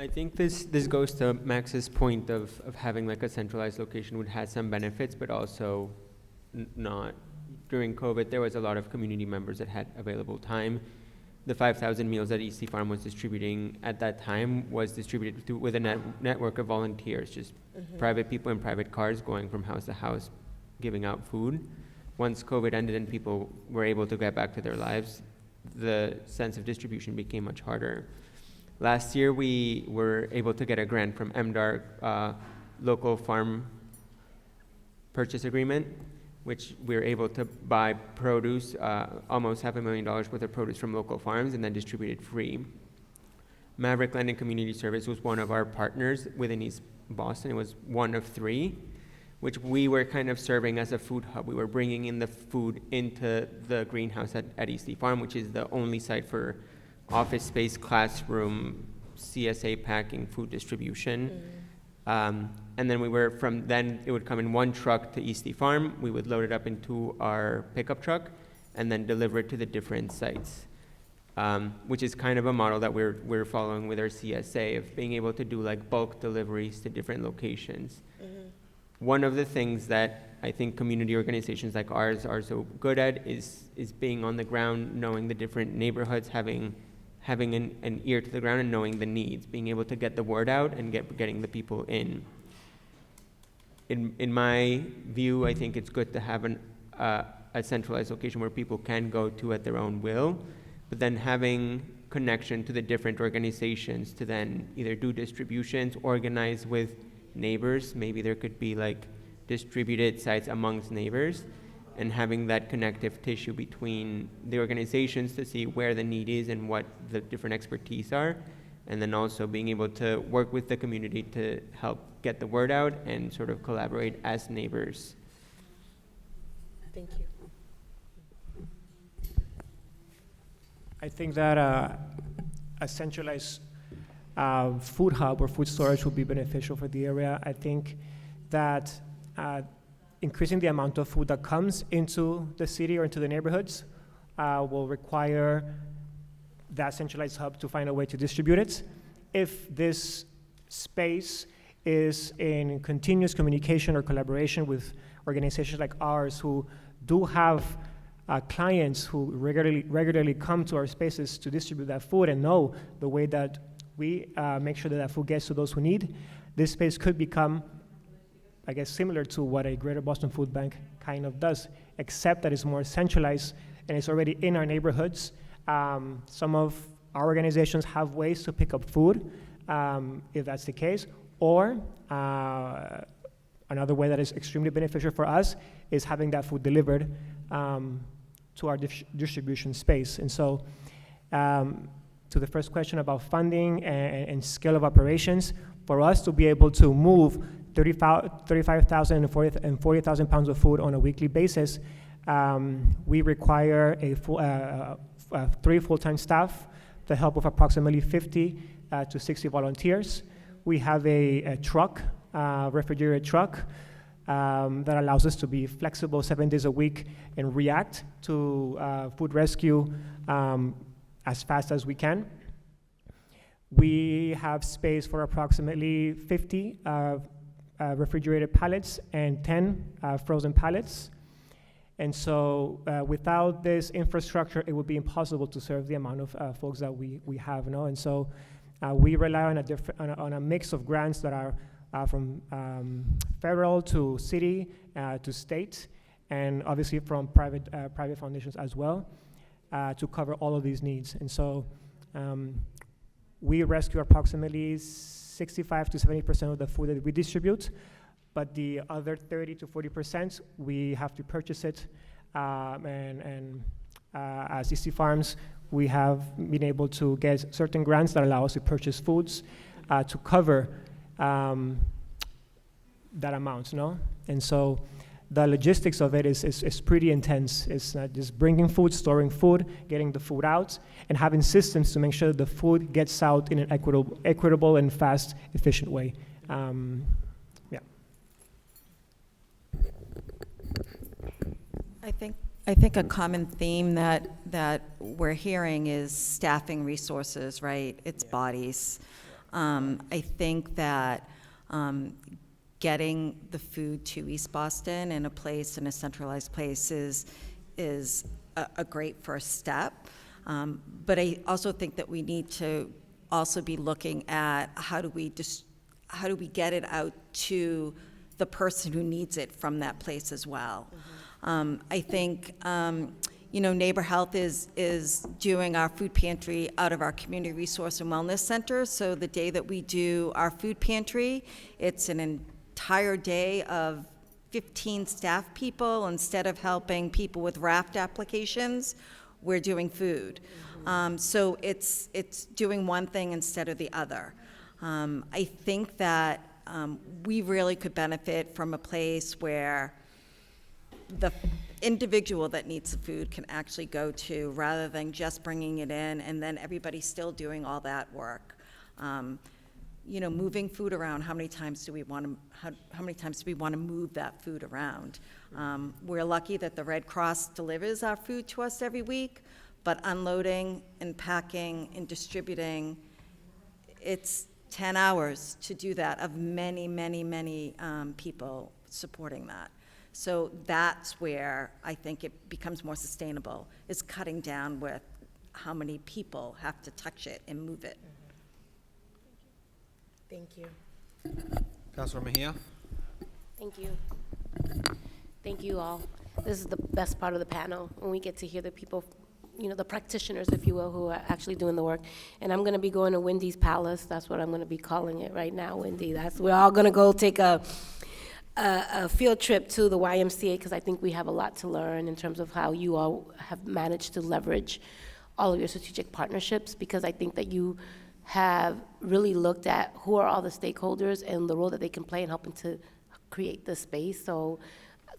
I think this goes to Max's point of having like a centralized location would have some benefits, but also not. During COVID, there was a lot of community members that had available time. The 5,000 meals that EC Farm was distributing at that time was distributed with a network of volunteers, just private people in private cars going from house to house, giving out food. Once COVID ended and people were able to get back to their lives, the sense of distribution became much harder. Last year, we were able to get a grant from MDAR, local farm purchase agreement, which we were able to buy produce, almost $500,000 worth of produce from local farms and then distribute it free. Maverick Land and Community Service was one of our partners within East Boston. It was one of 3, which we were kind of serving as a food hub. We were bringing in the food into the greenhouse at EC Farm, which is the only site for office space, classroom, CSA packing, food distribution. And then from then it would come in one truck to Eastie Farm. We would load it up into our pickup truck and then deliver it to the different sites, which is kind of a model that we're following with our CSA of being able to do like bulk deliveries to different locations. One of the things that I think community organizations like ours are so good at is being on the ground, knowing the different neighborhoods, having an ear to the ground and knowing the needs, being able to get the word out and getting the people in. In my view, I think it's good to have a centralized location where people can go to at their own will, but then having connection to the different organizations to then either do distributions, organize with neighbors. Maybe there could be like distributed sites amongst neighbors, and having that connective tissue between the organizations to see where the need is and what the different expertise are, and then also being able to work with the community to help get the word out and sort of collaborate as neighbors. Thank you. I think that a centralized food hub or food storage would be beneficial for the area. I think that increasing the amount of food that comes into the city or into the neighborhoods will require that centralized hub to find a way to distribute it. If this space is in continuous communication or collaboration with organizations like ours who do have clients who regularly come to our spaces to distribute that food and know the way that we make sure that that food gets to those who need, this space could become, I guess, similar to what a Greater Boston Food Bank kind of does, except that it's more centralized and it's already in our neighborhoods. Some of our organizations have ways to pick up food, if that's the case, or another way that is extremely beneficial for us is having that food delivered to our distribution space. And so, to the first question about funding and scale of operations, for us to be able to move 35,000 and 40,000 pounds of food on a weekly basis, we require 3 full-time staff, the help of approximately 50 to 60 volunteers. We have a truck, refrigerated truck, that allows us to be flexible 7 days a week and react to food rescue as fast as we can. We have space for approximately 50 refrigerated pallets and 10 frozen pallets. And so without this infrastructure, it would be impossible to serve the amount of folks that we have, no? And so we rely on a mix of grants that are from federal to city to state, and obviously from private foundations as well, to cover all of these needs. And so we rescue approximately 65 to 70% of the food that we distribute, but the other 30 to 40%, we have to purchase it. And as EC Farms, we have been able to get certain grants that allow us to purchase foods to cover that amount, no? And so the logistics of it is pretty intense. It's not just bringing food, storing food, getting the food out, and having systems to make sure that the food gets out in an equitable and fast, efficient way. Yeah. I think a common theme that we're hearing is staffing resources, right? It's bodies. I think that getting the food to East Boston in a centralized place is a great first step. But I also think that we need to also be looking at how do we get it out to the person who needs it from that place as well. I think, Neighbor Health is doing our food pantry out of our Community Resource and Wellness Center. So the day that we do our food pantry, it's an entire day of 15 staff people. Instead of helping people with raft applications, we're doing food. So it's doing one thing instead of the other. I think that we really could benefit from a place where the individual that needs the food can actually go to, rather than just bringing it in and then everybody still doing all that work. Moving food around, how many times do we want to move that food around? We're lucky that the Red Cross delivers our food to us every week, but unloading and packing and distributing, it's 10 hours to do that, of many, many, many people supporting that. So that's where I think it becomes more sustainable, is cutting down with how many people have to touch it and move it. Thank you. Councilor Mejia? Thank you. Thank you all. This is the best part of the panel, when we get to hear the people, the practitioners, if you will, who are actually doing the work. And I'm going to be going to Wendy's Palace. That's what I'm going to be calling it right now, Wendy. We're all going to go take a field trip to the YMCA, because I think we have a lot to learn in terms of how you all have managed to leverage all of your strategic partnerships, because I think that you have really looked at who are all the stakeholders and the role that they can play in helping to create this space. So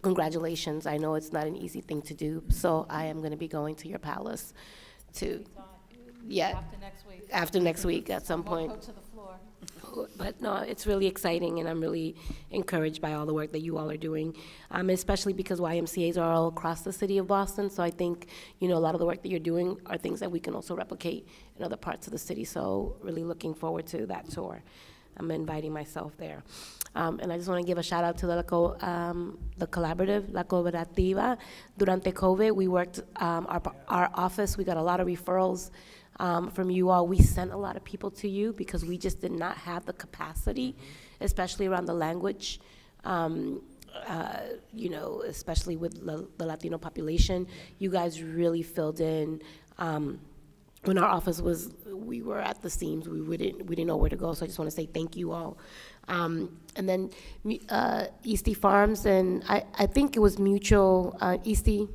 congratulations. I know it's not an easy thing to do. So I am going to be going to your palace after next week at some point. Go to the floor. But no, it's really exciting, and I'm really encouraged by all the work that you all are doing, especially because YMCAs are all across the city of Boston. So I think, a lot of the work that you're doing are things that we can also replicate in other parts of the city. So really looking forward to that tour. I'm inviting myself there. And I just want to give a shout out to the collaborative, La Cooperativa. Durante COVID, we worked, our office, we got a lot of referrals from you all. We sent a lot of people to you because we just did not have the capacity, especially around the language, especially with the Latino population. You guys really filled in. When our office we were at the seams. We didn't know where to go. So I just want to say thank you all. And then Eastie Farms, and I think it was Mutual Eastie.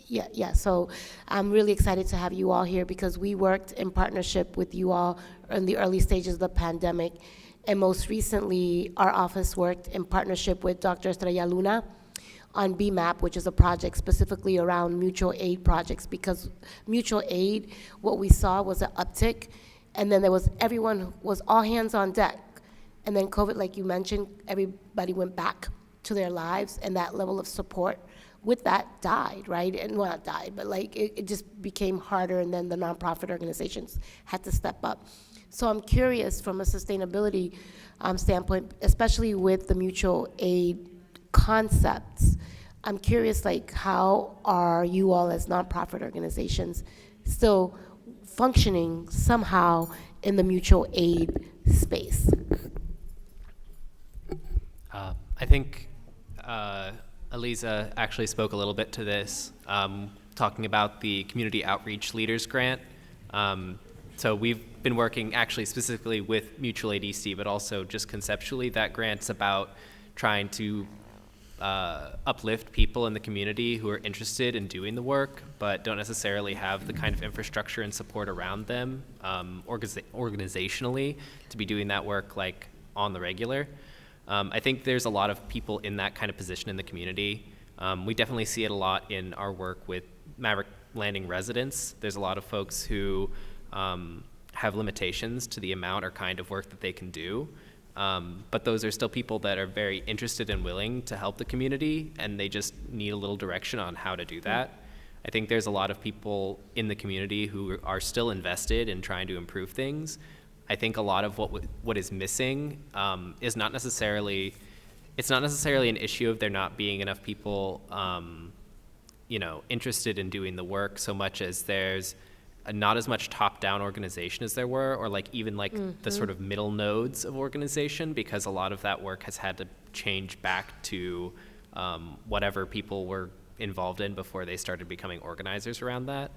Yeah, so I'm really excited to have you all here, because we worked in partnership with you all in the early stages of the pandemic. And most recently, our office worked in partnership with Dr. Estrella Luna on BMAP, which is a project specifically around mutual aid projects, because mutual aid, what we saw was an uptick, and then everyone was all hands on deck. And then COVID, like you mentioned, everybody went back to their lives, and that level of support with that died, right? And well, not died, but it just became harder, and then the nonprofit organizations had to step up. So I'm curious from a sustainability standpoint, especially with the mutual aid concepts, I'm curious, how are you all as nonprofit organizations still functioning somehow in the mutual aid space? I think Eliza actually spoke a little bit to this, talking about the Community Outreach Leaders Grant. So we've been working actually specifically with Mutual Aid EC, but also just conceptually, that grant's about trying to uplift people in the community who are interested in doing the work, but don't necessarily have the kind of infrastructure and support around them organizationally to be doing that work on the regular. I think there's a lot of people in that kind of position in the community. We definitely see it a lot in our work with Maverick Landing residents. There's a lot of folks who have limitations to the amount or kind of work that they can do. But those are still people that are very interested and willing to help the community, and they just need a little direction on how to do that. I think there's a lot of people in the community who are still invested in trying to improve things. I think a lot of what is missing is not necessarily, it's not necessarily an issue of there not being enough people, interested in doing the work, so much as there's not as much top-down organization as there were, or like even like the sort of middle nodes of organization, because a lot of that work has had to change back to whatever people were involved in before they started becoming organizers around that.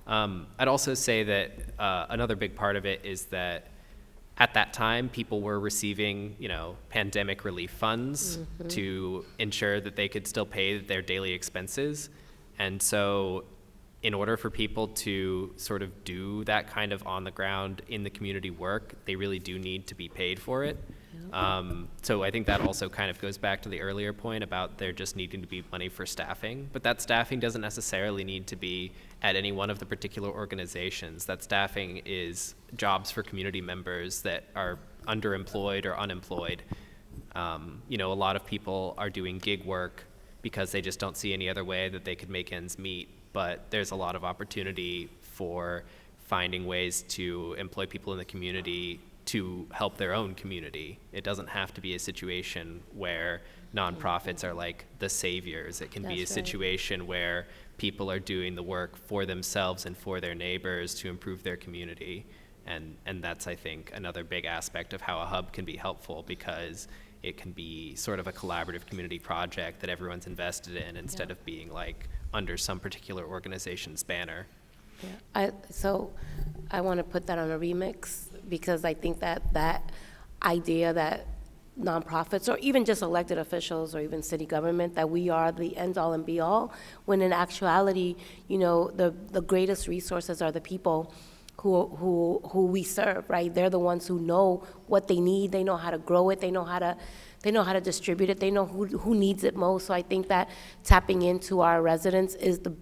I'd also say that another big part of it is that at that time, people were receiving, pandemic relief funds to ensure that they could still pay their daily expenses. And so in order for people to sort of do that kind of on the ground in the community work, they really do need to be paid for it. So I think that also kind of goes back to the earlier point about there just needing to be money for staffing, but that staffing doesn't necessarily need to be at any one of the particular organizations. That staffing is jobs for community members that are underemployed or unemployed. A lot of people are doing gig work because they just don't see any other way that they could make ends meet, but there's a lot of opportunity for finding ways to employ people in the community to help their own community. It doesn't have to be a situation where nonprofits are like the saviors. It can be a situation where people are doing the work for themselves and for their neighbors to improve their community. And that's, I think, another big aspect of how a hub can be helpful, because it can be sort of a collaborative community project that everyone's invested in instead of being like under some particular organization's banner. So I want to put that on a remix, because I think that idea that nonprofits, or even just elected officials, or even city government, that we are the end all and be all, when in actuality, the greatest resources are the people who we serve, right? They're the ones who know what they need. They know how to grow it. They know how to distribute it. They know who needs it most. So I think that tapping into our residents is the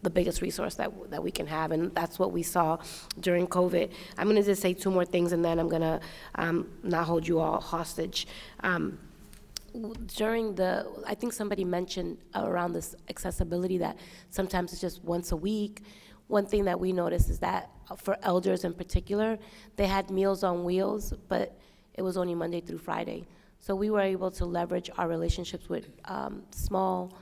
biggest resource that we can have, and that's what we saw during COVID. I'm gonna just say two more things, and then I'm gonna not hold you all hostage. I think somebody mentioned around this accessibility that sometimes it's just once a week. One thing that we noticed is that for elders in particular, they had Meals on Wheels, but it was only Monday through Friday. So we were able to leverage our relationships with small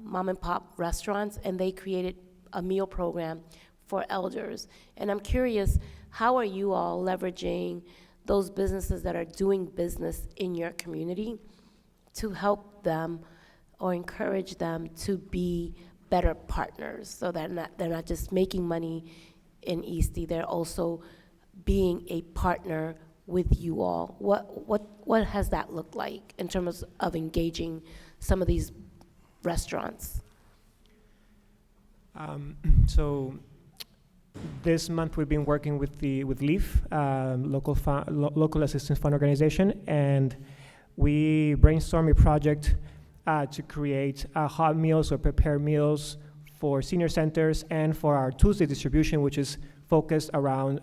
mom and pop restaurants, and they created a meal program for elders. And I'm curious, how are you all leveraging those businesses that are doing business in your community to help them or encourage them to be better partners, so they're not just making money in Eastie, they're also being a partner with you all? What has that looked like in terms of engaging some of these restaurants? So this month we've been working with LEAF, local assistance fund organization, and we brainstormed a project to create hot meals or prepared meals for senior centers and for our Tuesday distribution, which is focused around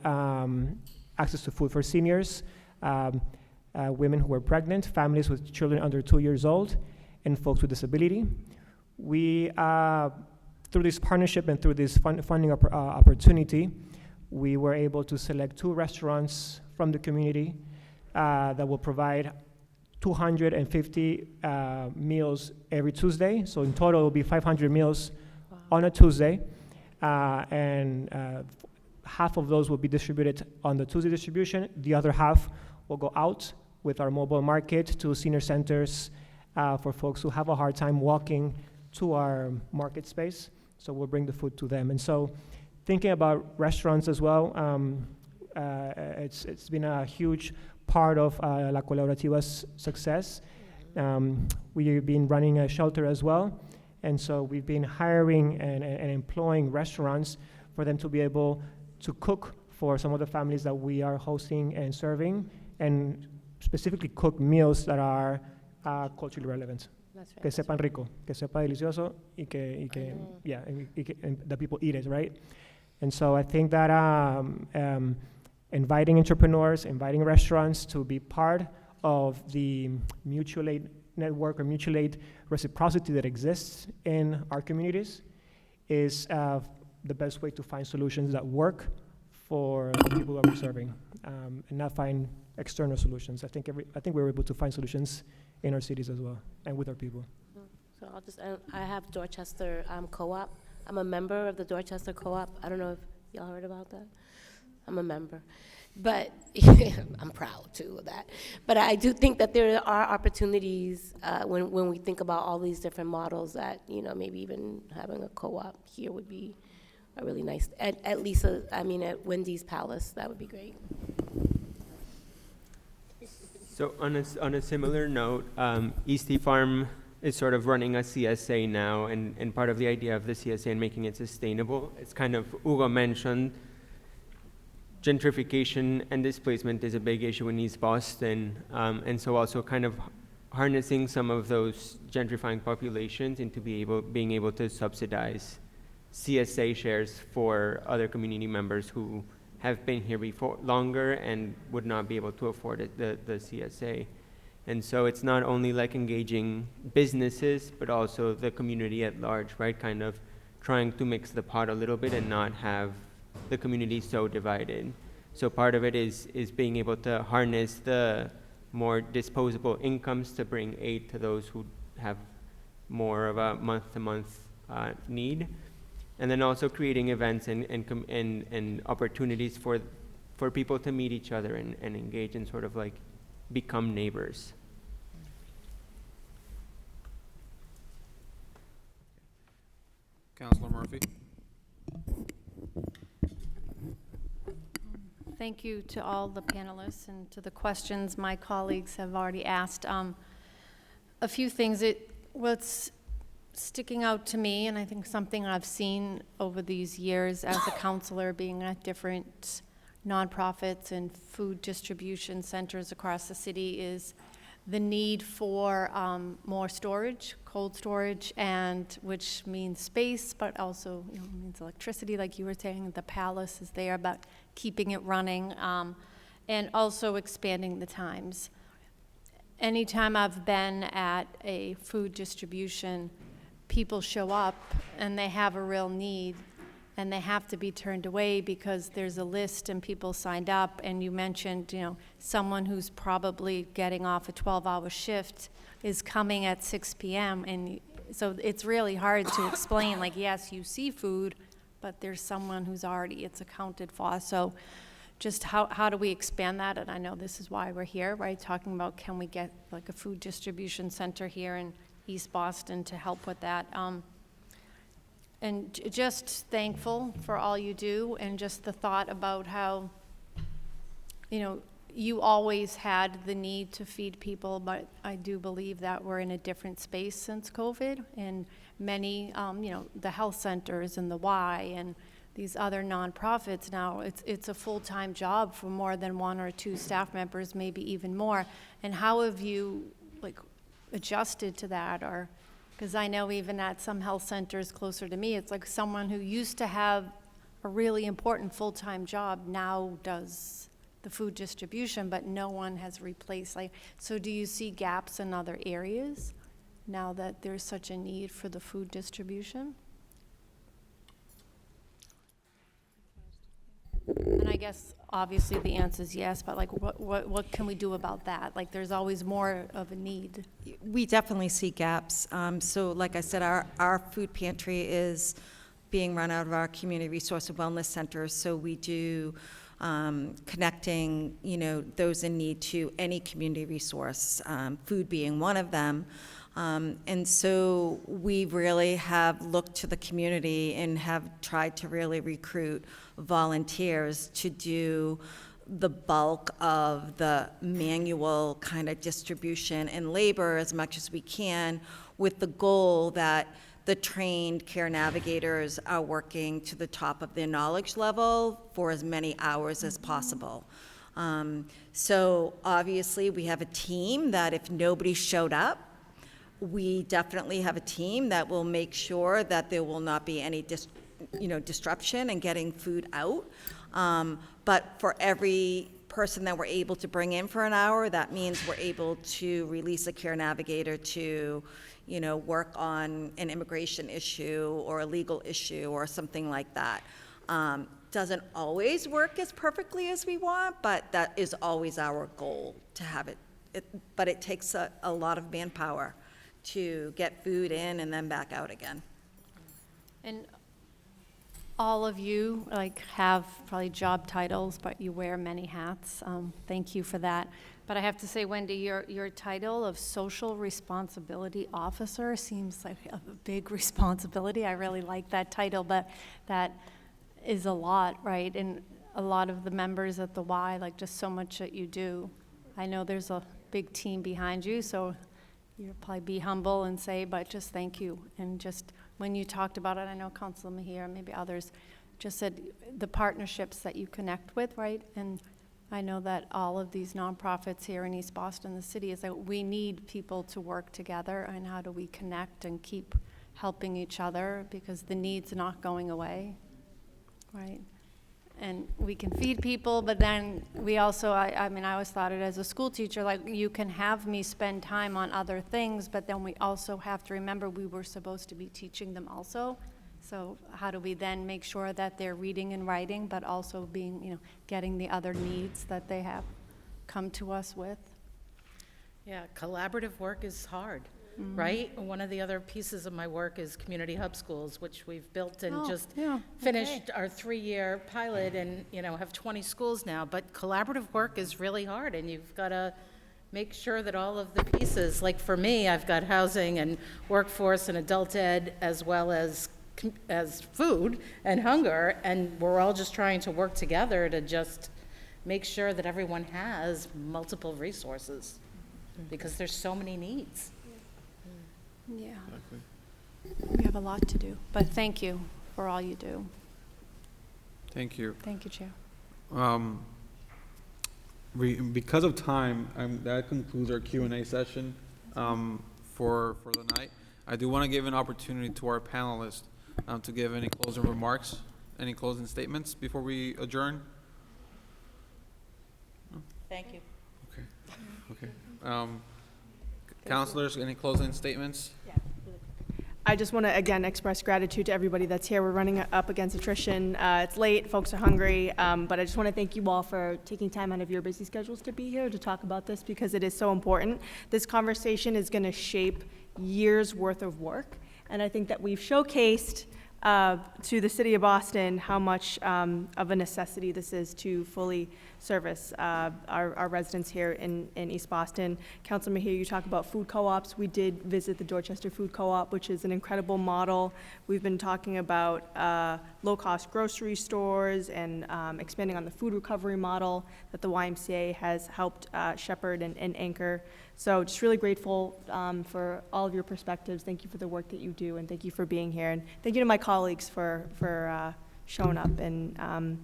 access to food for seniors, women who are pregnant, families with children under 2 years old, and folks with disability. We, through this partnership and through this funding opportunity, we were able to select 2 restaurants from the community that will provide 250 meals every Tuesday. So in total, it will be 500 meals on a Tuesday. And half of those will be distributed on the Tuesday distribution. The other half will go out with our mobile market to senior centers for folks who have a hard time walking to our market space. So we'll bring the food to them. And so thinking about restaurants as well, it's been a huge part of La Colaborativa's success. We've been running a shelter as well, and so we've been hiring and employing restaurants for them to be able to cook for some of the families that we are hosting and serving, and specifically cook meals that are culturally relevant. That's right. Que sepan rico, que sepa delicioso, y que and that people eat it, right? And so I think that inviting entrepreneurs, inviting restaurants to be part of the mutual aid network or mutual aid reciprocity that exists in our communities is the best way to find solutions that work for the people that we're serving. and not find external solutions. I think we're able to find solutions in our cities as well and with our people. So I'll just, I have Dorchester Co-op. I'm a member of the Dorchester Co-op. I don't know if y'all heard about that. I'm a member. But I'm proud too of that. But I do think that there are opportunities when we think about all these different models that, you know, maybe even having a co-op here would be a really nice, at Wendy's Palace, that would be great. So on a similar note, Eastie Farm is sort of running a CSA now, and part of the idea of the CSA and making it sustainable, it's kind of, Hugo mentioned, gentrification and displacement is a big issue in East Boston, and so also kind of harnessing some of those gentrifying populations into being able to subsidize CSA shares for other community members who have been here before longer and would not be able to afford it, the CSA. And so it's not only like engaging businesses, but also the community at large, right? Kind of trying to mix the pot a little bit and not have the community so divided. So part of it is being able to harness the more disposable incomes to bring aid to those who have more of a month-to-month need. And then also creating events and opportunities for people to meet each other and engage and sort of like become neighbors. Councilor Murphy. Thank you to all the panelists and to the questions my colleagues have already asked. A few things, what's sticking out to me, and I think something I've seen over these years as a counselor being at different nonprofits and food distribution centers across the city, is the need for more storage, cold storage, and which means space, but also means electricity, like you were saying. The palace is there, but keeping it running, and also expanding the times. Anytime I've been at a food distribution, people show up and they have a real need, and they have to be turned away because there's a list and people signed up. And you mentioned, someone who's probably getting off a 12-hour shift is coming at 6 p.m. And so it's really hard to explain, like, yes, you see food, but there's someone who's already, it's accounted for. So just how do we expand that? And I know this is why we're here, right? Talking about, can we get like a food distribution center here in East Boston to help with that? And just thankful for all you do, and just the thought about how, you always had the need to feed people, but I do believe that we're in a different space since COVID, and many, the health centers and the Y and these other nonprofits now, it's a full-time job for more than 1 or 2 staff members, maybe even more. And how have you adjusted to that? Or, because I know even at some health centers closer to me, it's like someone who used to have a really important full-time job now does the food distribution, but no one has replaced. So do you see gaps in other areas now that there's such a need for the food distribution? And I guess obviously the answer is yes, but what can we do about that? There's always more of a need. We definitely see gaps. So like I said, our food pantry is being run out of our community resource and wellness centers. So we do connecting, those in need to any community resource, food being one of them. And so we really have looked to the community and have tried to really recruit volunteers to do the bulk of the manual kind of distribution and labor as much as we can, with the goal that the trained care navigators are working to the top of their knowledge level for as many hours as possible. So obviously we have a team that if nobody showed up, we definitely have a team that will make sure that there will not be any disruption in getting food out. But for every person that we're able to bring in for an hour, that means we're able to release a care navigator to, work on an immigration issue or a legal issue or something like that. Doesn't always work as perfectly as we want, but that is always our goal, to have it. But it takes a lot of manpower to get food in and then back out again. And all of you, like, have probably job titles, but you wear many hats. Thank you for that. But I have to say, Wendy, your title of Social Responsibility Officer seems like a big responsibility. I really like that title, but that is a lot, right? And a lot of the members at the Y, like, just so much that you do. I know there's a big team behind you, so you'll probably be humble and say, but just thank you. And just when you talked about it, I know Councilor Mejia, maybe others, just said the partnerships that you connect with, right? And I know that all of these nonprofits here in East Boston, the city, is that we need people to work together, and how do we connect and keep helping each other, because the need's not going away, right? And we can feed people, but then we also, I mean, I always thought it as a school teacher, like, you can have me spend time on other things, but then we also have to remember we were supposed to be teaching them also. So how do we then make sure that they're reading and writing, but also being, you know, getting the other needs that they have come to us with? Yeah, collaborative work is hard, right? One of the other pieces of my work is community hub schools, which we've built and finished our 3-year pilot, and, you know, have 20 schools now. But collaborative work is really hard, and you've got to make sure that all of the pieces, like for me, I've got housing and workforce and adult ed, as well as food and hunger, and we're all just trying to work together to just make sure that everyone has multiple resources, because there's so many needs. Yeah. We have a lot to do, but thank you for all you do. Thank you. Thank you, Chair. Because of time, that concludes our Q&A session for the night. I do want to give an opportunity to our panelists to give any closing remarks, any closing statements before we adjourn. Thank you. Okay. Counselors, any closing statements? I just want to, again, express gratitude to everybody that's here. We're running up against attrition. It's late, folks are hungry, but I just want to thank you all for taking time out of your busy schedules to be here to talk about this, because it is so important. This conversation is going to shape years' worth of work, and I think that we've showcased to the city of Boston how much of a necessity this is to fully service our residents here in East Boston. Councilor Mejia, you talk about food co-ops. We did visit the Dorchester Food Co-op, which is an incredible model. We've been talking about low-cost grocery stores and expanding on the food recovery model that the YMCA has helped shepherd and anchor. So just really grateful for all of your perspectives. Thank you for the work that you do, and thank you for being here. And thank you to my colleagues for showing up and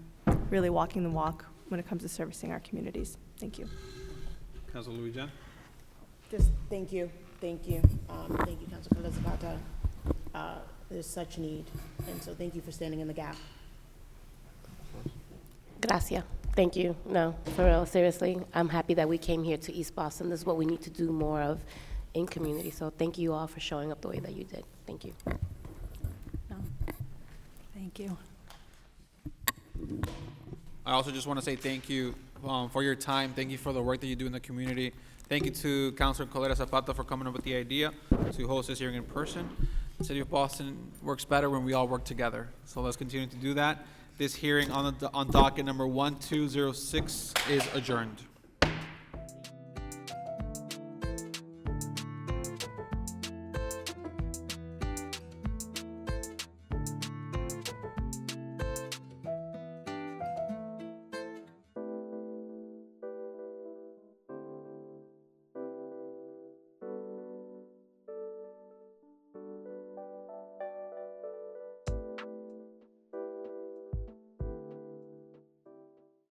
really walking the walk when it comes to servicing our communities. Thank you. Councilor Louis-Jean? Just thank you. Thank you, Councilor Zapata. There's such need, and so thank you for standing in the gap. Gracias. Thank you. No, for real, seriously. I'm happy that we came here to East Boston. This is what we need to do more of in community. So thank you all for showing up the way that you did. Thank you. No. Thank you. I also just want to say thank you for your time. Thank you for the work that you do in the community. Thank you to Councilor Coletta Zapata for coming up with the idea to host this hearing in person. The City of Boston works better when we all work together. So let's continue to do that. This hearing on docket number 1206 is adjourned.